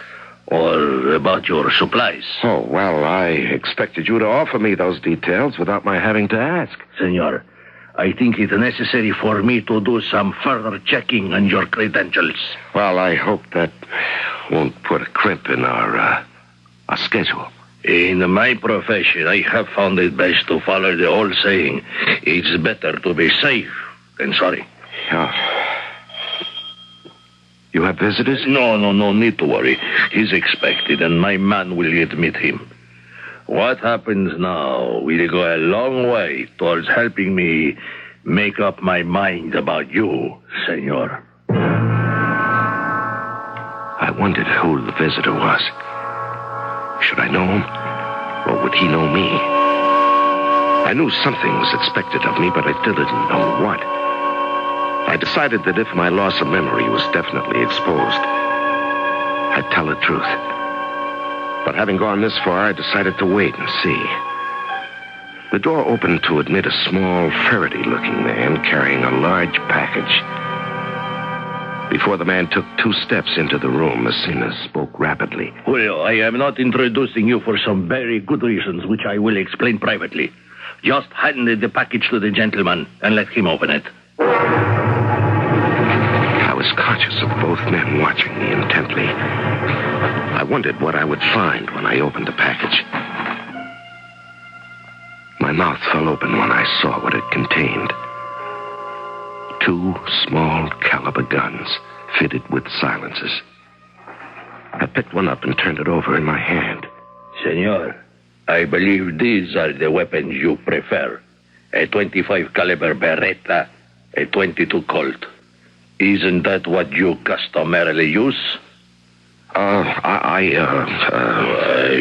or about your supplies. Oh, well, I expected you to offer me those details without my having to ask. Senor, I think it necessary for me to do some further checking on your credentials. Well, I hope that won't put a crimp in our schedule. In my profession, I have found it best to follow the old saying, it's better to be safe than sorry. Yeah. You have visitors? No need to worry. He's expected, and my man will admit him. What happens now will go a long way towards helping me make up my mind about you, senor. I wondered who the visitor was. Should I know him? Or would he know me? I knew something was expected of me, but I still didn't know what. I decided that if my loss of memory was definitely exposed, I'd tell the truth. But having gone this far, I decided to wait and see. The door opened to admit a small, ferrety-looking man carrying a large package. Before the man took 2 steps into the room, Messina spoke rapidly. Julio, I am not introducing you for some very good reasons, which I will explain privately. Just hand the package to the gentleman and let him open it. I was conscious of both men watching me intently. I wondered what I would find when I opened the package. My mouth fell open when I saw what it contained. 2 small caliber guns fitted with silencers. I picked one up and turned it over in my hand. Senor, I believe these are the weapons you prefer. A 25 caliber Beretta, a 22 Colt. Isn't that what you customarily use?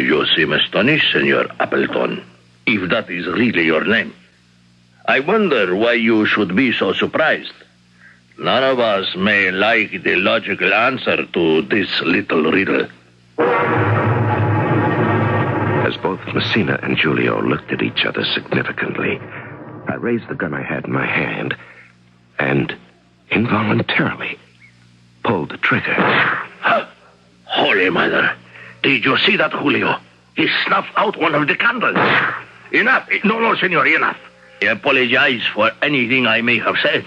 You seem astonished, Senor Appleton, if that is really your name. I wonder why you should be so surprised. None of us may like the logical answer to this little riddle. As both Messina and Julio looked at each other significantly, I raised the gun I had in my hand and involuntarily pulled the trigger. Holy Mother! Did you see that, Julio? He snuffed out one of the candles. Enough! No, senor, enough. I apologize for anything I may have said.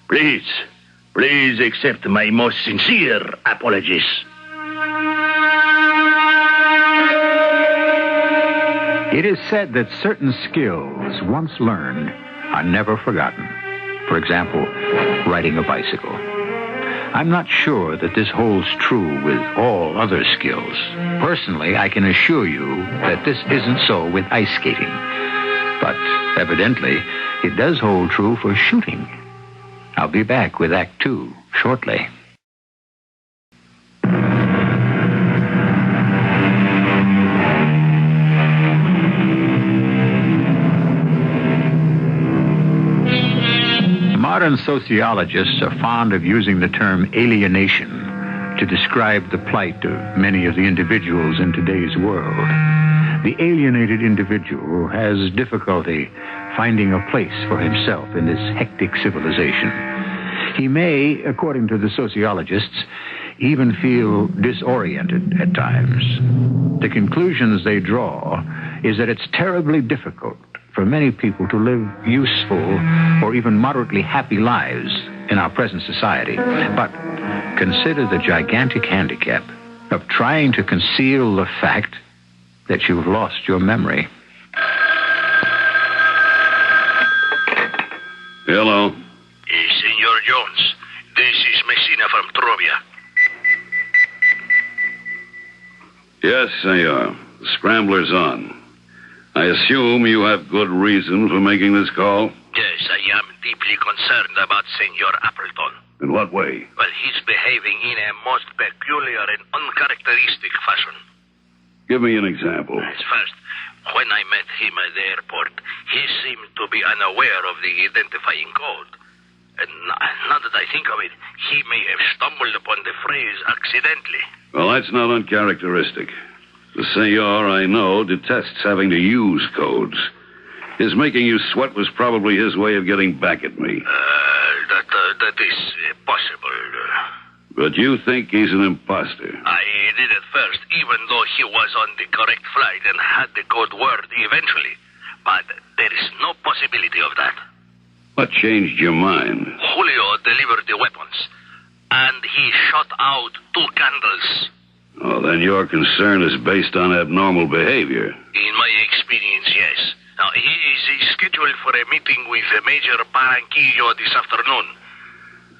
Please accept my most sincere apologies. It is said that certain skills, once learned, are never forgotten. For example, riding a bicycle. I'm not sure that this holds true with all other skills. Personally, I can assure you that this isn't so with ice skating. But evidently, it does hold true for shooting. I'll be back with Act 2 shortly. Modern sociologists are fond of using the term alienation to describe the plight of many of the individuals in today's world. The alienated individual has difficulty finding a place for himself in this hectic civilization. He may, according to the sociologists, even feel disoriented at times. The conclusions they draw is that it's terribly difficult for many people to live useful or even moderately happy lives in our present society. But consider the gigantic handicap of trying to conceal the fact that you've lost your memory. Hello. Senor Jones, this is Messina from Trovia. Yes, senor. The scrambler's on. I assume you have good reason for making this call? Yes, I am deeply concerned about Senor Appleton. In what way? Well, he's behaving in a most peculiar and uncharacteristic fashion. Give me an example. First, when I met him at the airport, he seemed to be unaware of the identifying code. And now that I think of it, he may have stumbled upon the phrase accidentally. Well, that's not uncharacteristic. The Senor I know detests having to use codes. His making you sweat was probably his way of getting back at me. That is possible. But you think he's an imposter? I did at first, even though he was on the correct flight and had the code word eventually. But there is no possibility of that. What changed your mind? Julio delivered the weapons, and he shot out 2 candles. Oh, then your concern is based on abnormal behavior. In my experience, yes. Now, he is scheduled for a meeting with Major Barranquillo this afternoon.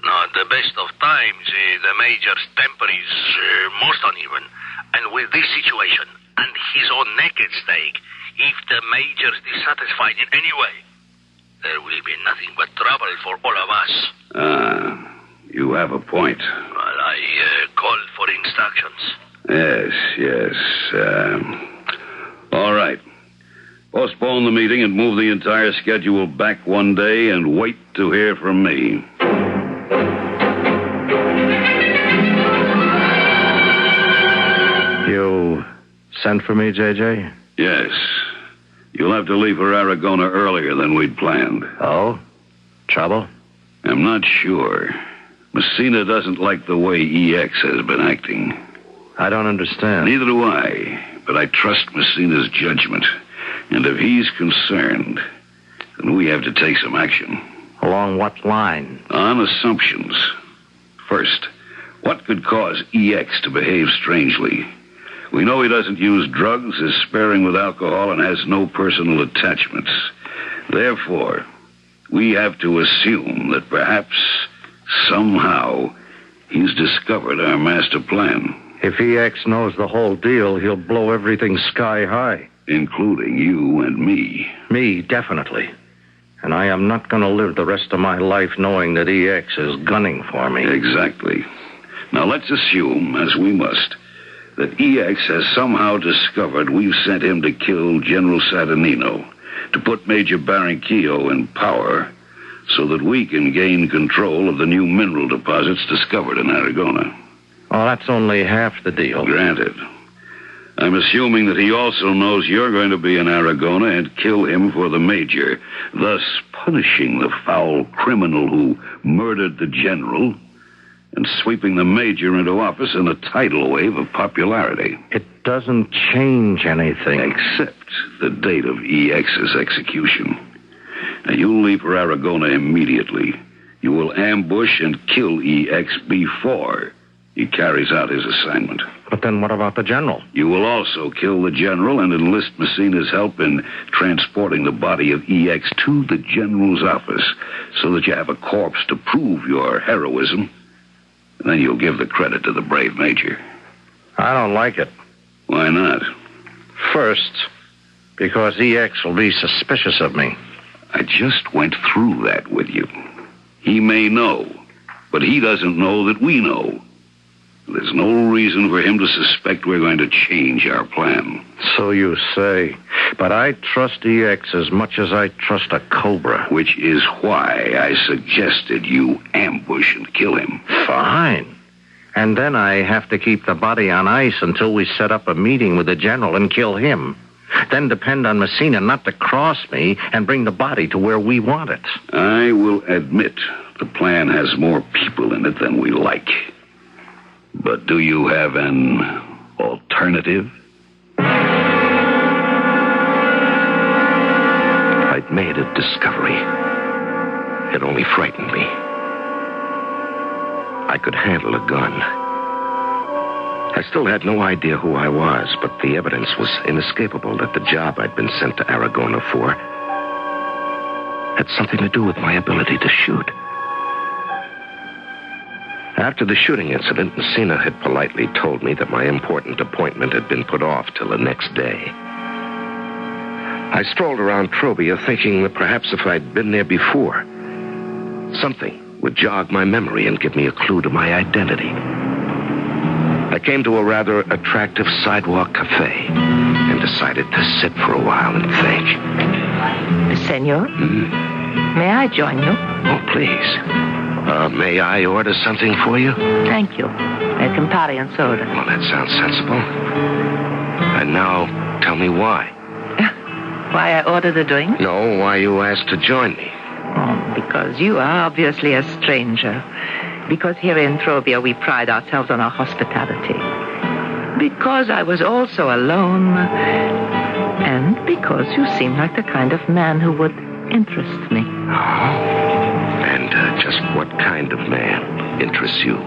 Now, at the best of times, the Major's temper is most uneven. And with this situation, and his own neck at stake, if the Major's dissatisfied in any way, there will be nothing but trouble for all of us. You have a point. Well, I called for instructions. Yes. All right. Postpone the meeting and move the entire schedule back one day and wait to hear from me. You sent for me, J.J.? Yes. You'll have to leave for Aragona earlier than we'd planned. Oh? Trouble? I'm not sure. Messina doesn't like the way EX has been acting. I don't understand. Neither do I, but I trust Messina's judgment. And if he's concerned, then we have to take some action. Along what line? On assumptions. First, what could cause EX to behave strangely? We know he doesn't use drugs, is sparing with alcohol, and has no personal attachments. Therefore, we have to assume that perhaps, somehow, he's discovered our master plan. If EX knows the whole deal, he'll blow everything sky high. Including you and me. Me, definitely. And I am not going to live the rest of my life knowing that EX is gunning for me. Exactly. Now let's assume, as we must, that EX has somehow discovered we've sent him to kill General Saturnino, to put Major Barranquillo in power, so that we can gain control of the new mineral deposits discovered in Aragona. Oh, that's only half the deal. Granted. I'm assuming that he also knows you're going to be in Aragona and kill him for the Major, thus punishing the foul criminal who murdered the General and sweeping the Major into office in a tidal wave of popularity. It doesn't change anything. Except the date of EX's execution. Now, you'll leave for Aragona immediately. You will ambush and kill EX before he carries out his assignment. But then what about the General? You will also kill the General and enlist Messina's help in transporting the body of EX to the General's office so that you have a corpse to prove your heroism. And then you'll give the credit to the brave Major. I don't like it. Why not? First, because EX will be suspicious of me. I just went through that with you. He may know, but he doesn't know that we know. There's no reason for him to suspect we're going to change our plan. So you say. But I trust EX as much as I trust a cobra. Which is why I suggested you ambush and kill him. Fine. And then I have to keep the body on ice until we set up a meeting with the General and kill him. Then depend on Messina not to cross me and bring the body to where we want it. I will admit the plan has more people in it than we like. But do you have an alternative? I'd made a discovery. It only frightened me. I could handle a gun. I still had no idea who I was, but the evidence was inescapable that the job I'd been sent to Aragona for had something to do with my ability to shoot. After the shooting incident, Messina had politely told me that my important appointment had been put off till the next day. I strolled around Trobia thinking that perhaps if I'd been there before, something would jog my memory and give me a clue to my identity. I came to a rather attractive sidewalk cafe and decided to sit for a while and think. Senor, may I join you? Oh, please. May I order something for you? Thank you. A Campari and soda. Well, that sounds sensible. And now, tell me why. Why I ordered a drink? No, why you asked to join me. Oh, because you are obviously a stranger. Because here in Trovia we pride ourselves on our hospitality. Because I was also alone. And because you seem like the kind of man who would interest me. And just what kind of man interests you?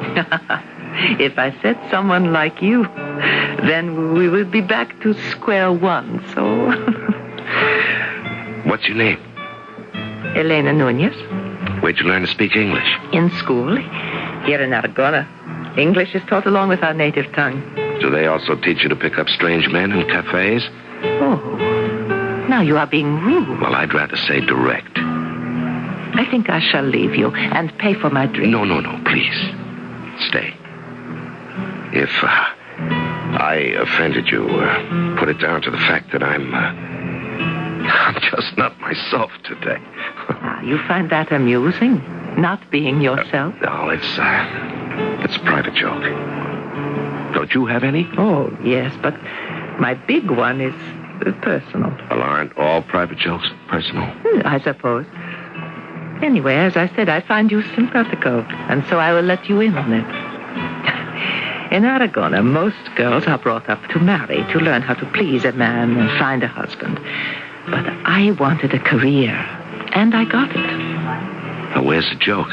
If I said someone like you, then we would be back to square one, so... What's your name? Elena Nunez. Where'd you learn to speak English? In school, here in Aragona. English is taught along with our native tongue. Do they also teach you to pick up strange men in cafes? Oh, now you are being rude. Well, I'd rather say direct. I think I shall leave you and pay for my drink. No, please. Stay. If I offended you, put it down to the fact that I'm just not myself today. You find that amusing? Not being yourself? No, it's a private joke. Don't you have any? Oh, yes, but my big one is personal. Well, aren't all private jokes personal? I suppose. Anyway, as I said, I find you simpatico, and so I will let you in on it. In Aragona, most girls are brought up to marry, to learn how to please a man and find a husband. But I wanted a career, and I got it. Now, where's the joke?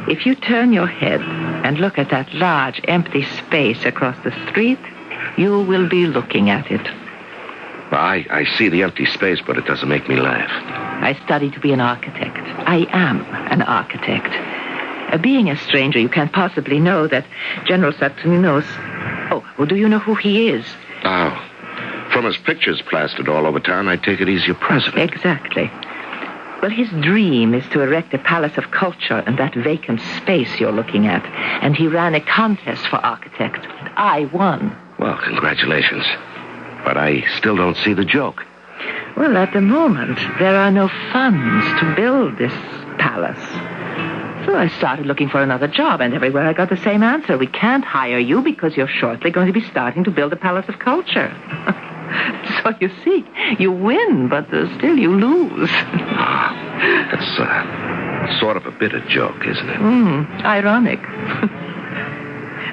If you turn your head and look at that large, empty space across the street, you will be looking at it. Well, I see the empty space, but it doesn't make me laugh. I studied to be an architect. I am an architect. Being a stranger, you can't possibly know that General Saturninos... Oh, well, do you know who he is? Oh, from his pictures plastered all over town, I take it he's your president. Exactly. Well, his dream is to erect a palace of culture in that vacant space you're looking at. And he ran a contest for architect. And I won. Well, congratulations. But I still don't see the joke. Well, at the moment, there are no funds to build this palace. So I started looking for another job, and everywhere I got the same answer. We can't hire you because you're shortly going to be starting to build a palace of culture. So you see, you win, but still you lose. That's sort of a bitter joke, isn't it? Ironic.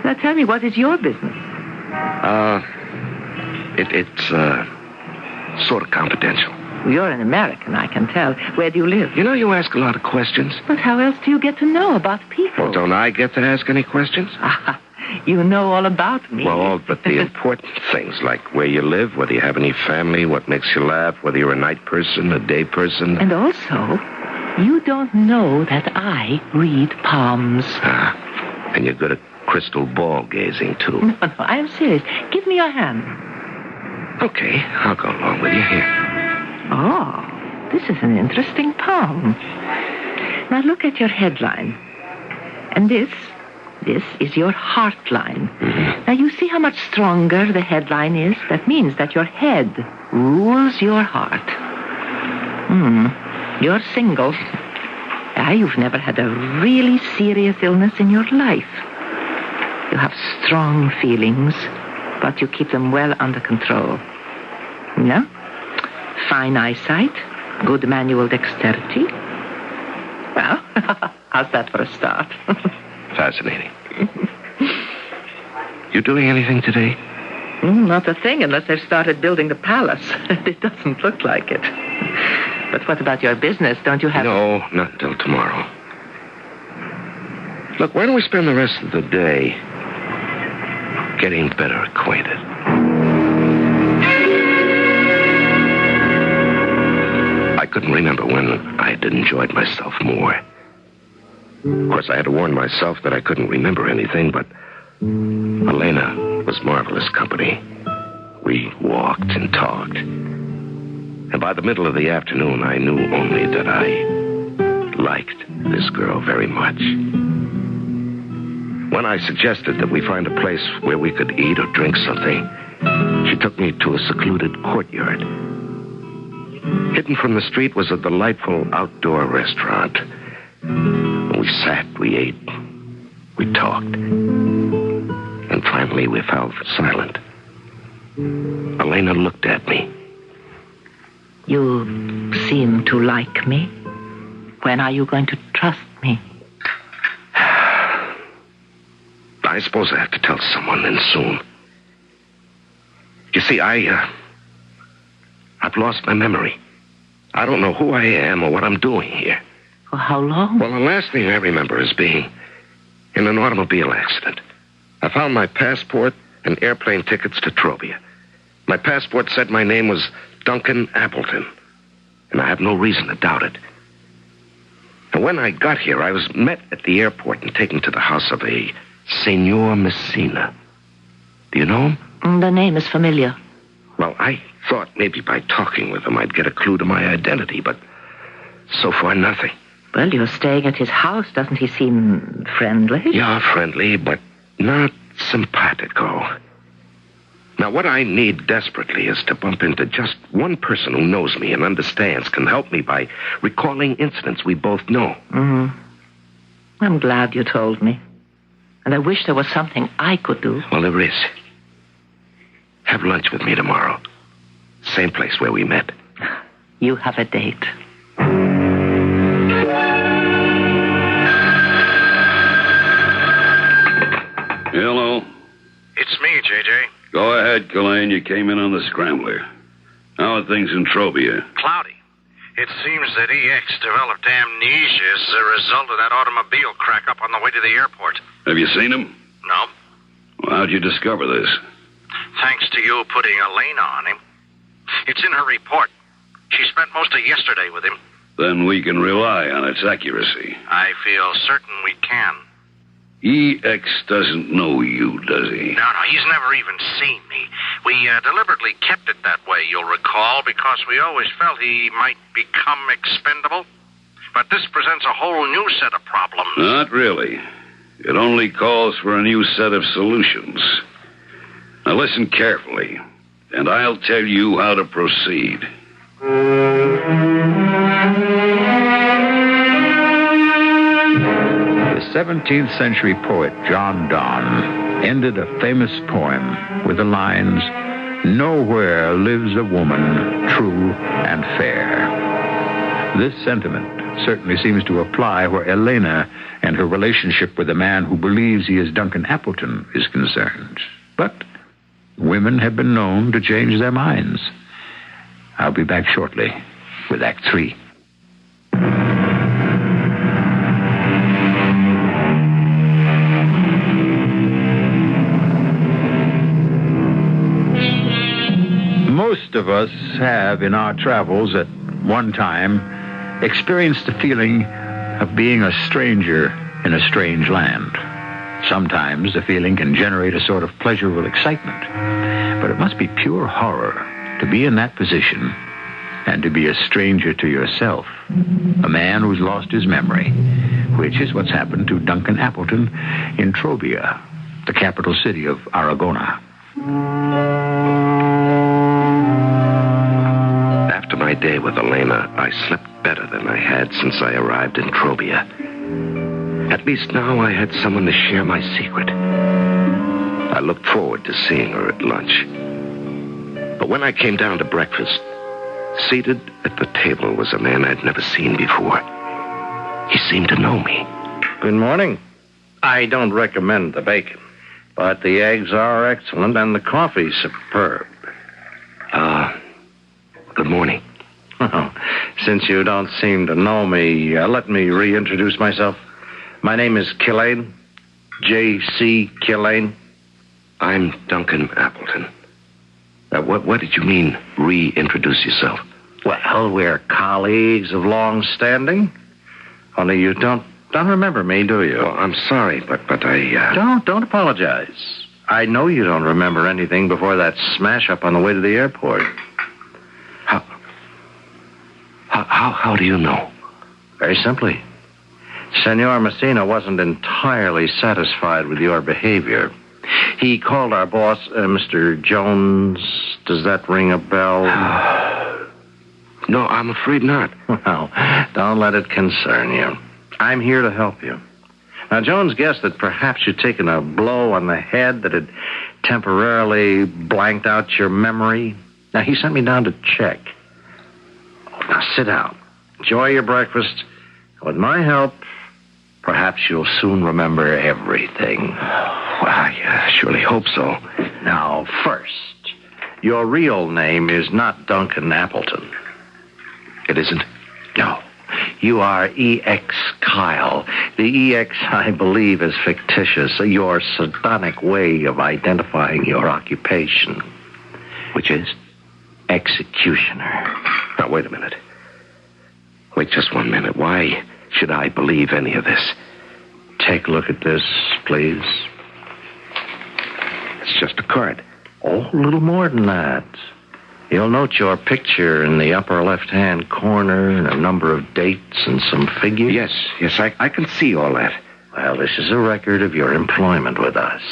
Now tell me, what is your business? It's sort of confidential. You're an American, I can tell. Where do you live? You know, you ask a lot of questions. But how else do you get to know about people? Well, don't I get to ask any questions? You know all about me. Well, all but the important things, like where you live, whether you have any family, what makes you laugh, whether you're a night person, a day person. And also, you don't know that I read palms. And you're good at crystal ball gazing, too. No, I am serious. Give me your hand. Okay, I'll go along with you here. Oh, this is an interesting palm. Now look at your headline. And this is your heart line. Now you see how much stronger the headline is? That means that your head rules your heart. You're single. You've never had a really serious illness in your life. You have strong feelings, but you keep them well under control. No? Fine eyesight, good manual dexterity. Well, how's that for a start? Fascinating. You doing anything today? Not a thing, unless they've started building the palace. It doesn't look like it. But what about your business? Don't you have... No, not until tomorrow. Look, why don't we spend the rest of the day getting better acquainted? I couldn't remember when I had enjoyed myself more. Of course, I had to warn myself that I couldn't remember anything, but Elena was marvelous company. We walked and talked. And by the middle of the afternoon, I knew only that I liked this girl very much. When I suggested that we find a place where we could eat or drink something, she took me to a secluded courtyard. Hidden from the street was a delightful outdoor restaurant. We sat, we ate, we talked. And finally we fell silent. Elena looked at me. You seem to like me. When are you going to trust me? I suppose I have to tell someone, and soon. You see, I've lost my memory. I don't know who I am or what I'm doing here. For how long? Well, the last thing I remember is being in an automobile accident. I found my passport and airplane tickets to Trobia. My passport said my name was Duncan Appleton, and I have no reason to doubt it. And when I got here, I was met at the airport and taken to the house of a Senor Messina. Do you know him? The name is familiar. Well, I thought maybe by talking with him I'd get a clue to my identity, but so far nothing. Well, you're staying at his house. Doesn't he seem friendly? Yeah, friendly, but not simpatico. Now, what I need desperately is to bump into just one person who knows me and understands, can help me by recalling incidents we both know. Mm-hmm. I'm glad you told me. And I wish there was something I could do. Well, there is. Have lunch with me tomorrow. Same place where we met. You have a date. Hello. It's me, J.J. Go ahead, Killane. You came in on the scrambler. How are things in Trobia? Cloudy. It seems that EX developed amnesia as a result of that automobile crack up on the way to the airport. Have you seen him? No. Well, how'd you discover this? Thanks to you putting Elena on him. It's in her report. She spent most of yesterday with him. Then we can rely on its accuracy. I feel certain we can. EX doesn't know you, does he? No, he's never even seen me. We deliberately kept it that way, you'll recall, because we always felt he might become expendable. But this presents a whole new set of problems. Not really. It only calls for a new set of solutions. Now listen carefully, and I'll tell you how to proceed. The 17th century poet John Donne ended a famous poem with the lines, "Nowhere lives a woman true and fair." This sentiment certainly seems to apply where Elena and her relationship with a man who believes he is Duncan Appleton is concerned. But women have been known to change their minds. I'll be back shortly with Act 3. Most of us have, in our travels at one time, experienced the feeling of being a stranger in a strange land. Sometimes the feeling can generate a sort of pleasurable excitement, but it must be pure horror to be in that position and to be a stranger to yourself, a man who's lost his memory, which is what's happened to Duncan Appleton in Trobia, the capital city of Aragona. After my day with Elena, I slept better than I had since I arrived in Trobia. At least now I had someone to share my secret. I looked forward to seeing her at lunch. But when I came down to breakfast, seated at the table was a man I'd never seen before. He seemed to know me. Good morning. I don't recommend the bacon, but the eggs are excellent and the coffee superb. Good morning. Oh, since you don't seem to know me, let me reintroduce myself. My name is Killane, J.C. Killane. I'm Duncan Appleton. What did you mean, reintroduce yourself? Well, we're colleagues of long standing. Only you don't remember me, do you? Well, I'm sorry, but I... Don't apologize. I know you don't remember anything before that smash-up on the way to the airport. How do you know? Very simply. Senor Messina wasn't entirely satisfied with your behavior. He called our boss, Mr. Jones. Does that ring a bell? No, I'm afraid not. Well, don't let it concern you. I'm here to help you. Now, Jones guessed that perhaps you'd taken a blow on the head that had temporarily blanked out your memory. Now, he sent me down to check. Now, sit down. Enjoy your breakfast. With my help, perhaps you'll soon remember everything. Well, I surely hope so. Now, first, your real name is not Duncan Appleton. It isn't? No. You are E.X. Kyle. The E.X., I believe, is fictitious, your sardonic way of identifying your occupation. Which is? Executioner. Now, wait a minute. Wait just 1 minute. Why should I believe any of this? Take a look at this, please. It's just a card. Oh, a little more than that. You'll note your picture in the upper left-hand corner and a number of dates and some figures. Yes, I can see all that. Well, this is a record of your employment with us.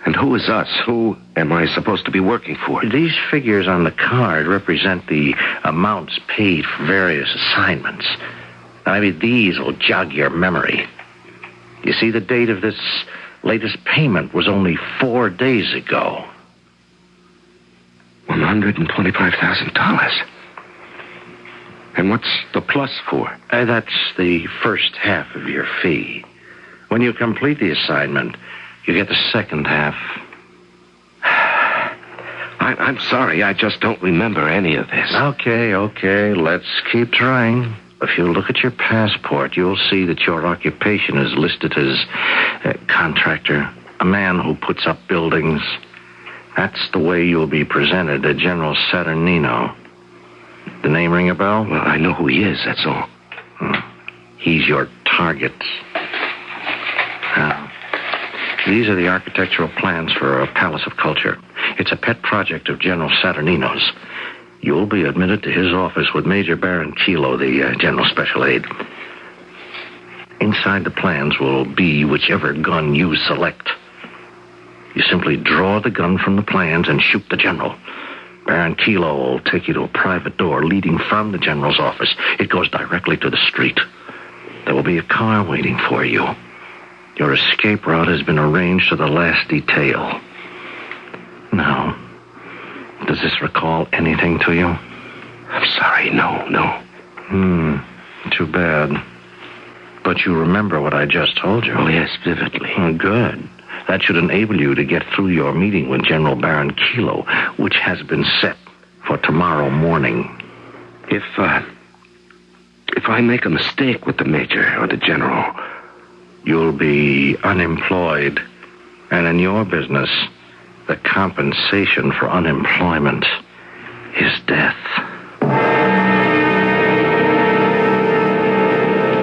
And who is us? Who am I supposed to be working for? These figures on the card represent the amounts paid for various assignments. I mean, these will jog your memory. You see, the date of this latest payment was only 4 days ago. $125,000. And what's the plus for? That's the first half of your fee. When you complete the assignment, you get the second half. I'm sorry, I just don't remember any of this. Okay, let's keep trying. If you look at your passport, you'll see that your occupation is listed as a contractor, a man who puts up buildings. That's the way you'll be presented to General Saturnino. The name ring a bell? Well, I know who he is, that's all. He's your target. Now, these are the architectural plans for a palace of culture. It's a pet project of General Saturnino's. You'll be admitted to his office with Major Baron Kilo, the General Special Aide. Inside the plans will be whichever gun you select. You simply draw the gun from the plans and shoot the general. Baron Kilo will take you to a private door leading from the general's office. It goes directly to the street. There will be a car waiting for you. Your escape route has been arranged to the last detail. Now, does this recall anything to you? I'm sorry, no. Too bad. But you remember what I just told you? Oh, yes, vividly. Good. That should enable you to get through your meeting with General Baron Kilo, which has been set for tomorrow morning. If I make a mistake with the major or the general, you'll be unemployed. And in your business, the compensation for unemployment is death.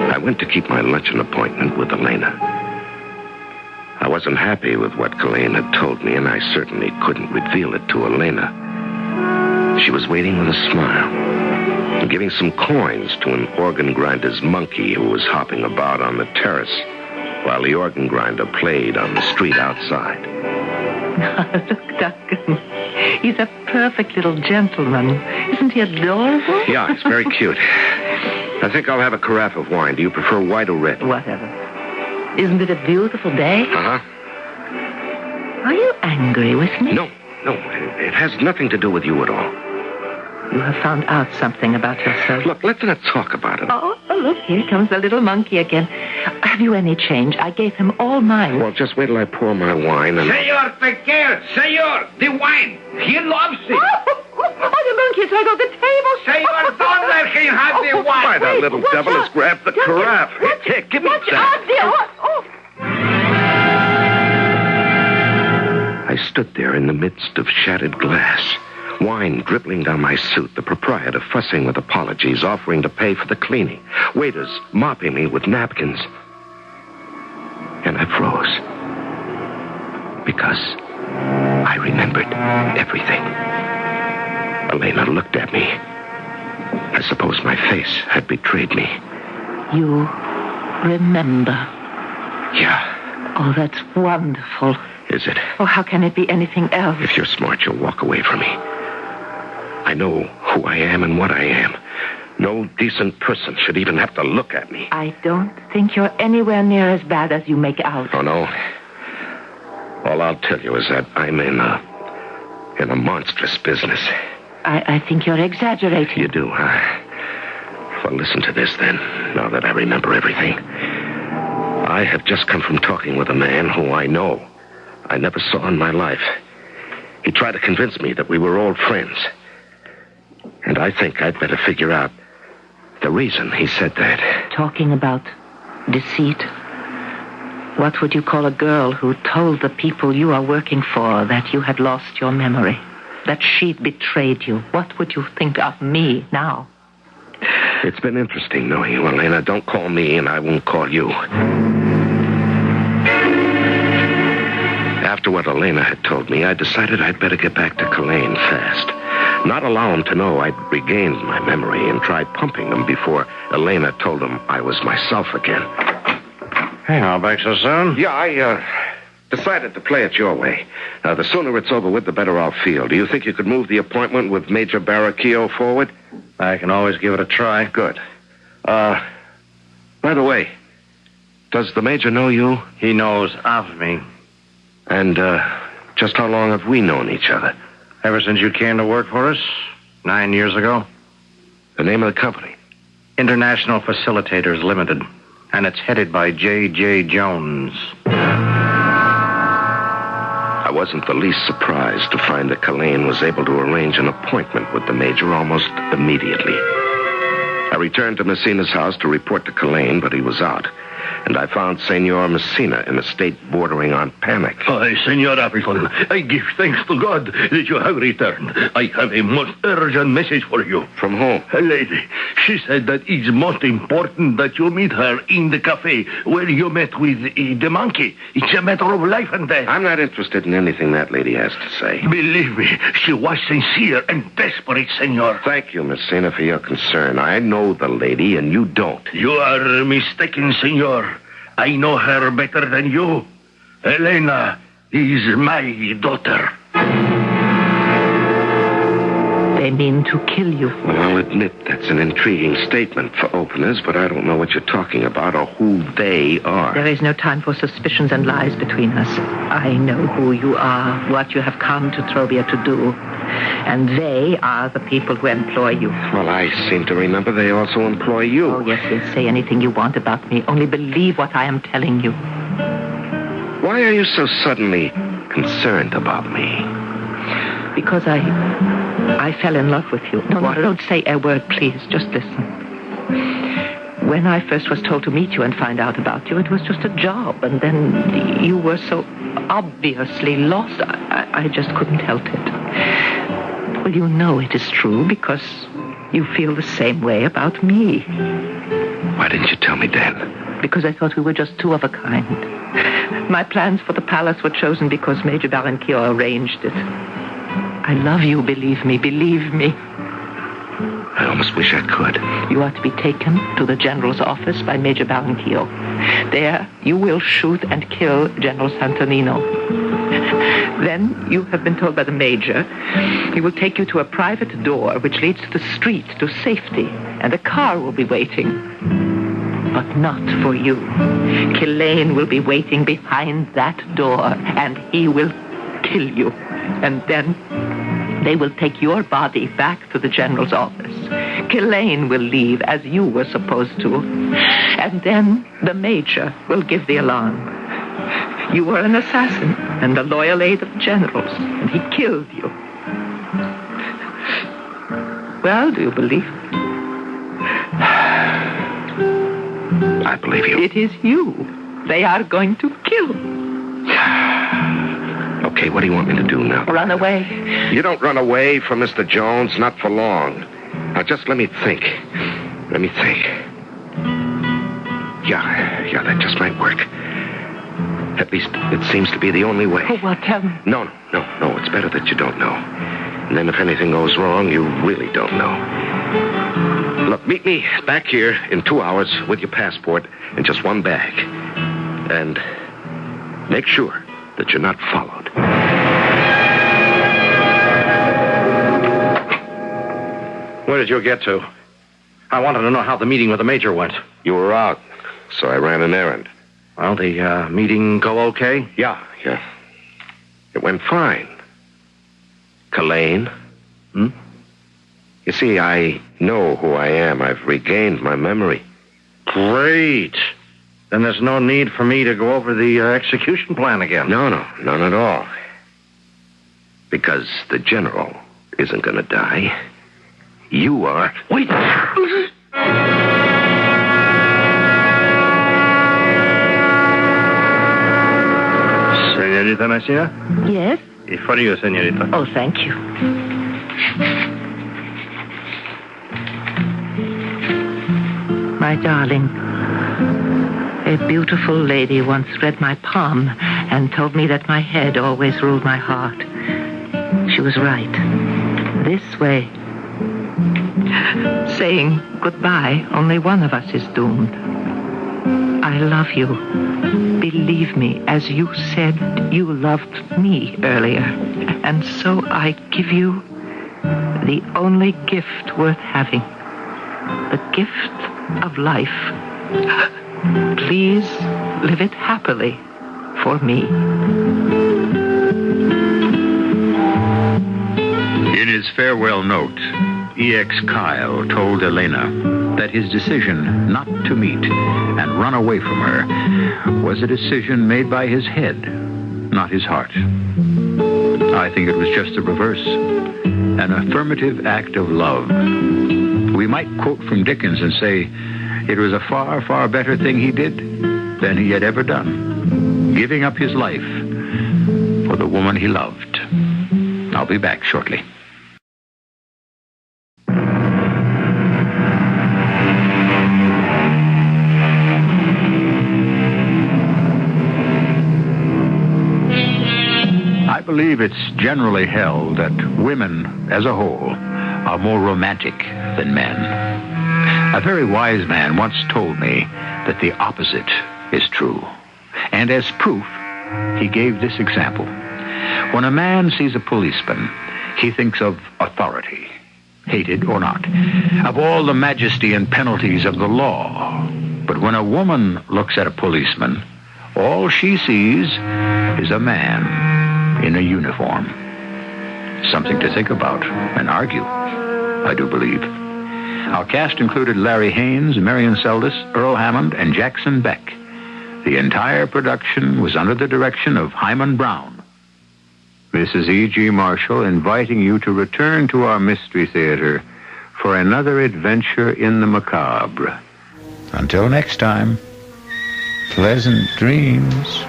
I went to keep my luncheon appointment with Elena. I wasn't happy with what Kalaine had told me, and I certainly couldn't reveal it to Elena. She was waiting with a smile, and giving some coins to an organ grinder's monkey who was hopping about on the terrace while the organ grinder played on the street outside. Look, Duncan. He's a perfect little gentleman. Isn't he adorable? Yeah, he's very cute. I think I'll have a carafe of wine. Do you prefer white or red? Whatever. Isn't it a beautiful day? Uh-huh. Are you angry with me? No. It has nothing to do with you at all. You have found out something about yourself. Look, let's not talk about it. Oh, look, here comes the little monkey again. Have you any change? I gave him all mine. Well, just wait till I pour my wine and... Senor Pequer, senor, the wine. He loves it. Oh, the monkey's right on the table. Senor, don't let him have the wine. Why, that little devil has grabbed the carafe. Here, give me that. I stood there in the midst of shattered glass, wine dribbling down my suit, the proprietor fussing with apologies, offering to pay for the cleaning, waiters mopping me with napkins. And I froze, because I remembered everything. Elena looked at me. I suppose my face had betrayed me. You remember? Yeah. Oh, that's wonderful. Is it? Oh, how can it be anything else? If you're smart, you'll walk away from me. I know who I am and what I am. No decent person should even have to look at me. I don't think you're anywhere near as bad as you make out. Oh, no? All I'll tell you is that I'm in a monstrous business. I think you're exaggerating. You do, huh? Well, listen to this, then, now that I remember everything. I have just come from talking with a man who I know I never saw in my life. He tried to convince me that we were old friends. And I think I'd better figure out the reason he said that. Talking about deceit. What would you call a girl who told the people you are working for that you had lost your memory? That she'd betrayed you? What would you think of me now? It's been interesting knowing you, Elena. Don't call me and I won't call you. After what Elena had told me, I decided I'd better get back to Cullen fast. Not allow him to know I'd regained my memory and try pumping him before Elena told him I was myself again. Hey, now, back so soon? Yeah, I decided to play it your way. The sooner it's over with, the better I'll feel. Do you think you could move the appointment with Major Barraquillo forward? I can always give it a try. Good. By the way, does the Major know you? He knows of me. And, just how long have we known each other? Ever since you came to work for us, 9 years ago. The name of the company? International Facilitators Limited. And it's headed by J.J. Jones. I wasn't the least surprised to find that Cullen was able to arrange an appointment with the Major almost immediately. I returned to Messina's house to report to Cullen, but he was out. And I found Senor Messina in a state bordering on panic. Hi, Senor Appleton. I give thanks to God that you have returned. I have a most urgent message for you. From whom? A lady. She said that it's most important that you meet her in the cafe where you met with the monkey. It's a matter of life and death. I'm not interested in anything that lady has to say. Believe me, she was sincere and desperate, Senor. Thank you, Messina, for your concern. I know the lady, and you don't. You are mistaken, Senor. I know her better than you. Elena is my daughter. They mean to kill you. Well, I'll admit that's an intriguing statement for openers, but I don't know what you're talking about or who they are. There is no time for suspicions and lies between us. I know who you are, what you have come to Trobia to do. And they are the people who employ you. Well, I seem to remember they also employ you. Oh, yes, yes. Say anything you want about me. Only believe what I am telling you. Why are you so suddenly concerned about me? Because I fell in love with you. No, don't say a word, please. Just listen. When I first was told to meet you and find out about you, it was just a job. And then you were so obviously lost. I just couldn't help it. Well, you know it is true because you feel the same way about me. Why didn't you tell me then? Because I thought we were just two of a kind. My plans for the palace were chosen because Major Barranquillo arranged it. I love you, believe me, believe me. I almost wish I could. You are to be taken to the general's office by Major Barranquillo. There, you will shoot and kill General Santonino. Then, you have been told by the Major, he will take you to a private door which leads to the street, to safety, and a car will be waiting. But not for you. Cullen will be waiting behind that door, and he will kill you. And then they will take your body back to the general's office. Cullen will leave as you were supposed to. And then the Major will give the alarm. You were an assassin and a loyal aide of the general's, and he killed you. Well, do you believe me? I believe you. It is you. They are going to kill. Okay, what do you want me to do now? Run away. You don't run away from Mr. Jones, not for long. Now, just let me think. Let me think. Yeah, that just might work. At least, it seems to be the only way. Oh, what? Tell me. No, it's better that you don't know. And then if anything goes wrong, you really don't know. Look, meet me back here in 2 hours with your passport and just one bag. And make sure that you're not followed. Where did you get to? I wanted to know how the meeting with the major went. You were out, so I ran an errand. Well, the meeting go okay? Yeah. It went fine. Kalaine? You see, I know who I am. I've regained my memory. Great. Then there's no need for me to go over the execution plan again. No, none at all. Because the general isn't going to die. You are. Wait. Señorita Messina? Yes? For you, señorita. Oh, thank you. My darling, a beautiful lady once read my palm and told me that my head always ruled my heart. She was right. This way. Saying goodbye, only one of us is doomed. I love you. Believe me, as you said, you loved me earlier. And so I give you the only gift worth having. The gift of life. Please live it happily for me. In his farewell note, E.X. Kyle told Elena that his decision not to meet and run away from her was a decision made by his head, not his heart. I think it was just the reverse, an affirmative act of love. We might quote from Dickens and say it was a far, far better thing he did than he had ever done, giving up his life for the woman he loved. I'll be back shortly. I believe it's generally held that women, as a whole, are more romantic than men. A very wise man once told me that the opposite is true. And as proof, he gave this example. When a man sees a policeman, he thinks of authority, hated or not, of all the majesty and penalties of the law. But when a woman looks at a policeman, all she sees is a man in a uniform. Something to think about and argue, I do believe. Our cast included Larry Haynes, Marion Seldes, Earl Hammond, and Jackson Beck. The entire production was under the direction of Hyman Brown. This is E.G. Marshall inviting you to return to our Mystery Theater for another adventure in the macabre. Until next time, pleasant dreams.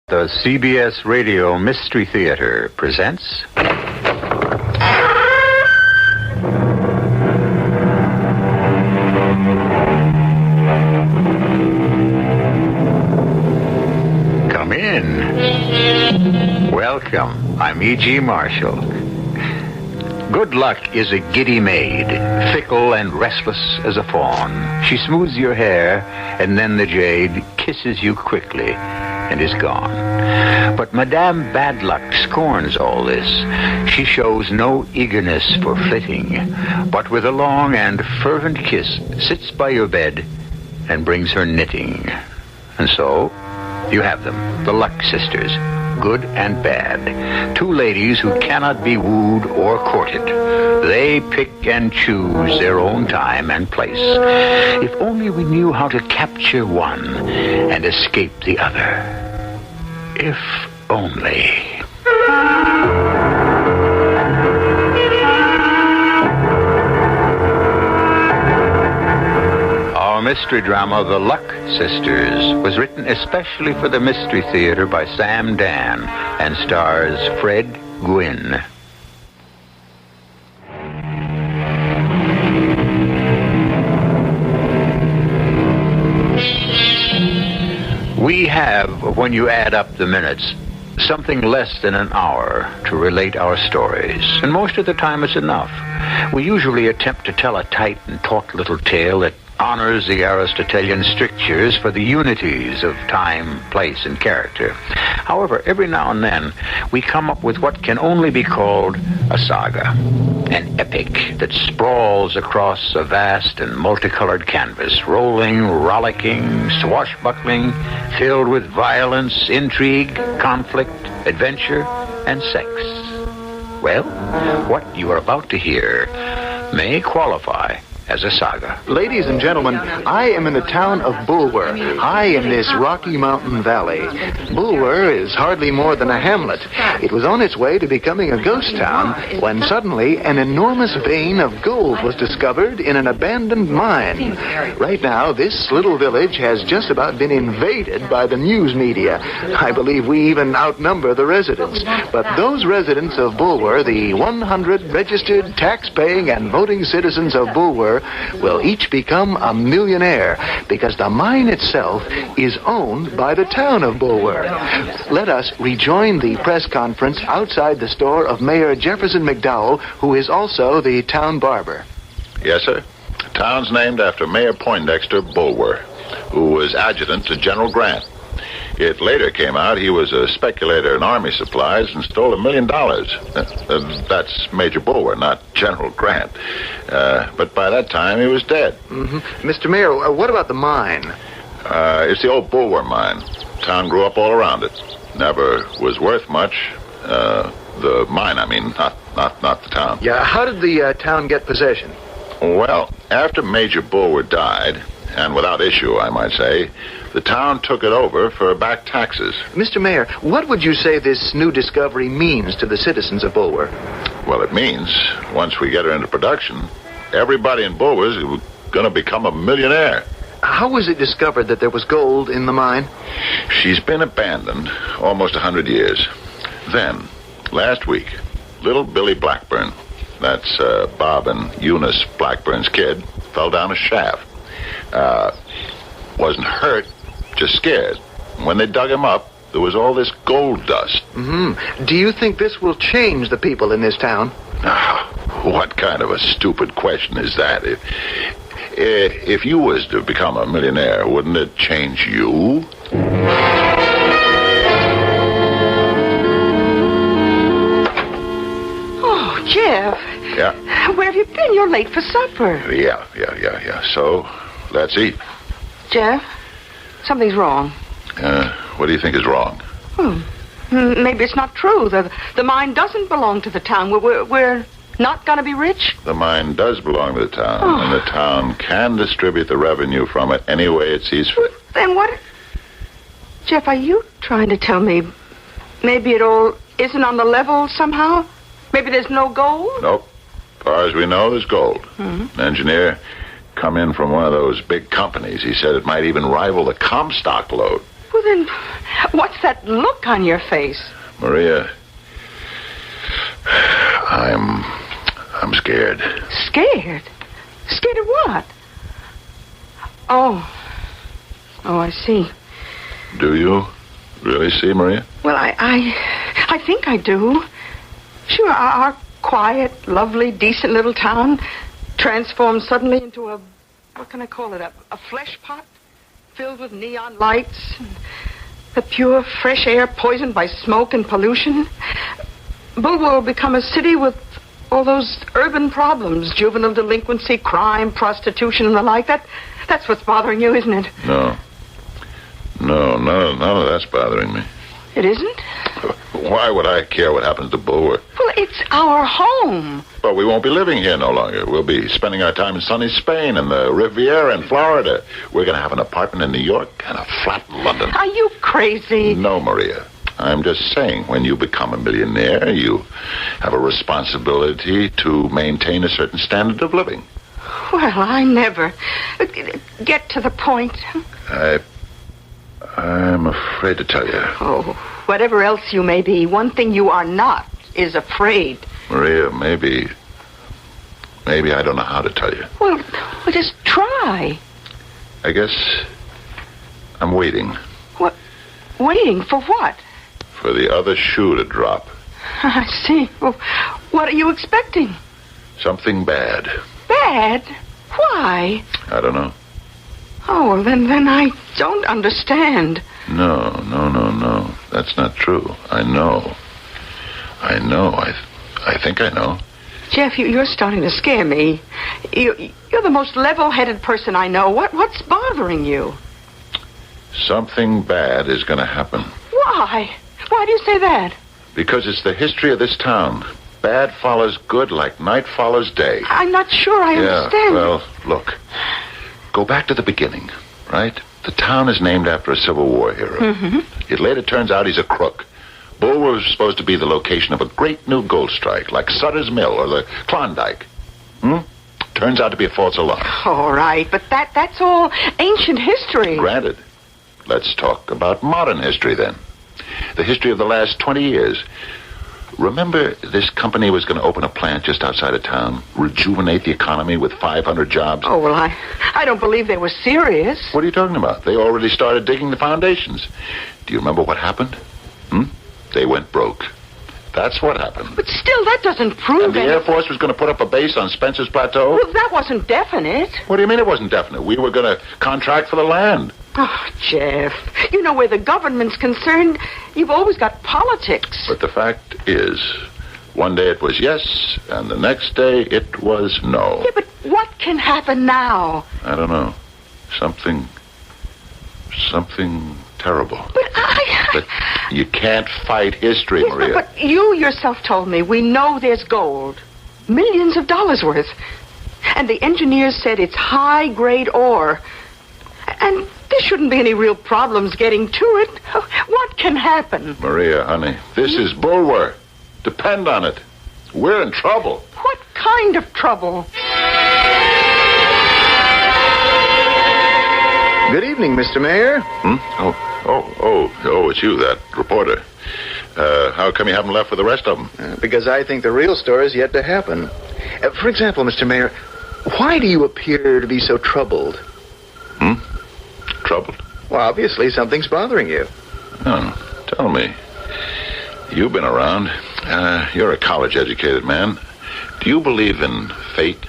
The CBS Radio Mystery Theater presents... Come in. Welcome. I'm E.G. Marshall. Good luck is a giddy maid, fickle and restless as a fawn. She smooths your hair, and then the jade kisses you quickly and is gone. But Madame Bad Luck scorns all this. She shows no eagerness for flitting, but with a long and fervent kiss sits by your bed and brings her knitting. And so, you have them, the Luck sisters, good and bad. Two ladies who cannot be wooed or courted. They pick and choose their own time and place. If only we knew how to capture one and escape the other. If only. Our mystery drama, The Luck Sisters, was written especially for the Mystery Theater by Sam Dan and stars Fred Gwynne. We have, when you add up the minutes, something less than an hour to relate our stories, and most of the time it's enough. We usually attempt to tell a tight and taut little tale that honors the Aristotelian strictures for the unities of time, place, and character. However, every now and then, we come up with what can only be called a saga, an epic that sprawls across a vast and multicolored canvas, rolling, rollicking, swashbuckling, filled with violence, intrigue, conflict, adventure, and sex. Well, what you are about to hear may qualify as a saga. Ladies and gentlemen, I am in the town of Bulwer, high in this Rocky Mountain Valley. Bulwer is hardly more than a hamlet. It was on its way to becoming a ghost town when suddenly an enormous vein of gold was discovered in an abandoned mine. Right now, this little village has just about been invaded by the news media. I believe we even outnumber the residents. But those residents of Bulwer, the 100 registered, tax-paying, and voting citizens of Bulwer, will each become a millionaire because the mine itself is owned by the town of Bulwer. Let us rejoin the press conference outside the store of Mayor Jefferson McDowell, who is also the town barber. Yes, sir. The town's named after Mayor Poindexter Bulwer, who was adjutant to General Grant. It later came out he was a speculator in army supplies and stole $1 million. That's Major Bulwer, not General Grant. But by that time, he was dead. Mm-hmm. Mr. Mayor, what about the mine? It's the old Bulwer mine. Town grew up all around it. Never was worth much. The mine, I mean, not the town. Yeah, how did the town get possession? Well, after Major Bulwer died, and without issue, I might say, the town took it over for back taxes. Mr. Mayor, what would you say this new discovery means to the citizens of Bulwer? Well, it means, once we get her into production, everybody in Bulwer is going to become a millionaire. How was it discovered that there was gold in the mine? She's been abandoned almost 100 years. Then, last week, little Billy Blackburn, that's Bob and Eunice Blackburn's kid, fell down a shaft. Wasn't hurt, just scared. When they dug him up, there was all this gold dust. Mm-hmm. Do you think this will change the people in this town? What kind of a stupid question is that? If you was to become a millionaire, wouldn't it change you? Oh, Jeff. Yeah? Where have you been? You're late for supper. Yeah. So, let's eat. Jeff, something's wrong. What do you think is wrong? Maybe it's not true. The mine doesn't belong to the town. We're not going to be rich? The mine does belong to the town, and the town can distribute the revenue from it any way it sees fit. Then what? Jeff, are you trying to tell me maybe it all isn't on the level somehow? Maybe there's no gold? Nope. As far as we know, there's gold. An engineer come in from one of those big companies. He said it might even rival the Comstock load. Well, then, what's that look on your face? Maria, I'm scared. Scared? Scared of what? Oh, I see. Do you really see, Maria? Well, I think I do. Sure, our quiet, lovely, decent little town transformed suddenly into what can I call it, a flesh pot filled with neon lights, and the pure, fresh air poisoned by smoke and pollution. Bulwer will become a city with all those urban problems, juvenile delinquency, crime, prostitution, and the like. That's what's bothering you, isn't it? No, none of that's bothering me. It isn't? Why would I care what happens to Bulwer? Well, it's our home. But we won't be living here no longer. We'll be spending our time in sunny Spain and the Riviera in Florida. We're going to have an apartment in New York and a flat in London. Are you crazy? No, Maria. I'm just saying, when you become a millionaire, you have a responsibility to maintain a certain standard of living. Well, I never get to the point. I'm afraid to tell you. Oh, whatever else you may be, one thing you are not is afraid. Maria, maybe I don't know how to tell you. Well, just try. I guess I'm waiting. What? Waiting for what? For the other shoe to drop. I see. Well, what are you expecting? Something bad. Bad? Why? I don't know. Oh, well, then I don't understand. No. That's not true. I know. I think I know. Jeff, you're starting to scare me. You're the most level-headed person I know. What's bothering you? Something bad is going to happen. Why? Why do you say that? Because it's the history of this town. Bad follows good like night follows day. I'm not sure I understand. Well, look. Go back to the beginning, right? The town is named after a Civil War hero. Mm-hmm. It later turns out he's a crook. Bulwer was supposed to be the location of a great new gold strike, like Sutter's Mill or the Klondike. Turns out to be a false alarm. All right, but that's all ancient history. Granted. Let's talk about modern history, then. The history of the last 20 years. Remember, this company was going to open a plant just outside of town, rejuvenate the economy with 500 jobs. Oh, well, I don't believe they were serious. What are you talking about? They already started digging the foundations. Do you remember what happened? They went broke. That's what happened. But still, that doesn't prove And the Air Force was going to put up a base on Spencer's Plateau? Well, that wasn't definite. What do you mean it wasn't definite? We were going to contract for the land. Oh, Jeff, you know where the government's concerned, you've always got politics. But the fact is, one day it was yes, and the next day it was no. Yeah, but what can happen now? I don't know. Something terrible. But you can't fight history, Yes, Maria. but you yourself told me we know there's gold. Millions of dollars worth. And the engineers said it's high-grade ore. And there shouldn't be any real problems getting to it. What can happen? Maria, honey, this is Bulwer. Depend on it. We're in trouble. What kind of trouble? Good evening, Mr. Mayor. Oh, it's you, that reporter. How come you haven't left with the rest of them? Because I think the real story is yet to happen. For example, Mr. Mayor, why do you appear to be so troubled? Troubled? Well, obviously something's bothering you. Oh, tell me. You've been around. You're a college-educated man. Do you believe in fate?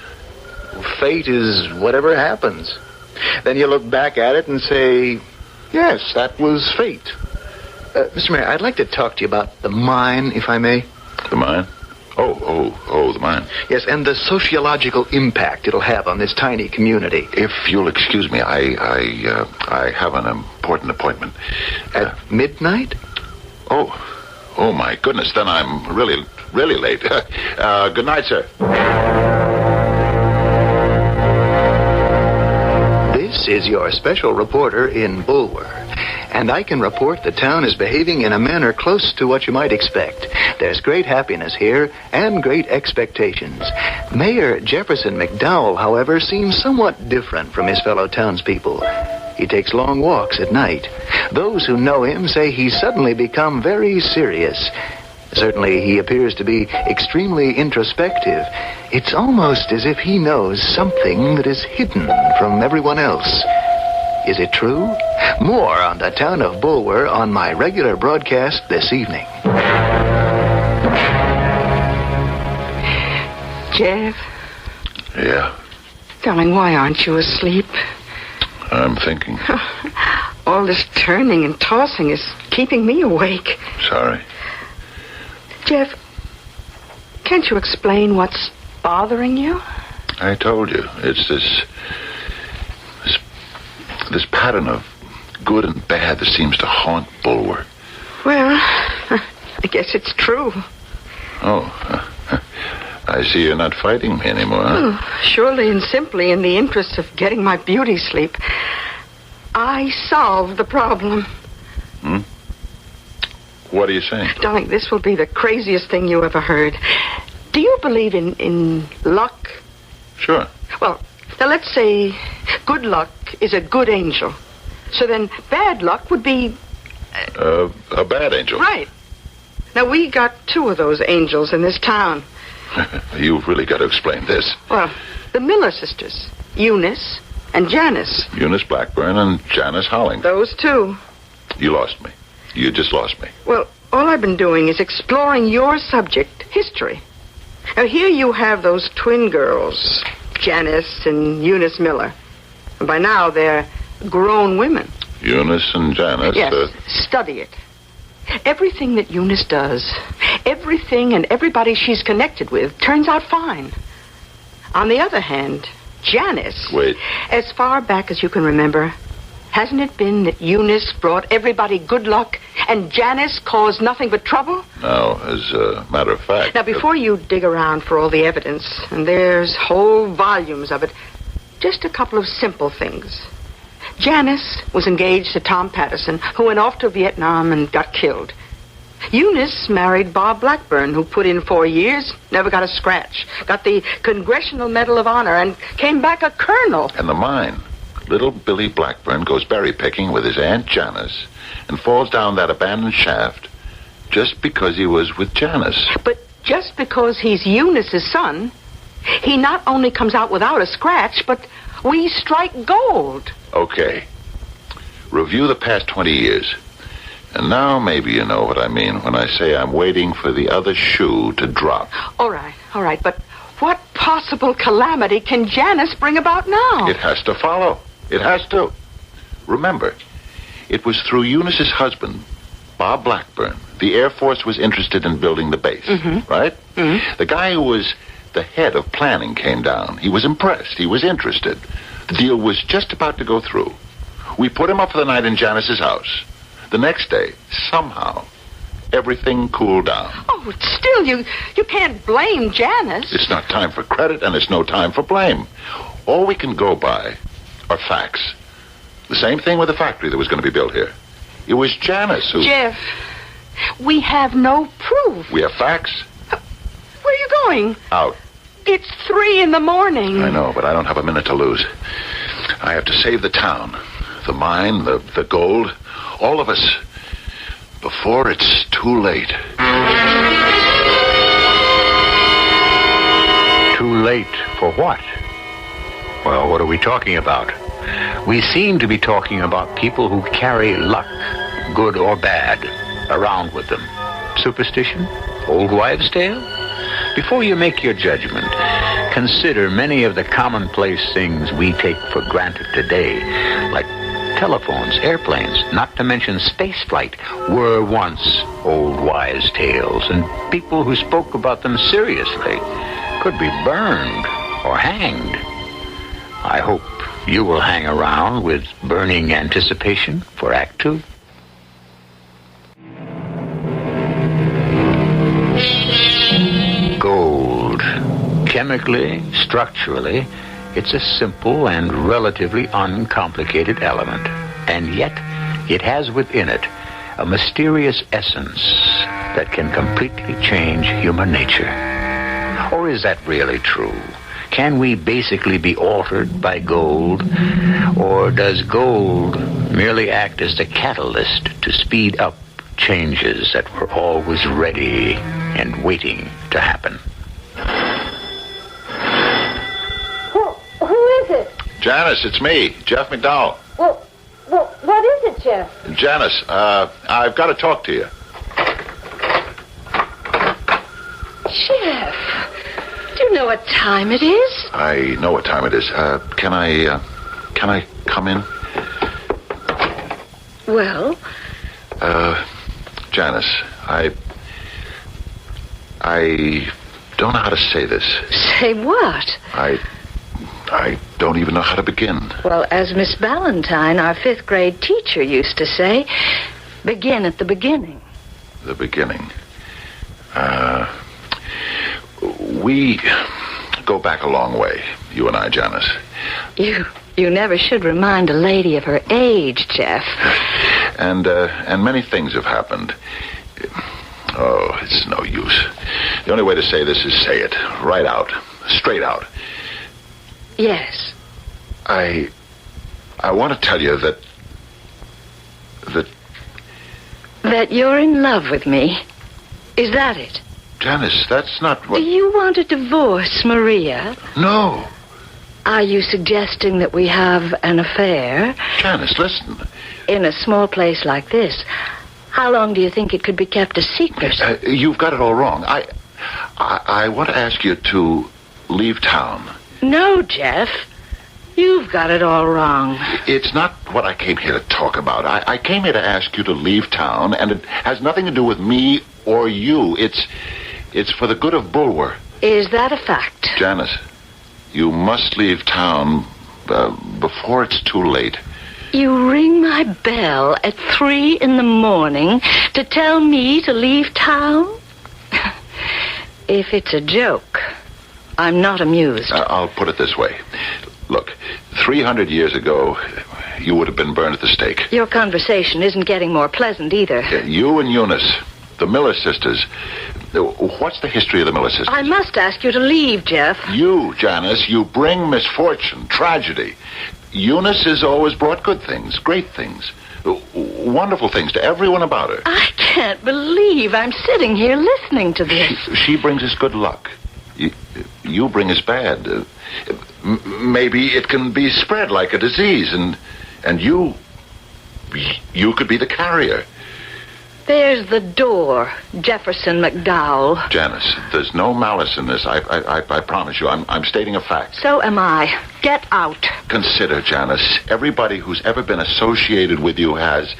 Fate is whatever happens. Then you look back at it and say, yes, that was fate. Mr. Mayor, I'd like to talk to you about the mine, if I may. The mine? Oh, the mine. Yes, and the sociological impact it'll have on this tiny community. If you'll excuse me, I have an important appointment. At midnight? Oh, my goodness, then I'm really late. Good night, sir. This is your special reporter in Bulwer, and I can report the town is behaving in a manner close to what you might expect. There's great happiness here and great expectations. Mayor Jefferson McDowell, however, seems somewhat different from his fellow townspeople. He takes long walks at night. Those who know him say he's suddenly become very serious. Certainly, he appears to be extremely introspective. It's almost as if he knows something that is hidden from everyone else. Is it true? More on the town of Bulwer on my regular broadcast this evening. Jeff? Yeah? Darling, why aren't you asleep? I'm thinking. All this turning and tossing is keeping me awake. Sorry. Jeff, can't you explain what's bothering you? I told you. It's this pattern of good and bad that seems to haunt Bulwer. Well, I guess it's true. Oh, I see you're not fighting me anymore, huh? Oh, surely and simply in the interest of getting my beauty sleep. I solved the problem. What are you saying? Darling, this will be the craziest thing you ever heard. Do you believe in luck? Sure. Well, now let's say good luck is a good angel. So then bad luck would be... a bad angel. Right. Now, we got 2 of those angels in this town. You've really got to explain this. Well, the Miller sisters, Eunice and Janice. Eunice Blackburn and Janice Holling. Those 2. You lost me. You just lost me. Well, all I've been doing is exploring your subject, history. Now, here you have those twin girls, Janice and Eunice Miller. And by now, they're grown women. Eunice and Janice? Yes, study it. Everything that Eunice does, everything and everybody she's connected with turns out fine. On the other hand, Janice... Wait. As far back as you can remember, hasn't it been that Eunice brought everybody good luck and Janice caused nothing but trouble? Now, as a matter of fact... Now, before you dig around for all the evidence, and there's whole volumes of it, just a couple of simple things. Janice was engaged to Tom Patterson, who went off to Vietnam and got killed. Eunice married Bob Blackburn, who put in 4 years, never got a scratch, got the Congressional Medal of Honor, and came back a colonel. And the mine. Little Billy Blackburn goes berry picking with his Aunt Janice and falls down that abandoned shaft just because he was with Janice. But just because he's Eunice's son, he not only comes out without a scratch, but we strike gold. Okay. Review the past 20 years. And now maybe you know what I mean when I say I'm waiting for the other shoe to drop. All right, but what possible calamity can Janice bring about now? It has to follow. It has to. Remember, it was through Eunice's husband, Bob Blackburn, the Air Force was interested in building the base, right? Mm-hmm. The guy who was the head of planning came down. He was impressed. He was interested. The deal was just about to go through. We put him up for the night in Janice's house. The next day, somehow, everything cooled down. Oh, but still, you can't blame Janice. It's not time for credit, and it's no time for blame. All we can go by are facts. The same thing with the factory that was going to be built here. It was Janice who... Jeff, we have no proof. We have facts. Where are you going? Out. It's 3 in the morning. I know, but I don't have a minute to lose. I have to save the town, the mine, the gold, all of us, before it's too late. Too late for what? Well, what are we talking about? We seem to be talking about people who carry luck, good or bad, around with them. Superstition? Old wives' tale? Before you make your judgment, consider many of the commonplace things we take for granted today, like telephones, airplanes, not to mention spaceflight, were once old wives' tales, and people who spoke about them seriously could be burned or hanged. I hope you will hang around with burning anticipation for Act 2. Gold. Chemically, structurally, it's a simple and relatively uncomplicated element. And yet, it has within it a mysterious essence that can completely change human nature. Or is that really true? Can we basically be altered by gold? Or does gold merely act as the catalyst to speed up changes that were always ready and waiting to happen? Who is it? Janice, it's me, Jeff McDowell. Well, what is it, Jeff? Janice, I've got to talk to you. Jeff, do you know what time it is? I know what time it is. Can I come in? Well? Janice, I don't know how to say this. Say what? I don't even know how to begin. Well, as Miss Ballantyne, our 5th grade teacher, used to say, begin at the beginning. The beginning. We go back a long way, you and I, Janice. You never should remind a lady of her age, Jeff. And many things have happened. Oh, it's no use. The only way to say this is say it. Right out. Straight out. Yes. I want to tell you that... That you're in love with me. Is that it? Janice, that's not what... Do you want to divorce Maria? No. Are you suggesting that we have an affair? Janice, listen. In a small place like this, how long do you think it could be kept a secret? You've got it all wrong. I want to ask you to leave town. No, Jeff. You've got it all wrong. It's not what I came here to talk about. I came here to ask you to leave town, and it has nothing to do with me or you. It's for the good of Bulwer. Is that a fact? Janice, you must leave town before it's too late. You ring my bell at 3 a.m. to tell me to leave town? If it's a joke, I'm not amused. I'll put it this way. Look, 300 years ago, you would have been burned at the stake. Your conversation isn't getting more pleasant either. You and Eunice, the Miller sisters. What's the history of the Miller sisters? I must ask you to leave, Jeff. You, Janice, you bring misfortune, tragedy. Eunice has always brought good things, great things, wonderful things to everyone about her. I can't believe I'm sitting here listening to this. She brings us good luck. You bring us bad. Maybe it can be spread like a disease, and you could be the carrier. There's the door, Jefferson McDowell. Janice, there's no malice in this. I promise you. I'm stating a fact. So am I. Get out. Consider, Janice, everybody who's ever been associated with you has.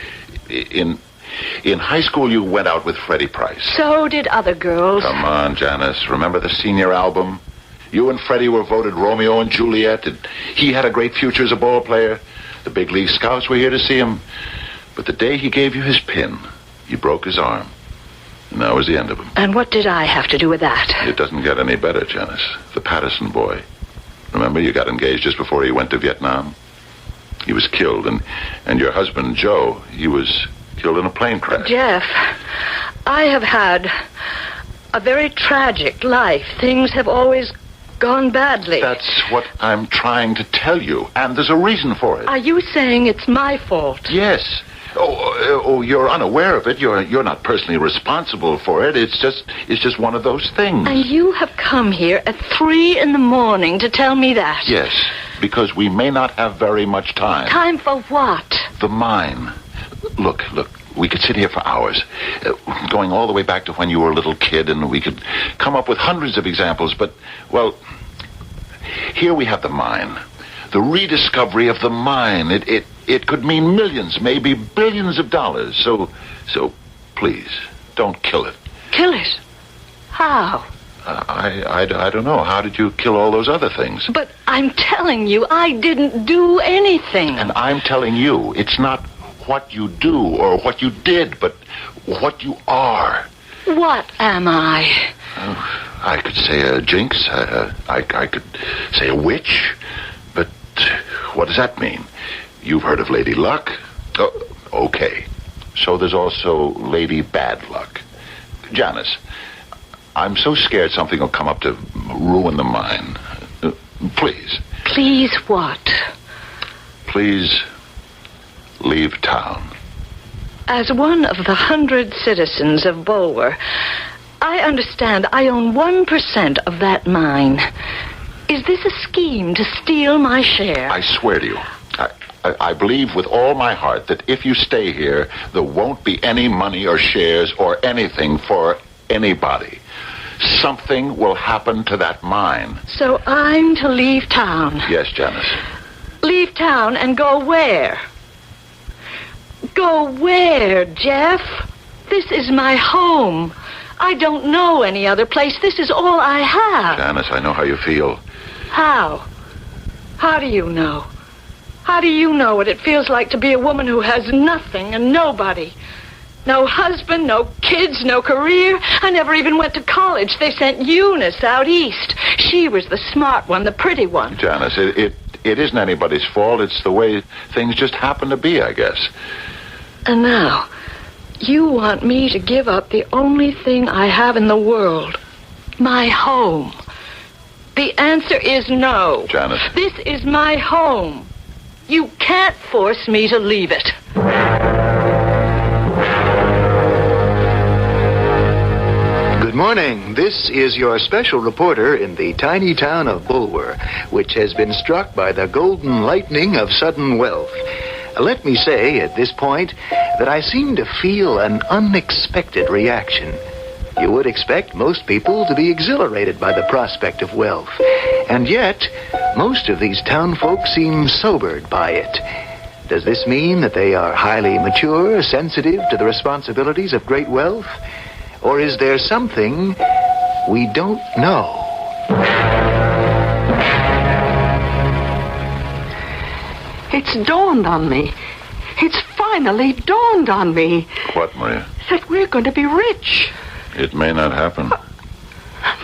In high school, you went out with Freddie Price. So did other girls. Come on, Janice. Remember the senior album? You and Freddie were voted Romeo and Juliet, and he had a great future as a ball player. The big league scouts were here to see him. But the day he gave you his pin, he broke his arm. And that was the end of him. And what did I have to do with that? It doesn't get any better, Janice. The Patterson boy. Remember, you got engaged just before he went to Vietnam? He was killed, and your husband, Joe, he was killed in a plane crash. Jeff, I have had a very tragic life. Things have always gone badly. That's what I'm trying to tell you, and there's a reason for it. Are you saying it's my fault? Yes. Oh, you're unaware of it. You're not personally responsible for it. It's just one of those things. And you have come here at 3 a.m. to tell me that? Yes, because we may not have very much time. Time for what? The mine. Look, we could sit here for hours, going all the way back to when you were a little kid, and we could come up with hundreds of examples, but, well, here we have the mine. The rediscovery of the mine. It could mean millions, maybe billions of dollars. So please, don't kill it. Kill it? How? I don't know. How did you kill all those other things? But I'm telling you, I didn't do anything. And I'm telling you, it's not what you do or what you did, but what you are. What am I? I could say a jinx. I could say a witch. But what does that mean? You've heard of Lady Luck? Oh, okay. So there's also Lady Bad Luck. Janice, I'm so scared something will come up to ruin the mine. Please. Please what? Please leave town. As one of the 100 citizens of Bulwer, I understand I own 1% of that mine. Is this a scheme to steal my share? I swear to you, I believe with all my heart that if you stay here, there won't be any money or shares or anything for anybody. Something will happen to that mine. So I'm to leave town? Yes, Janice. Leave town and go where? Go where, Jeff? This is my home. I don't know any other place. This is all I have. Janice, I know how you feel. How? How do you know? How do you know what it feels like to be a woman who has nothing and nobody? No husband, no kids, no career. I never even went to college. They sent Eunice out east. She was the smart one, the pretty one. Janice, it isn't anybody's fault. It's the way things just happen to be, I guess. And now, You want me to give up the only thing I have in the world, my home. The answer is no. Janice. This is my home. You can't force me to leave it. Good morning. This is your special reporter in the tiny town of Bulwer, which has been struck by the golden lightning of sudden wealth. Let me say at this point that I seem to feel an unexpected reaction. You would expect most people to be exhilarated by the prospect of wealth, and yet most of these townfolk seem sobered by it. Does this mean that they are highly mature, sensitive to the responsibilities of great wealth? Or is there something we don't know? It's dawned on me. It's finally dawned on me What, Maria? that we're going to be rich. It may not happen.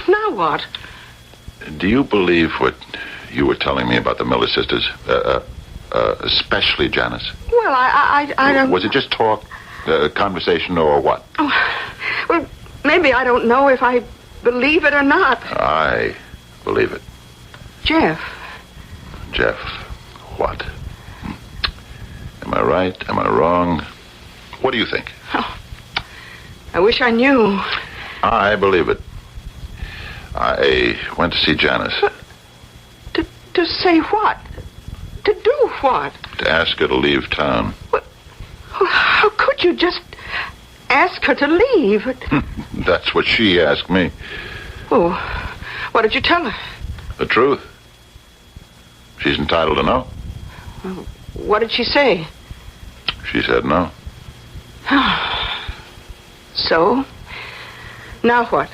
Now what? Do you believe what you were telling me about the Miller sisters? Especially Janice? Well, I don't... Was it just talk, conversation, or what? Well, maybe I don't know if I believe it or not. I believe it. Jeff. Jeff, what? Am I right? Am I wrong? What do you think? I wish I knew. I believe it. I went to see Janice. To say what? To do what? To ask her to leave town. How could you just ask her to leave? That's what she asked me. Oh, what did you tell her? The truth. She's entitled to know. What did she say? She said no. So? Now what?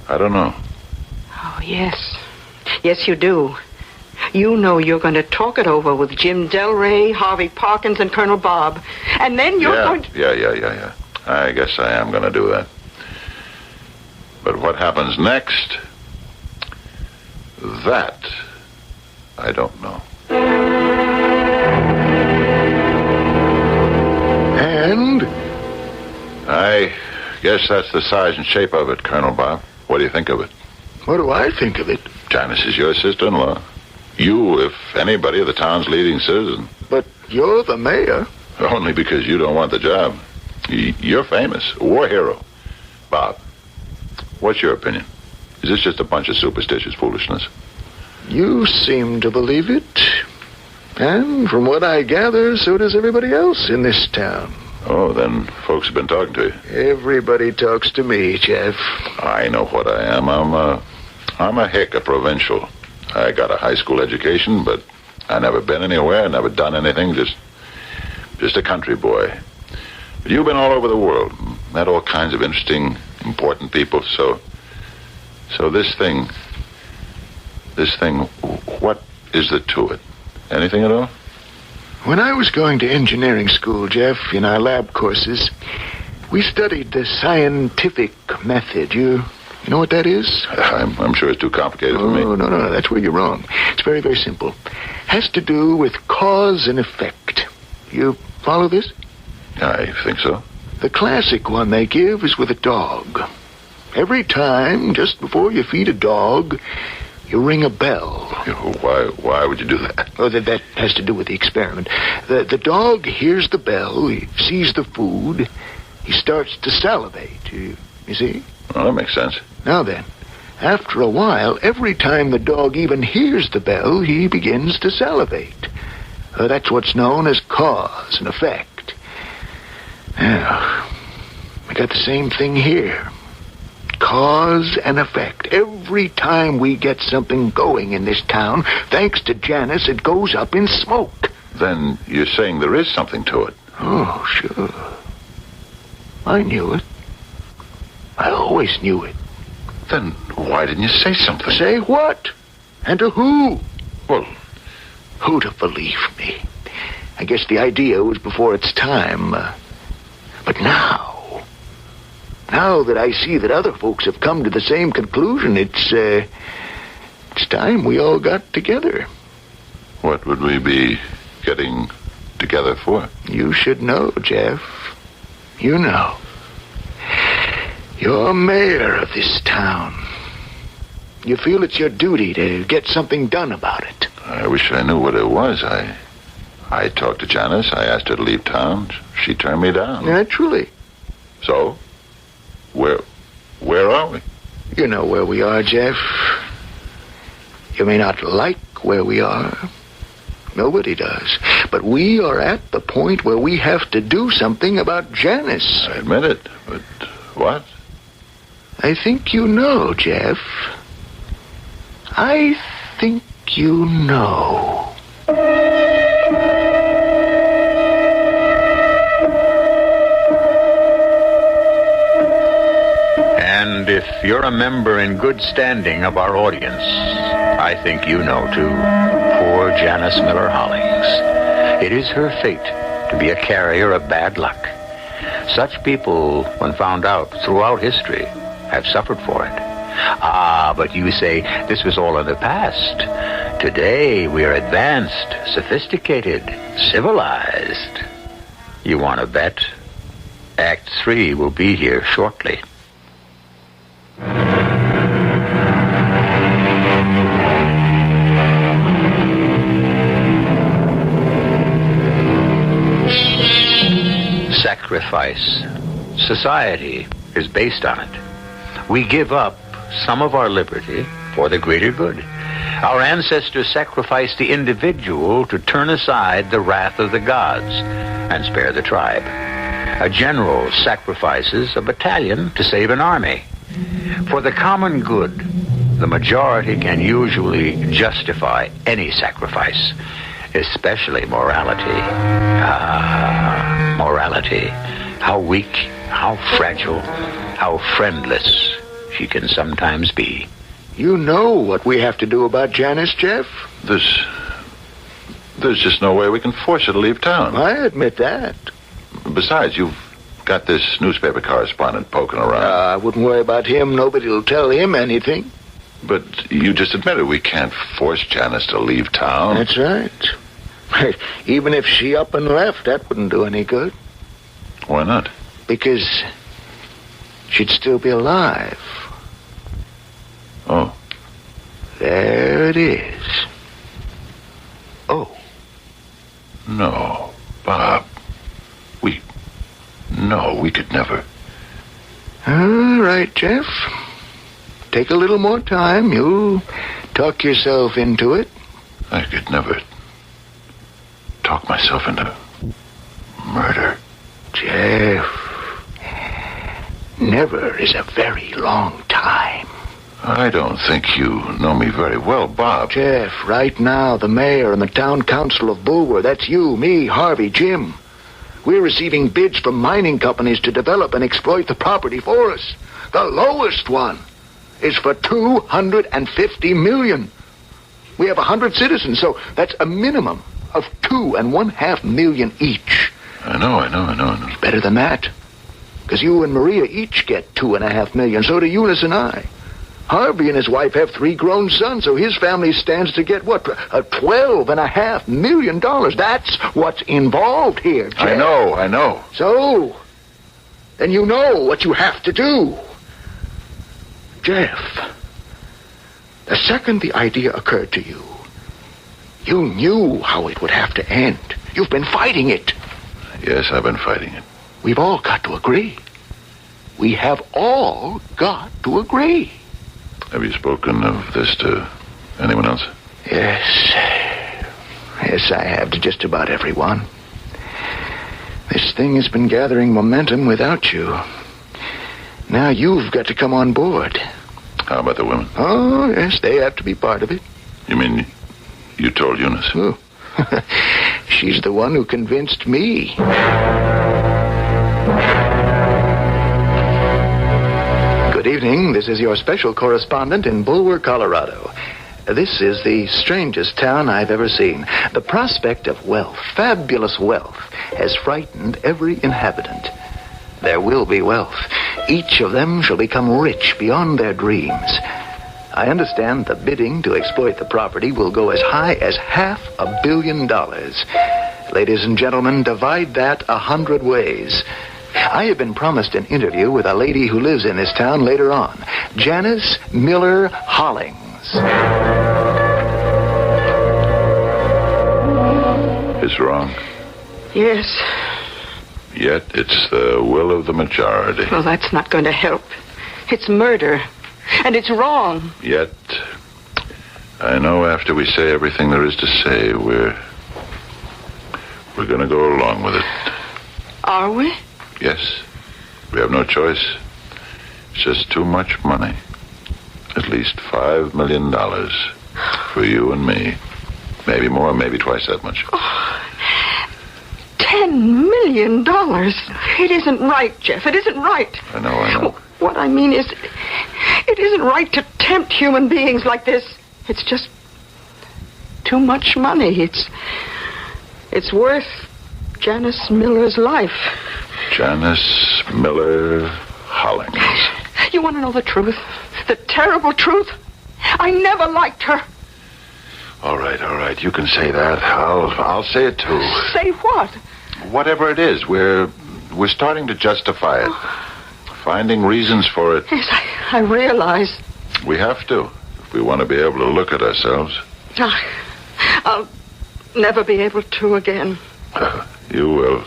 I don't know. Oh, yes. Yes, you do. You know you're going to talk it over with Jim Delray, Harvey Parkins, and Colonel Bob. And then you're going to... Yeah. I guess I am going to do that. But what happens next? That I don't know. And? I guess that's the size and shape of it, Colonel Bob. What do you think of it? What do I think of it? Janice is your sister-in-law. You, if anybody, are the town's leading citizen. But you're the mayor. Only because you don't want the job. You're famous, a war hero. Bob, what's your opinion? Is this just a bunch of superstitious foolishness? You seem to believe it. And from what I gather, so does everybody else in this town. Oh, then folks have been talking to you. Everybody talks to me, Jeff. I know what I am. I'm a hick, a provincial. I got a high school education, but I never been anywhere, never done anything, just a country boy. But you've been all over the world, met all kinds of interesting, important people, so this thing, what is there to it? Anything at all? When I was going to engineering school, Jeff, in our lab courses, we studied the scientific method. You know what that is? I'm sure it's too complicated for me. No, that's where you're wrong. It's very, very simple. Has to do with cause and effect. You follow this? I think so. The classic one they give is with a dog. Every time, just before you feed a dog, you ring a bell. Why would you do that? Oh, that has to do with the experiment. The dog hears the bell, he sees the food, he starts to salivate. You see? Well, that makes sense. Now then, after a while, every time the dog even hears the bell, he begins to salivate. That's what's known as cause and effect. Now, we got the same thing here. Cause and effect. Every time we get something going in this town, thanks to Janice, it goes up in smoke. Then you're saying there is something to it? Oh, sure. I knew it. I always knew it. Then why didn't you say something? Say what? And to who? Well, who'd have believed me? I guess the idea was before its time. But now that I see that other folks have come to the same conclusion, it's time we all got together. What would we be getting together for? You should know, Jeff. You know. You're mayor of this town. You feel it's your duty to get something done about it. I wish I knew what it was. I talked to Janice. I asked her to leave town. She turned me down. Naturally. So? Where are we? You know where we are, Jeff. You may not like where we are. Nobody does. But we are at the point where we have to do something about Janice. I admit it, but what? I think you know, Jeff. I think you know. And if you're a member in good standing of our audience, I think you know, too. Poor Janice Miller Hollings. It is her fate to be a carrier of bad luck. Such people, when found out throughout history, have suffered for it. Ah, but you say this was all in the past. Today, we are advanced, sophisticated, civilized. You want to bet? Act 3 will be here shortly. Sacrifice. Society is based on it. We give up some of our liberty for the greater good. Our ancestors sacrificed the individual to turn aside the wrath of the gods and spare the tribe. A general sacrifices a battalion to save an army. For the common good, the majority can usually justify any sacrifice, especially morality. Ah, morality. How weak, how fragile, how friendless she can sometimes be. You know what we have to do about Janice, Jeff? There's just no way we can force her to leave town. I admit that. Besides, you've got this newspaper correspondent poking around. I wouldn't worry about him. Nobody will tell him anything. But you just admitted we can't force Janice to leave town. That's right. Even if she up and left, that wouldn't do any good. Why not? Because she'd still be alive. Oh. There it is. Oh. No, Bob. We could never. All right, Jeff. Take a little more time. You'll talk yourself into it. I could never talk myself into murder. Jeff, never is a very long time. I don't think you know me very well, Bob. Jeff, right now, the mayor and the town council of Bulwer, that's you, me, Harvey, Jim. We're receiving bids from mining companies to develop and exploit the property for us. The lowest one is for $250 million. We have 100 citizens, so that's a minimum of $2.5 million each. I know. It's better than that. Because you and Maria each get $2.5 million. So do Eunice and I. Harvey and his wife have 3 grown sons, so his family stands to get, $12.5 million. That's what's involved here, Jeff. I know. So, then you know what you have to do. Jeff, the second the idea occurred to you, you knew how it would have to end. You've been fighting it. Yes, I've been fighting it. We've all got to agree. We have all got to agree. Have you spoken of this to anyone else? Yes, I have, to just about everyone. This thing has been gathering momentum without you. Now you've got to come on board. How about the women? Oh, yes, they have to be part of it. You mean you told Eunice? Oh. She's the one who convinced me. Good evening. This is your special correspondent in Bulwer, Colorado. This is the strangest town I've ever seen. The prospect of wealth, fabulous wealth, has frightened every inhabitant. There will be wealth. Each of them shall become rich beyond their dreams. I understand the bidding to exploit the property will go as high as $500 million. Ladies and gentlemen, divide that 100 ways. I have been promised an interview with a lady who lives in this town later on. Janice Miller Hollings. It's wrong. Yes. Yet it's the will of the majority. Well, that's not going to help. It's murder. And it's wrong. Yet, I know after we say everything there is to say, we're going to go along with it. Are we? Yes. We have no choice. It's just too much money. At least $5 million for you and me. Maybe more, maybe twice that much. $10 million. It isn't right, Jeff. It isn't right. I know. What I mean is, it isn't right to tempt human beings like this. It's just too much money. It's worth Janice Miller's life. Janice Miller Hollings. You want to know the truth? The terrible truth? I never liked her. All right. You can say that. I'll say it too. Say what? Whatever it is, we're starting to justify it. Finding reasons for it. Yes, I realize. We have to, if we want to be able to look at ourselves. I'll never be able to again. You will.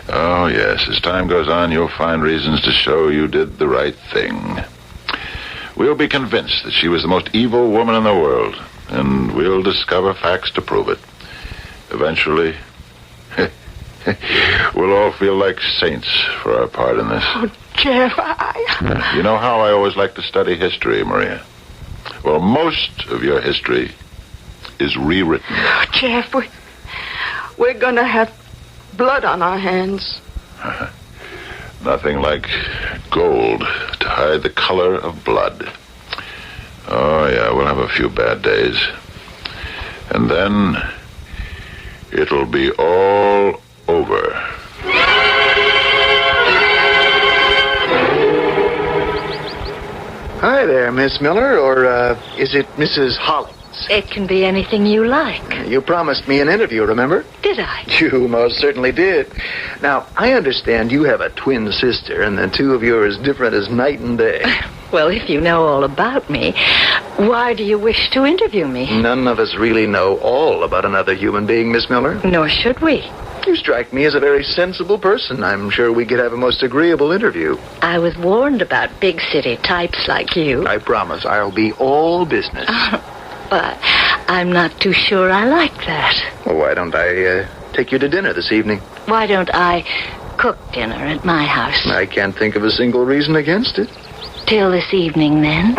Oh, yes. As time goes on, you'll find reasons to show you did the right thing. We'll be convinced that she was the most evil woman in the world, and we'll discover facts to prove it. Eventually, we'll all feel like saints for our part in this. Oh, Jeff, You know how I always like to study history, Maria? Well, most of your history is rewritten. Oh, Jeff, we're going to have blood on our hands. Nothing like gold to hide the color of blood. Oh, yeah, we'll have a few bad days. And then it'll be all over. Hi there, Miss Miller, or is it Mrs. Hollings? It can be anything you like. You promised me an interview, remember? Did I? You most certainly did. Now, I understand you have a twin sister, and the two of you are as different as night and day. Well, if you know all about me, why do you wish to interview me? None of us really know all about another human being, Miss Miller. Nor should we. You strike me as a very sensible person. I'm sure we could have a most agreeable interview. I was warned about big city types like you. I promise I'll be all business. But I'm not too sure I like that. Well, why don't I take you to dinner this evening? Why don't I cook dinner at my house? I can't think of a single reason against it. Till this evening, then.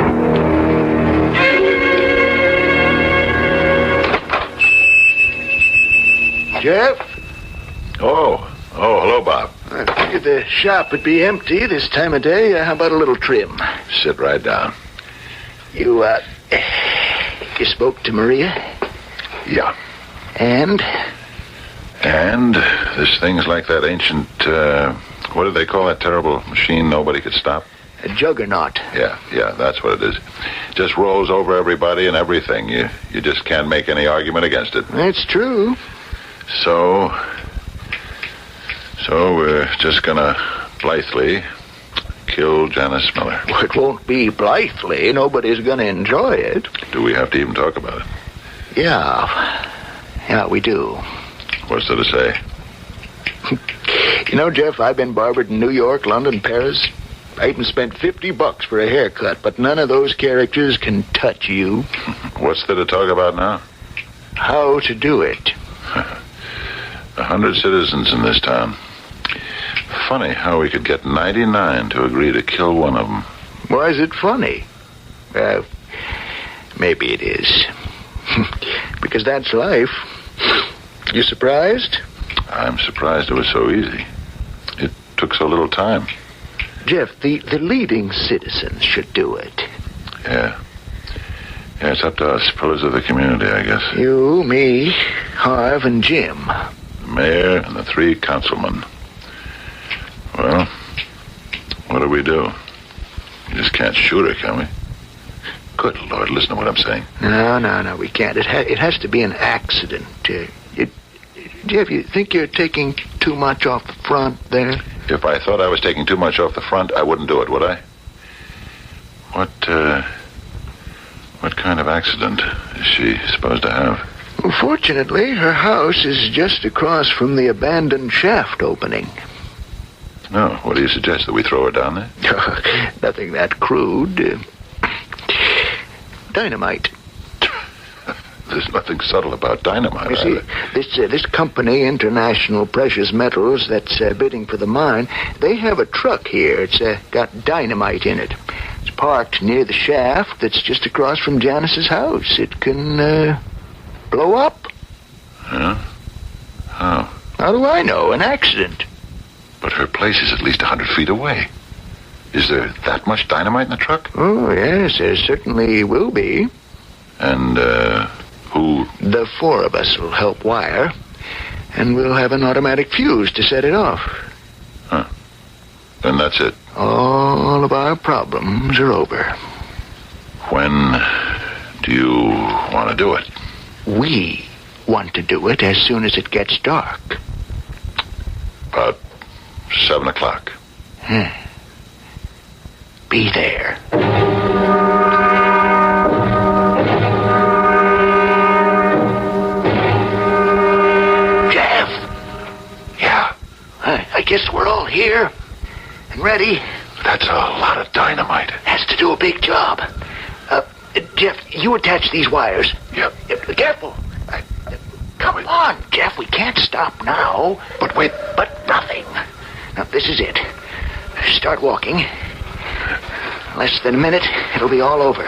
Jeff? Oh, hello, Bob. I figured the shop would be empty this time of day. How about a little trim? Sit right down. You spoke to Maria? Yeah. And there's things like that ancient, what do they call that terrible machine nobody could stop? A juggernaut. Yeah, that's what it is. Just rolls over everybody and everything. You just can't make any argument against it. That's true. So we're just gonna blithely kill Janice Miller. Well, it won't be blithely. Nobody's gonna enjoy it. Do we have to even talk about it? Yeah, we do. What's there to say? You know, Jeff, I've been barbered in New York, London, Paris. I even spent $50 for a haircut, but none of those characters can touch you. What's there to talk about now? How to do it. 100 citizens in this town. Funny how we could get 99 to agree to kill one of them. Why is it funny? Maybe it is. Because that's life. You surprised? I'm surprised it was so easy. It took so little time. Jeff, the leading citizens should do it. Yeah, it's up to us, pillars of the community, I guess. You, me, Harv, and Jim. The mayor and the 3 councilmen. Well, what do? You just can't shoot her, can we? Good Lord, listen to what I'm saying. No, we can't. It has to be an accident. Jeff, you think you're taking too much off the front there? If I thought I was taking too much off the front, I wouldn't do it, would I? What kind of accident is she supposed to have? Well, fortunately, her house is just across from the abandoned shaft opening. No, what do you suggest, that we throw her down there? Nothing that crude. Dynamite. There's nothing subtle about dynamite. You see, this company, International Precious Metals, that's bidding for the mine, they have a truck here. It's got dynamite in it. It's parked near the shaft that's just across from Janice's house. It can blow up. Yeah? How? How do I know? An accident. But her place is at least 100 feet away. Is there that much dynamite in the truck? Oh, yes, there certainly will be. And, who? The four of us will help wire, and we'll have an automatic fuse to set it off. Huh. And that's it? All of our problems are over. When do you want to do it? We want to do it as soon as it gets dark. About 7 o'clock. Be there. Jeff! Yeah? I guess we're all here and ready. That's a lot of dynamite. Has to do a big job. Jeff, you attach these wires. Yep. Careful. Come on, Jeff. We can't stop now. But wait. But nothing. Now, this is it. Start walking. Less than a minute, it'll be all over.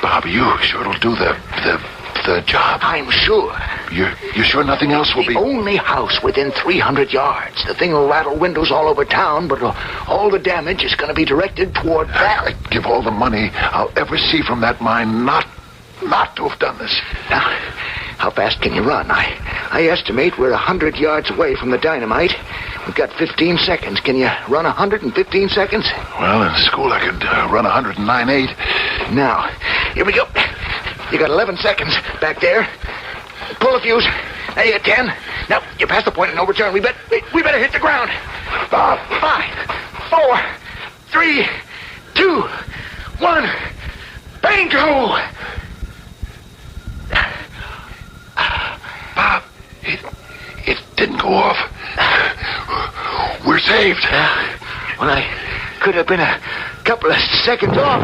Bob, you sure it'll do the job? I'm sure. You're sure nothing else will be... The only house within 300 yards. The thing will rattle windows all over town, but all the damage is going to be directed toward that. I'd give all the money I'll ever see from that mine not to have done this. Now, how fast can you run? I estimate we're 100 yards away from the dynamite. We've got 15 seconds. Can you run 115 seconds? Well, in school I could run 109.8. Now, here we go. You got 11 seconds back there. Pull the fuse. Now you got 10. Now, you pass the point of no return. We better hit the ground. 5, 4, 3, 2, 1. Bingo! Bob, it didn't go off. We're saved. Well, I could have been a couple of seconds off.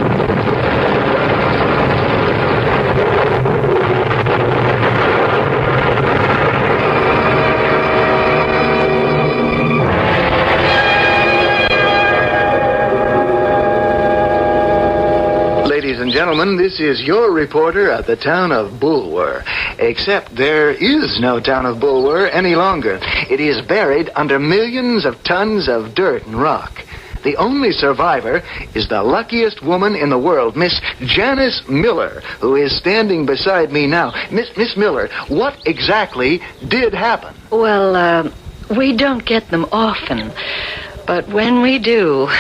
Ladies and gentlemen, this is your reporter at the town of Bulwer. Except there is no town of Bulwer any longer. It is buried under millions of tons of dirt and rock. The only survivor is the luckiest woman in the world, Miss Janice Miller, who is standing beside me now. Miss Miller, what exactly did happen? Well, we don't get them often. But when we do,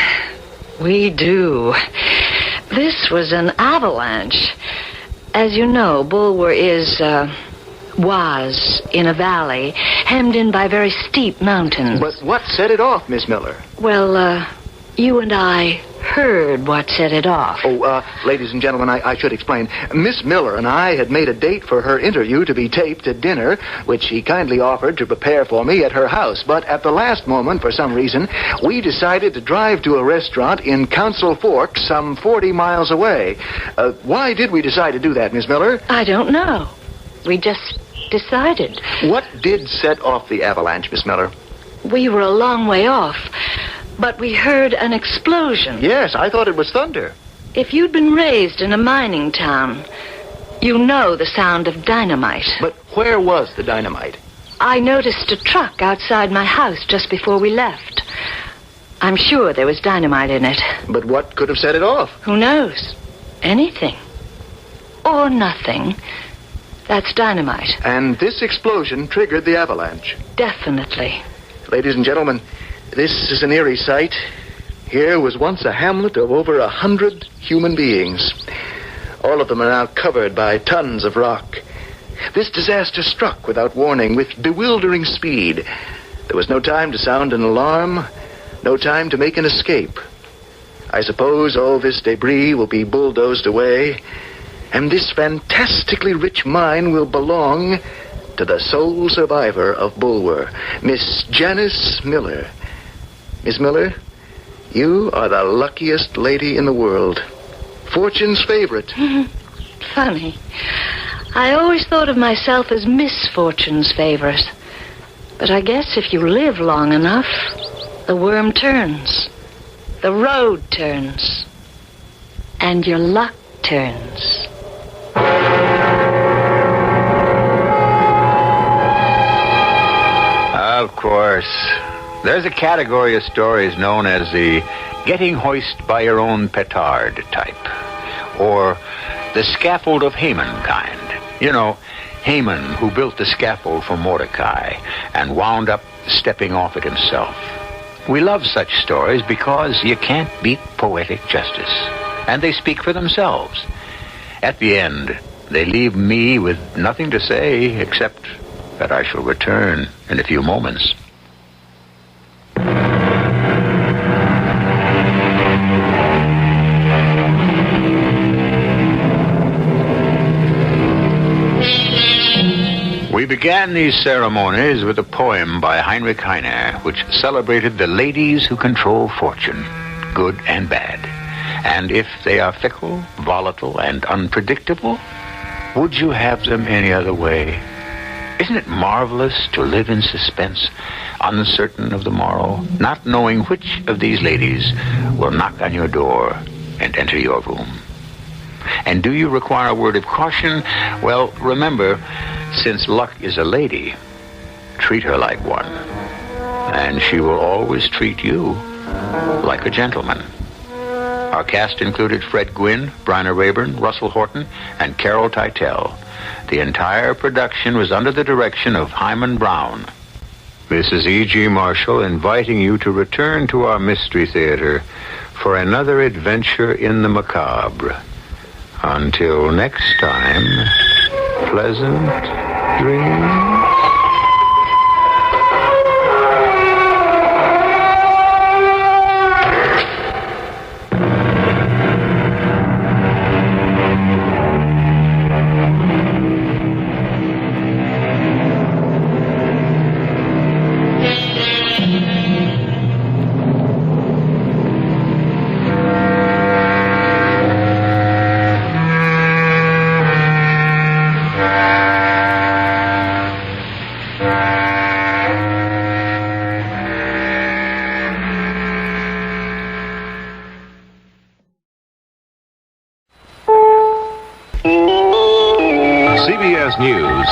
we do. This was an avalanche. As you know, Bulwer was in a valley, hemmed in by very steep mountains. But what set it off, Miss Miller? Well, you and I heard what set it off. Oh, ladies and gentlemen, I should explain. Miss Miller and I had made a date for her interview to be taped at dinner, which she kindly offered to prepare for me at her house. But at the last moment, for some reason, we decided to drive to a restaurant in Council Forks, some 40 miles away. Why did we decide to do that, Miss Miller? I don't know. We just decided. What did set off the avalanche, Miss Miller? We were a long way off. But we heard an explosion. Yes, I thought it was thunder. If you'd been raised in a mining town, you know the sound of dynamite. But where was the dynamite? I noticed a truck outside my house just before we left. I'm sure there was dynamite in it. But what could have set it off? Who knows? Anything. Or nothing. That's dynamite. And this explosion triggered the avalanche. Definitely. Ladies and gentlemen, this is an eerie sight. Here was once a hamlet of over 100 human beings. All of them are now covered by tons of rock. This disaster struck without warning, with bewildering speed. There was no time to sound an alarm, No time to make an escape. I suppose all this debris will be bulldozed away, and this fantastically rich mine will belong to the sole survivor of Bulwer, Miss Janice Miller. Miss Miller, you are the luckiest lady in the world. Fortune's favorite. Funny. I always thought of myself as Miss Fortune's favorite. But I guess if you live long enough, the worm turns. The road turns. And your luck turns. Of course. There's a category of stories known as the getting hoist by your own petard type. Or the scaffold of Haman kind. You know, Haman, who built the scaffold for Mordecai and wound up stepping off it himself. We love such stories because you can't beat poetic justice. And they speak for themselves. At the end, they leave me with nothing to say except that I shall return in a few moments. We began these ceremonies with a poem by Heinrich Heine, which celebrated the ladies who control fortune, good and bad. And if they are fickle, volatile, and unpredictable, would you have them any other way? Isn't it marvelous to live in suspense, uncertain of the morrow, not knowing which of these ladies will knock on your door and enter your room? And do you require a word of caution? Well, remember, since luck is a lady, treat her like one. And she will always treat you like a gentleman. Our cast included Fred Gwynn, Bryna Rayburn, Russell Horton, and Carol Teitel. The entire production was under the direction of Hyman Brown. This is E.G. Marshall inviting you to return to our Mystery Theater for another adventure in the macabre. Until next time, pleasant dreams.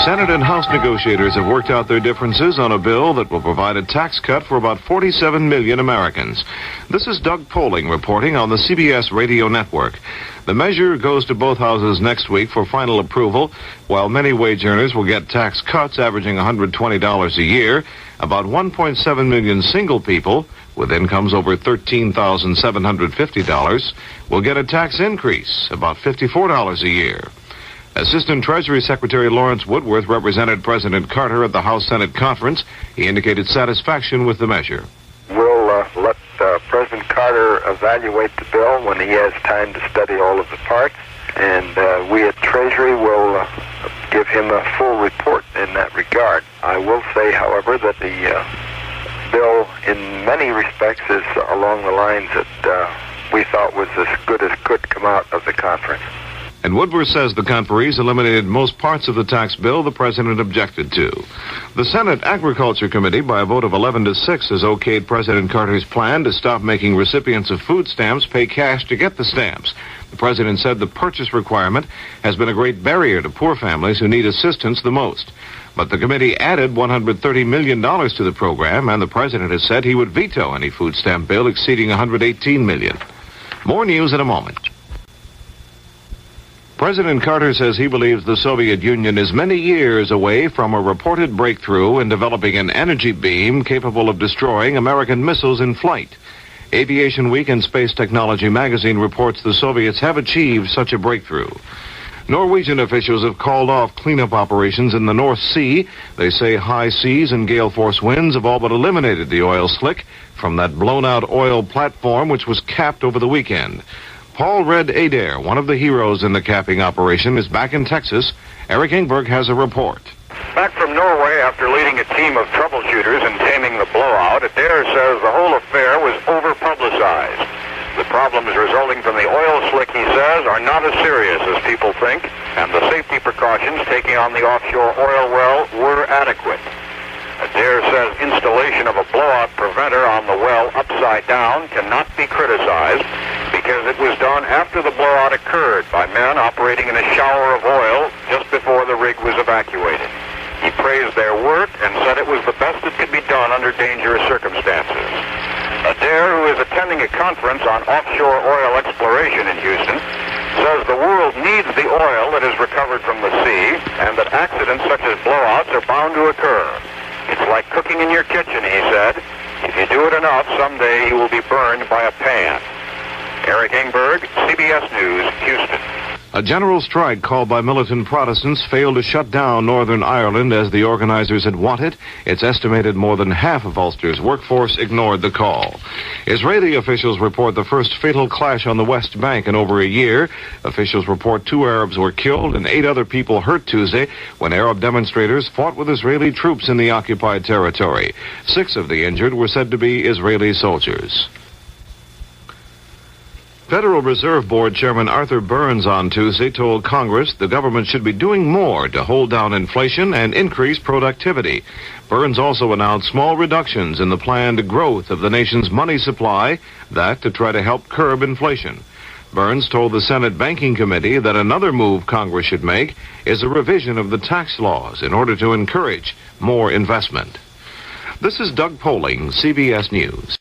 Senate and House negotiators have worked out their differences on a bill that will provide a tax cut for about 47 million Americans. This is Doug Poling reporting on the CBS radio network. The measure goes to both houses next week for final approval. While many wage earners will get tax cuts averaging $120 a year, about 1.7 million single people with incomes over $13,750 will get a tax increase, about $54 a year. Assistant Treasury Secretary Lawrence Woodworth represented President Carter at the House-Senate conference. He indicated satisfaction with the measure. We'll let President Carter evaluate the bill when he has time to study all of the parts, and we at Treasury will give him a full report in that regard. I will say, however, that the bill in many respects is along the lines that we thought was as good as could come out of the conference. And Woodworth says the conferees eliminated most parts of the tax bill the president objected to. The Senate Agriculture Committee, by a vote of 11-6, has okayed President Carter's plan to stop making recipients of food stamps pay cash to get the stamps. The president said the purchase requirement has been a great barrier to poor families who need assistance the most. But the committee added $130 million to the program, and the president has said he would veto any food stamp bill exceeding $118 million. More news in a moment. President Carter says he believes the Soviet Union is many years away from a reported breakthrough in developing an energy beam capable of destroying American missiles in flight. Aviation Week and Space Technology magazine reports the Soviets have achieved such a breakthrough. Norwegian officials have called off cleanup operations in the North Sea. They say high seas and gale force winds have all but eliminated the oil slick from that blown-out oil platform which was capped over the weekend. Paul Red Adair, one of the heroes in the capping operation, is back in Texas. Eric Ingberg has a report. Back from Norway after leading a team of troubleshooters in taming the blowout, Adair says the whole affair was over-publicized. The problems resulting from the oil slick, he says, are not as serious as people think, and the safety precautions taken on the offshore oil well were adequate. Adair says installation of a blowout preventer on the well upside down cannot be criticized because it was done after the blowout occurred by men operating in a shower of oil just before the rig was evacuated. He praised their work and said it was the best that could be done under dangerous circumstances. Adair, who is attending a conference on offshore oil exploration in Houston, says the world needs the oil that is recovered from the sea and that accidents such as blowouts are bound to occur. It's like cooking in your kitchen, he said. If you do it enough, someday you will be burned by a pan. Eric Ingberg, CBS News, Houston. A general strike called by militant Protestants failed to shut down Northern Ireland as the organizers had wanted. It's estimated more than half of Ulster's workforce ignored the call. Israeli officials report the first fatal clash on the West Bank in over a year. Officials report 2 Arabs were killed and 8 other people hurt Tuesday when Arab demonstrators fought with Israeli troops in the occupied territory. 6 of the injured were said to be Israeli soldiers. Federal Reserve Board Chairman Arthur Burns on Tuesday told Congress the government should be doing more to hold down inflation and increase productivity. Burns also announced small reductions in the planned growth of the nation's money supply, that to try to help curb inflation. Burns told the Senate Banking Committee that another move Congress should make is a revision of the tax laws in order to encourage more investment. This is Doug Poling, CBS News.